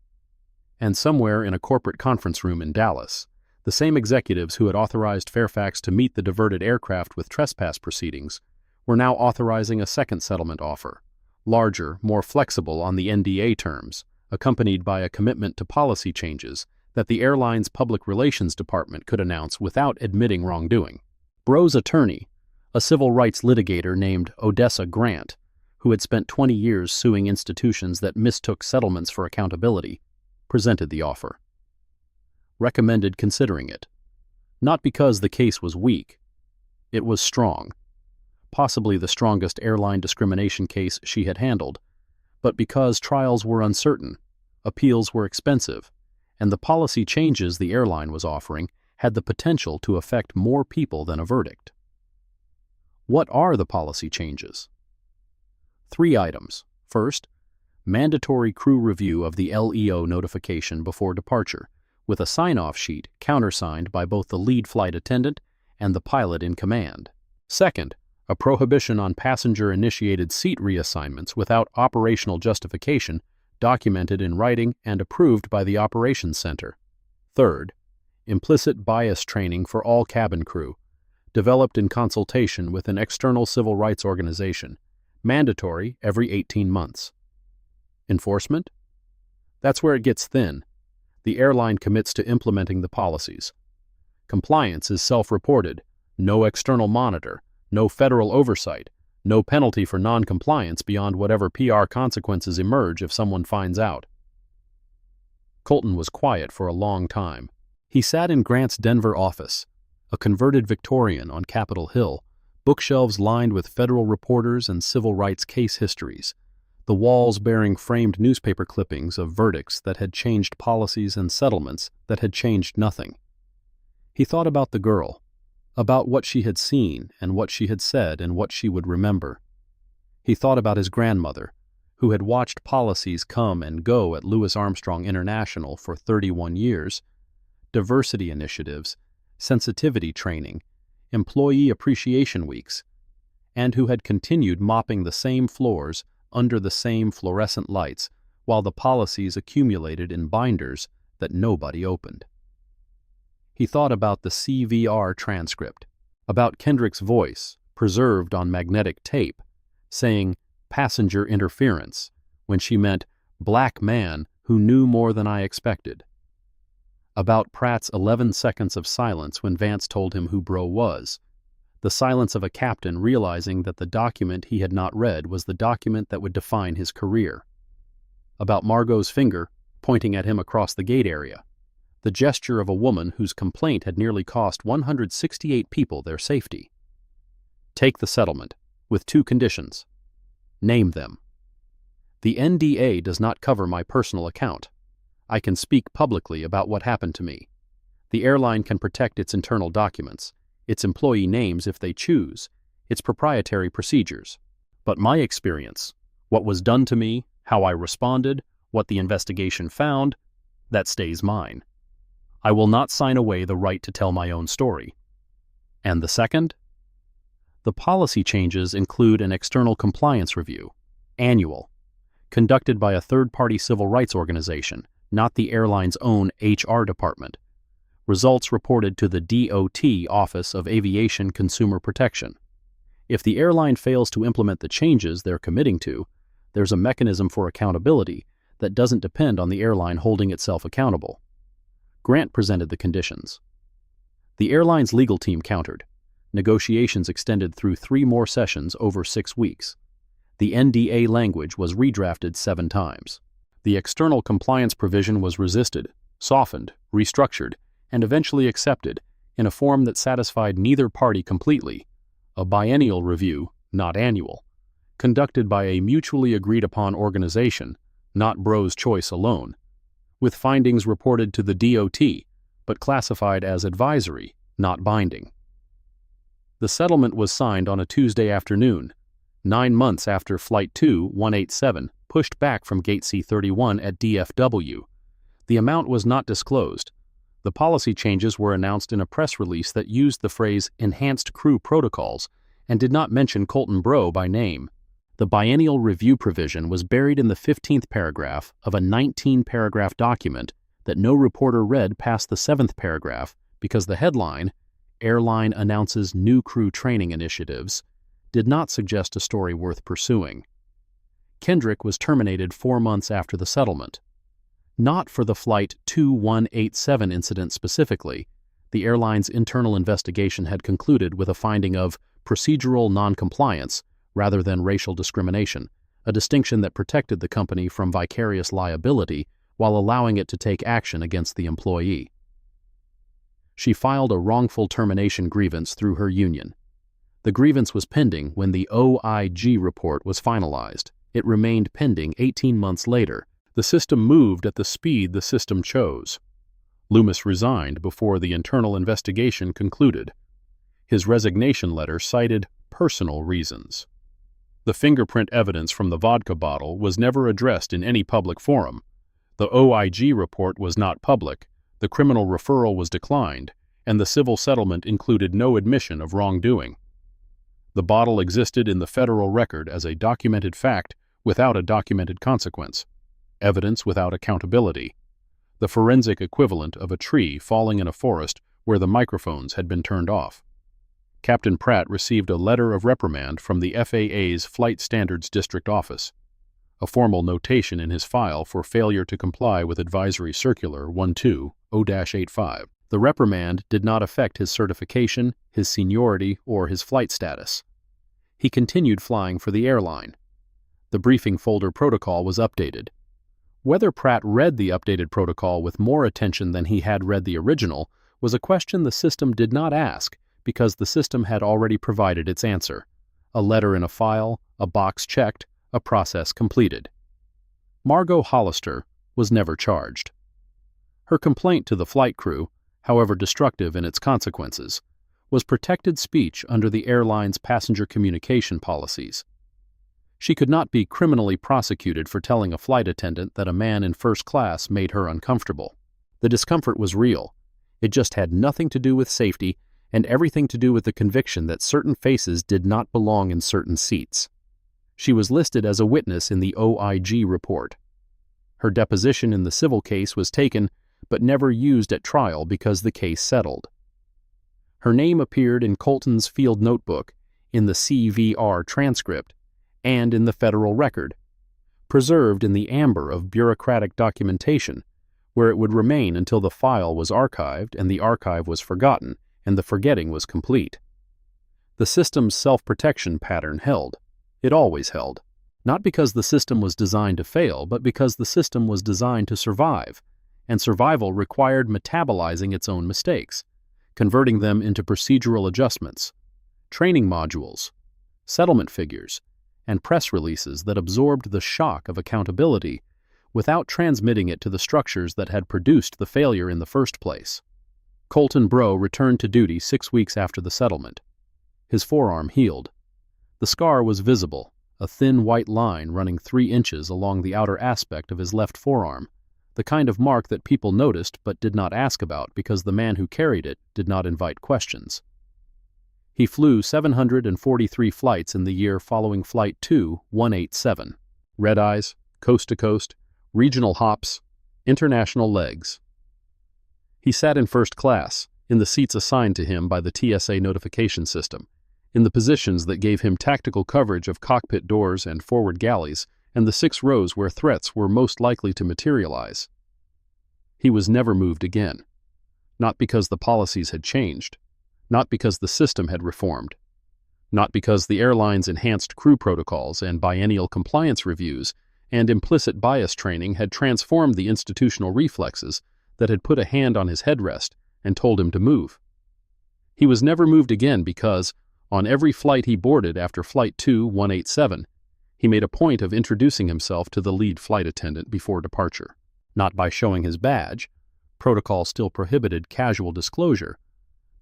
And somewhere in a corporate conference room in Dallas, the same executives who had authorized Fairfax to meet the diverted aircraft with trespass proceedings were now authorizing a second settlement offer, larger, more flexible on the NDA terms, accompanied by a commitment to policy changes that the airline's public relations department could announce without admitting wrongdoing. Breaux' attorney, a civil rights litigator named Odessa Grant, who had spent 20 years suing institutions that mistook settlements for accountability, presented the offer. Recommended considering it. Not because the case was weak. It was strong. Possibly the strongest airline discrimination case she had handled, but because trials were uncertain, appeals were expensive, and the policy changes the airline was offering had the potential to affect more people than a verdict. What are the policy changes? 3 items. First, mandatory crew review of the LEO notification before departure, with a sign-off sheet countersigned by both the lead flight attendant and the pilot in command. Second, a prohibition on passenger-initiated seat reassignments without operational justification, documented in writing and approved by the operations center. Third, implicit bias training for all cabin crew, developed in consultation with an external civil rights organization, mandatory every 18 months. Enforcement? That's where it gets thin. The airline commits to implementing the policies. Compliance is self-reported, no external monitor, no federal oversight, no penalty for non-compliance beyond whatever PR consequences emerge if someone finds out. Colton was quiet for a long time. He sat in Grant's Denver office, a converted Victorian on Capitol Hill, bookshelves lined with federal reporters and civil rights case histories, the walls bearing framed newspaper clippings of verdicts that had changed policies and settlements that had changed nothing. He thought about the girl, about what she had seen and what she had said and what she would remember. He thought about his grandmother, who had watched policies come and go at Louis Armstrong International for 31 years, diversity initiatives, sensitivity training, employee appreciation weeks, and who had continued mopping the same floors under the same fluorescent lights while the policies accumulated in binders that nobody opened. He thought about the CVR transcript, about Kendrick's voice, preserved on magnetic tape, saying passenger interference when she meant black man who knew more than I expected. About Pratt's 11 seconds of silence when Vance told him who Breaux was, the silence of a captain realizing that the document he had not read was the document that would define his career. About Margot's finger pointing at him across the gate area, the gesture of a woman whose complaint had nearly cost 168 people their safety. Take the settlement, with 2 conditions. Name them. The NDA does not cover my personal account. I can speak publicly about what happened to me. The airline can protect its internal documents, its employee names if they choose, its proprietary procedures. But my experience, what was done to me, how I responded, what the investigation found, that stays mine. I will not sign away the right to tell my own story. And the second? The policy changes include an external compliance review, annual, conducted by a third-party civil rights organization, not the airline's own HR department. Results reported to the DOT Office of Aviation Consumer Protection. If the airline fails to implement the changes they're committing to, there's a mechanism for accountability that doesn't depend on the airline holding itself accountable. Grant presented the conditions. The airline's legal team countered. Negotiations extended through 3 more sessions over 6 weeks. The NDA language was redrafted 7 times. The external compliance provision was resisted, softened, restructured, and eventually accepted in a form that satisfied neither party completely, a biennial review, not annual, conducted by a mutually agreed-upon organization, not Breaux' choice alone, with findings reported to the DOT, but classified as advisory, not binding. The settlement was signed on a Tuesday afternoon, 9 months after Flight 2187 pushed back from Gate C-31 at DFW. The amount was not disclosed. The policy changes were announced in a press release that used the phrase enhanced crew protocols and did not mention Colton Breaux by name. The biennial review provision was buried in the 15th paragraph of a 19-paragraph document that no reporter read past the 7th paragraph because the headline, "Airline Announces New Crew Training Initiatives," did not suggest a story worth pursuing. Kendrick was terminated 4 months after the settlement. Not for the Flight 2187 incident specifically. The airline's internal investigation had concluded with a finding of procedural noncompliance rather than racial discrimination, a distinction that protected the company from vicarious liability while allowing it to take action against the employee. She filed a wrongful termination grievance through her union. The grievance was pending when the OIG report was finalized. It remained pending 18 months later. The system moved at the speed the system chose. Loomis resigned before the internal investigation concluded. His resignation letter cited personal reasons. The fingerprint evidence from the vodka bottle was never addressed in any public forum. The OIG report was not public, the criminal referral was declined, and the civil settlement included no admission of wrongdoing. The bottle existed in the federal record as a documented fact without a documented consequence. Evidence without accountability. The forensic equivalent of a tree falling in a forest where the microphones had been turned off. Captain Pratt received a letter of reprimand from the FAA's Flight Standards District Office, a formal notation in his file for failure to comply with Advisory Circular 120-85. The reprimand did not affect his certification, his seniority, or his flight status. He continued flying for the airline. The briefing folder protocol was updated. Whether Pratt read the updated protocol with more attention than he had read the original was a question the system did not ask because the system had already provided its answer. A letter in a file, a box checked, a process completed. Margot Hollister was never charged. Her complaint to the flight crew, however destructive in its consequences, was protected speech under the airline's passenger communication policies. She could not be criminally prosecuted for telling a flight attendant that a man in first class made her uncomfortable. The discomfort was real. It just had nothing to do with safety and everything to do with the conviction that certain faces did not belong in certain seats. She was listed as a witness in the OIG report. Her deposition in the civil case was taken, but never used at trial because the case settled. Her name appeared in Colton's field notebook, in the CVR transcript, and in the federal record, preserved in the amber of bureaucratic documentation, where it would remain until the file was archived and the archive was forgotten and the forgetting was complete. The system's self-protection pattern held. It always held. Not because the system was designed to fail, but because the system was designed to survive, and survival required metabolizing its own mistakes, converting them into procedural adjustments, training modules, settlement figures, and press releases that absorbed the shock of accountability without transmitting it to the structures that had produced the failure in the first place. Colton Breaux returned to duty 6 weeks after the settlement. His forearm healed. The scar was visible, a thin white line running 3 inches along the outer aspect of his left forearm, the kind of mark that people noticed but did not ask about because the man who carried it did not invite questions. He flew 743 flights in the year following Flight 2187. Red-eyes, coast-to-coast, regional hops, international legs. He sat in first class, in the seats assigned to him by the TSA notification system, in the positions that gave him tactical coverage of cockpit doors and forward galleys, and the 6 rows where threats were most likely to materialize. He was never moved again. Not because the policies had changed. Not because the system had reformed. Not because the airline's enhanced crew protocols and biennial compliance reviews and implicit bias training had transformed the institutional reflexes that had put a hand on his headrest and told him to move. He was never moved again because, on every flight he boarded after Flight 2187, he made a point of introducing himself to the lead flight attendant before departure, not by showing his badge, Protocol still prohibited casual disclosure,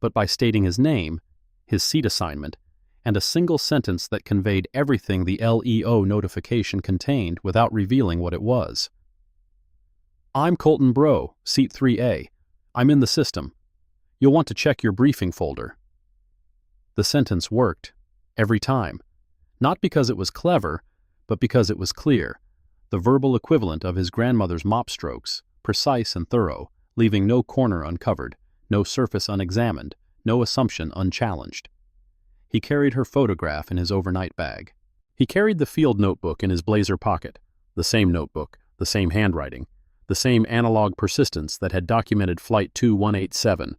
but by stating his name, his seat assignment, and a single sentence that conveyed everything the LEO notification contained without revealing what it was. "I'm Colton Breaux, seat 3A. I'm in the system. You'll want to check your briefing folder." The sentence worked, every time. Not because it was clever, but because it was clear. The verbal equivalent of his grandmother's mop strokes, precise and thorough, leaving no corner uncovered, no surface unexamined, no assumption unchallenged. He carried her photograph in his overnight bag. He carried the field notebook in his blazer pocket, the same notebook, the same handwriting, the same analog persistence that had documented Flight 2187,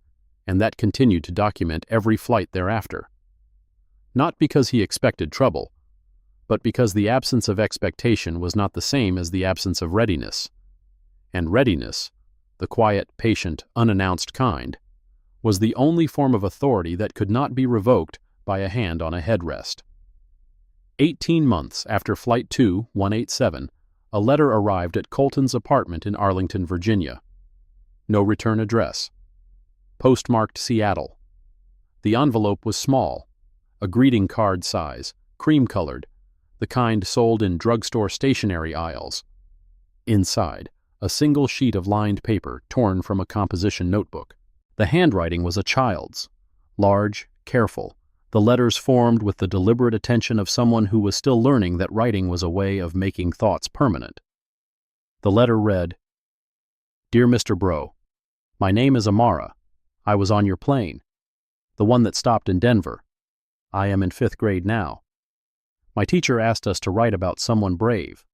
and that continued to document every flight thereafter. Not because he expected trouble, but because the absence of expectation was not the same as the absence of readiness. And readiness, the quiet, patient, unannounced kind, was the only form of authority that could not be revoked by a hand on a headrest. 18 months after Flight 2187, a letter arrived at Colton's apartment in Arlington, Virginia. No return address. Postmarked Seattle. The envelope was small, a greeting card size, cream-colored, the kind sold in drugstore stationery aisles. Inside, a single sheet of lined paper torn from a composition notebook. The handwriting was a child's, large, careful, the letters formed with the deliberate attention of someone who was still learning that writing was a way of making thoughts permanent. The letter read, "Dear Mr. Breaux, my name is Amara. I was on your plane, the one that stopped in Denver. I am in 5th grade now. My teacher asked us to write about someone brave.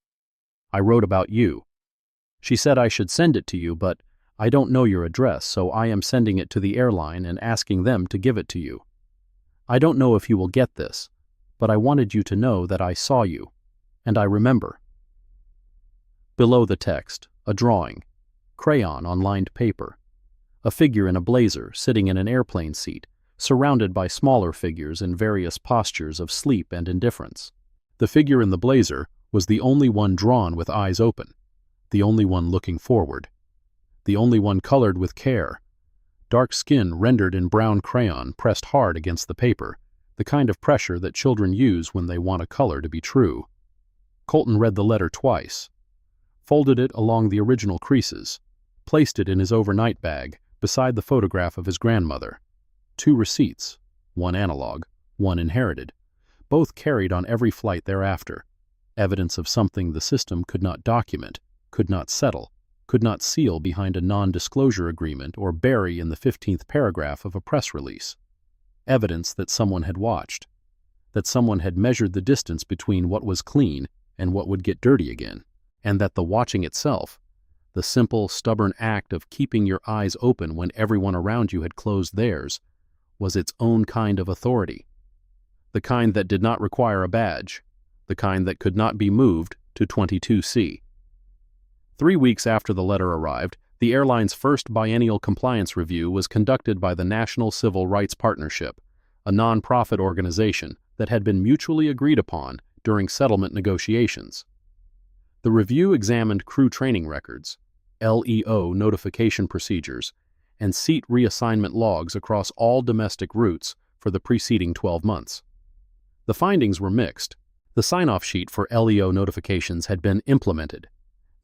I wrote about you. She said I should send it to you, but I don't know your address, so I am sending it to the airline and asking them to give it to you. I don't know if you will get this, but I wanted you to know that I saw you, and I remember." Below the text, a drawing, crayon on lined paper, a figure in a blazer sitting in an airplane seat, surrounded by smaller figures in various postures of sleep and indifference. The figure in the blazer was the only one drawn with eyes open, the only one looking forward, the only one colored with care, dark skin rendered in brown crayon pressed hard against the paper, the kind of pressure that children use when they want a color to be true. Colton read the letter twice, folded it along the original creases, placed it in his overnight bag beside the photograph of his grandmother. 2 receipts, one analog, one inherited, both carried on every flight thereafter, evidence of something the system could not document, could not settle, could not seal behind a non-disclosure agreement or bury in the 15th paragraph of a press release. Evidence that someone had watched, that someone had measured the distance between what was clean and what would get dirty again, and that the watching itself, the simple, stubborn act of keeping your eyes open when everyone around you had closed theirs, was its own kind of authority. The kind that did not require a badge, the kind that could not be moved to 22C. 3 weeks after the letter arrived, the airline's first biennial compliance review was conducted by the National Civil Rights Partnership, a non-profit organization that had been mutually agreed upon during settlement negotiations. The review examined crew training records, LEO notification procedures, and seat reassignment logs across all domestic routes for the preceding 12 months. The findings were mixed. The sign-off sheet for LEO notifications had been implemented,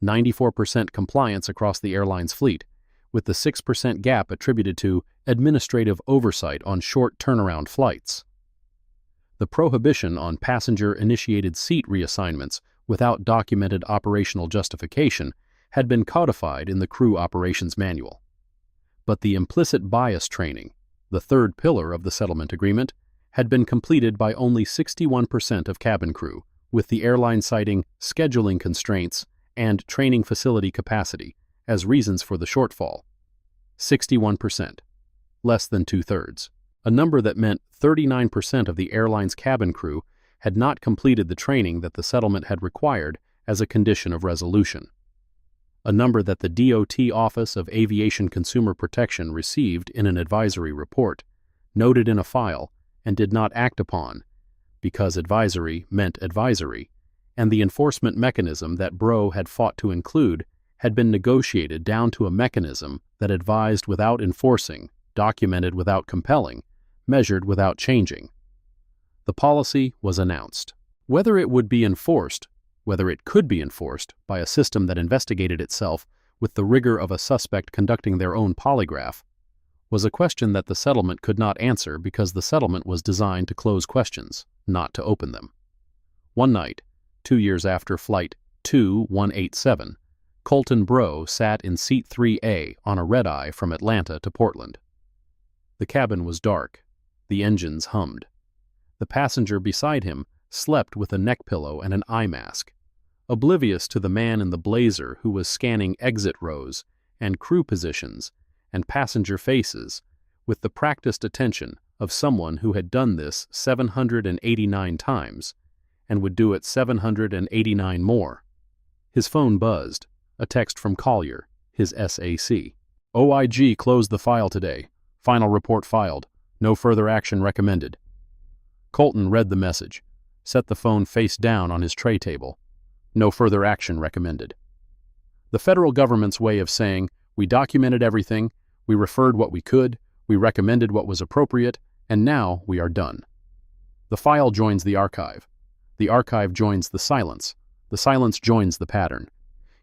94% compliance across the airline's fleet, with the 6% gap attributed to administrative oversight on short turnaround flights. The prohibition on passenger-initiated seat reassignments without documented operational justification had been codified in the Crew Operations Manual. But the implicit bias training, the third pillar of the settlement agreement, had been completed by only 61% of cabin crew, with the airline citing scheduling constraints and training facility capacity as reasons for the shortfall. 61%, less than 2/3, a number that meant 39% of the airline's cabin crew had not completed the training that the settlement had required as a condition of resolution. A number that the DOT Office of Aviation Consumer Protection received in an advisory report, noted in a file, and did not act upon, because advisory meant advisory, and the enforcement mechanism that Breaux had fought to include had been negotiated down to a mechanism that advised without enforcing, documented without compelling, measured without changing. The policy was announced. Whether it would be enforced, whether it could be enforced by a system that investigated itself with the rigor of a suspect conducting their own polygraph, was a question that the settlement could not answer because the settlement was designed to close questions, not to open them. One night, 2 years after Flight 2187, Colton Breaux sat in Seat 3A on a red-eye from Atlanta to Portland. The cabin was dark. The engines hummed. The passenger beside him slept with a neck pillow and an eye mask, oblivious to the man in the blazer who was scanning exit rows and crew positions and passenger faces with the practiced attention of someone who had done this 789 times and would do it 789 more. His phone buzzed, a text from Collier, his SAC. OIG closed the file today. Final report filed. No further action recommended. Colton read the message, set the phone face down on his tray table. No further action recommended. The federal government's way of saying, we documented everything, we referred what we could, we recommended what was appropriate, and now we are done. The file joins the archive joins the silence joins the pattern.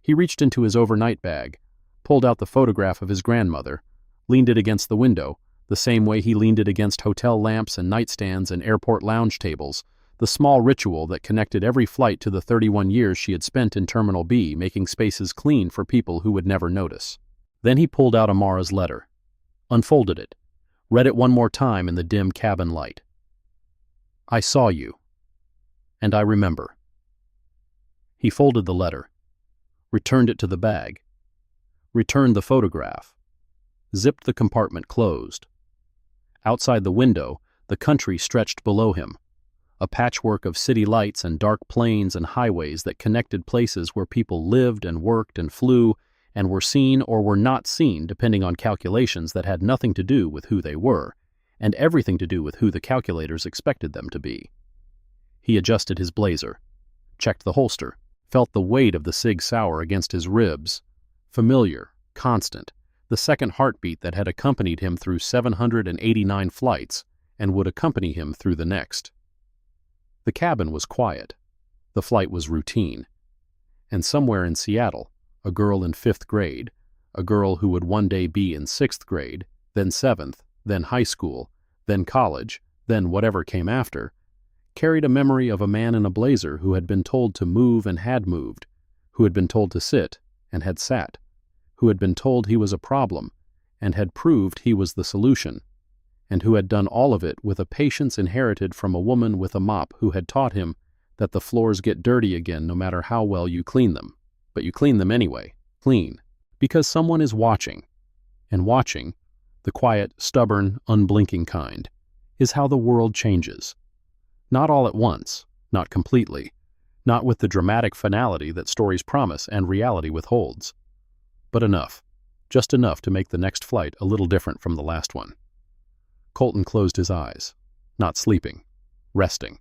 He reached into his overnight bag, pulled out the photograph of his grandmother, leaned it against the window, the same way he leaned it against hotel lamps and nightstands and airport lounge tables, the small ritual that connected every flight to the 31 years she had spent in Terminal B, making spaces clean for people who would never notice. Then he pulled out Amara's letter, unfolded it, read it one more time in the dim cabin light. I saw you, and I remember. He folded the letter, returned it to the bag, returned the photograph, zipped the compartment closed. Outside the window, the country stretched below him, a patchwork of city lights and dark plains and highways that connected places where people lived and worked and flew and were seen or were not seen depending on calculations that had nothing to do with who they were, and everything to do with who the calculators expected them to be. He adjusted his blazer, checked the holster, felt the weight of the Sig Sauer against his ribs, familiar, constant, the second heartbeat that had accompanied him through 789 flights and would accompany him through the next. The cabin was quiet. The flight was routine. And somewhere in Seattle, a girl in 5th grade, a girl who would one day be in 6th grade, then 7th, then high school, then college, then whatever came after, carried a memory of a man in a blazer who had been told to move and had moved, who had been told to sit and had sat, who had been told he was a problem and had proved he was the solution, and who had done all of it with a patience inherited from a woman with a mop who had taught him that the floors get dirty again no matter how well you clean them. But you clean them anyway, clean, because someone is watching. And watching, the quiet, stubborn, unblinking kind, is how the world changes. Not all at once, not completely, not with the dramatic finality that stories promise and reality withholds. But enough, just enough to make the next flight a little different from the last one. Colton closed his eyes, not sleeping, resting.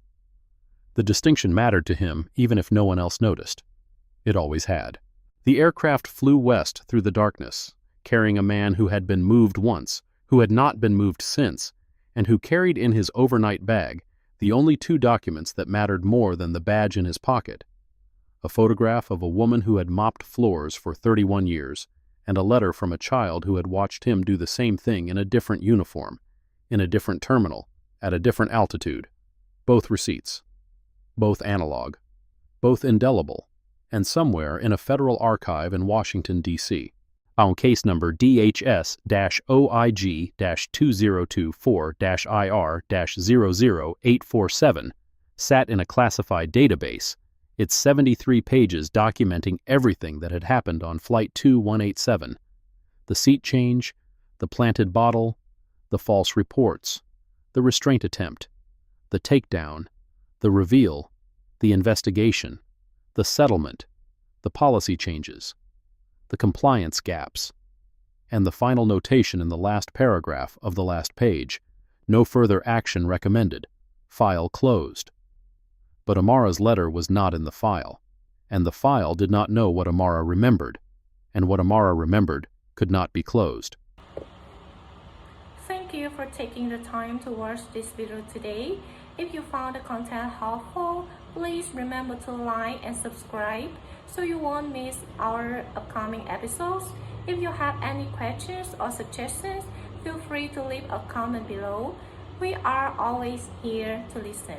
The distinction mattered to him even if no one else noticed. It always had. The aircraft flew west through the darkness, carrying a man who had been moved once, who had not been moved since, and who carried in his overnight bag the only 2 documents that mattered more than the badge in his pocket: a photograph of a woman who had mopped floors for 31 years, and a letter from a child who had watched him do the same thing in a different uniform, in a different terminal, at a different altitude. Both receipts. Both analog. Both indelible. And somewhere in a federal archive in Washington, D.C. On case number DHS-OIG-2024-IR-00847, sat in a classified database, its 73 pages documenting everything that had happened on Flight 2187, the seat change, the planted bottle, the false reports, the restraint attempt, the takedown, the reveal, the investigation, the settlement, the policy changes, the compliance gaps, and the final notation in the last paragraph of the last page: no further action recommended, file closed. But Amara's letter was not in the file, and the file did not know what Amara remembered, and what Amara remembered could not be closed. Thank you for taking the time to watch this video today. If you found the content helpful, please remember to like and subscribe so you won't miss our upcoming episodes. If you have any questions or suggestions, feel free to leave a comment below. We are always here to listen.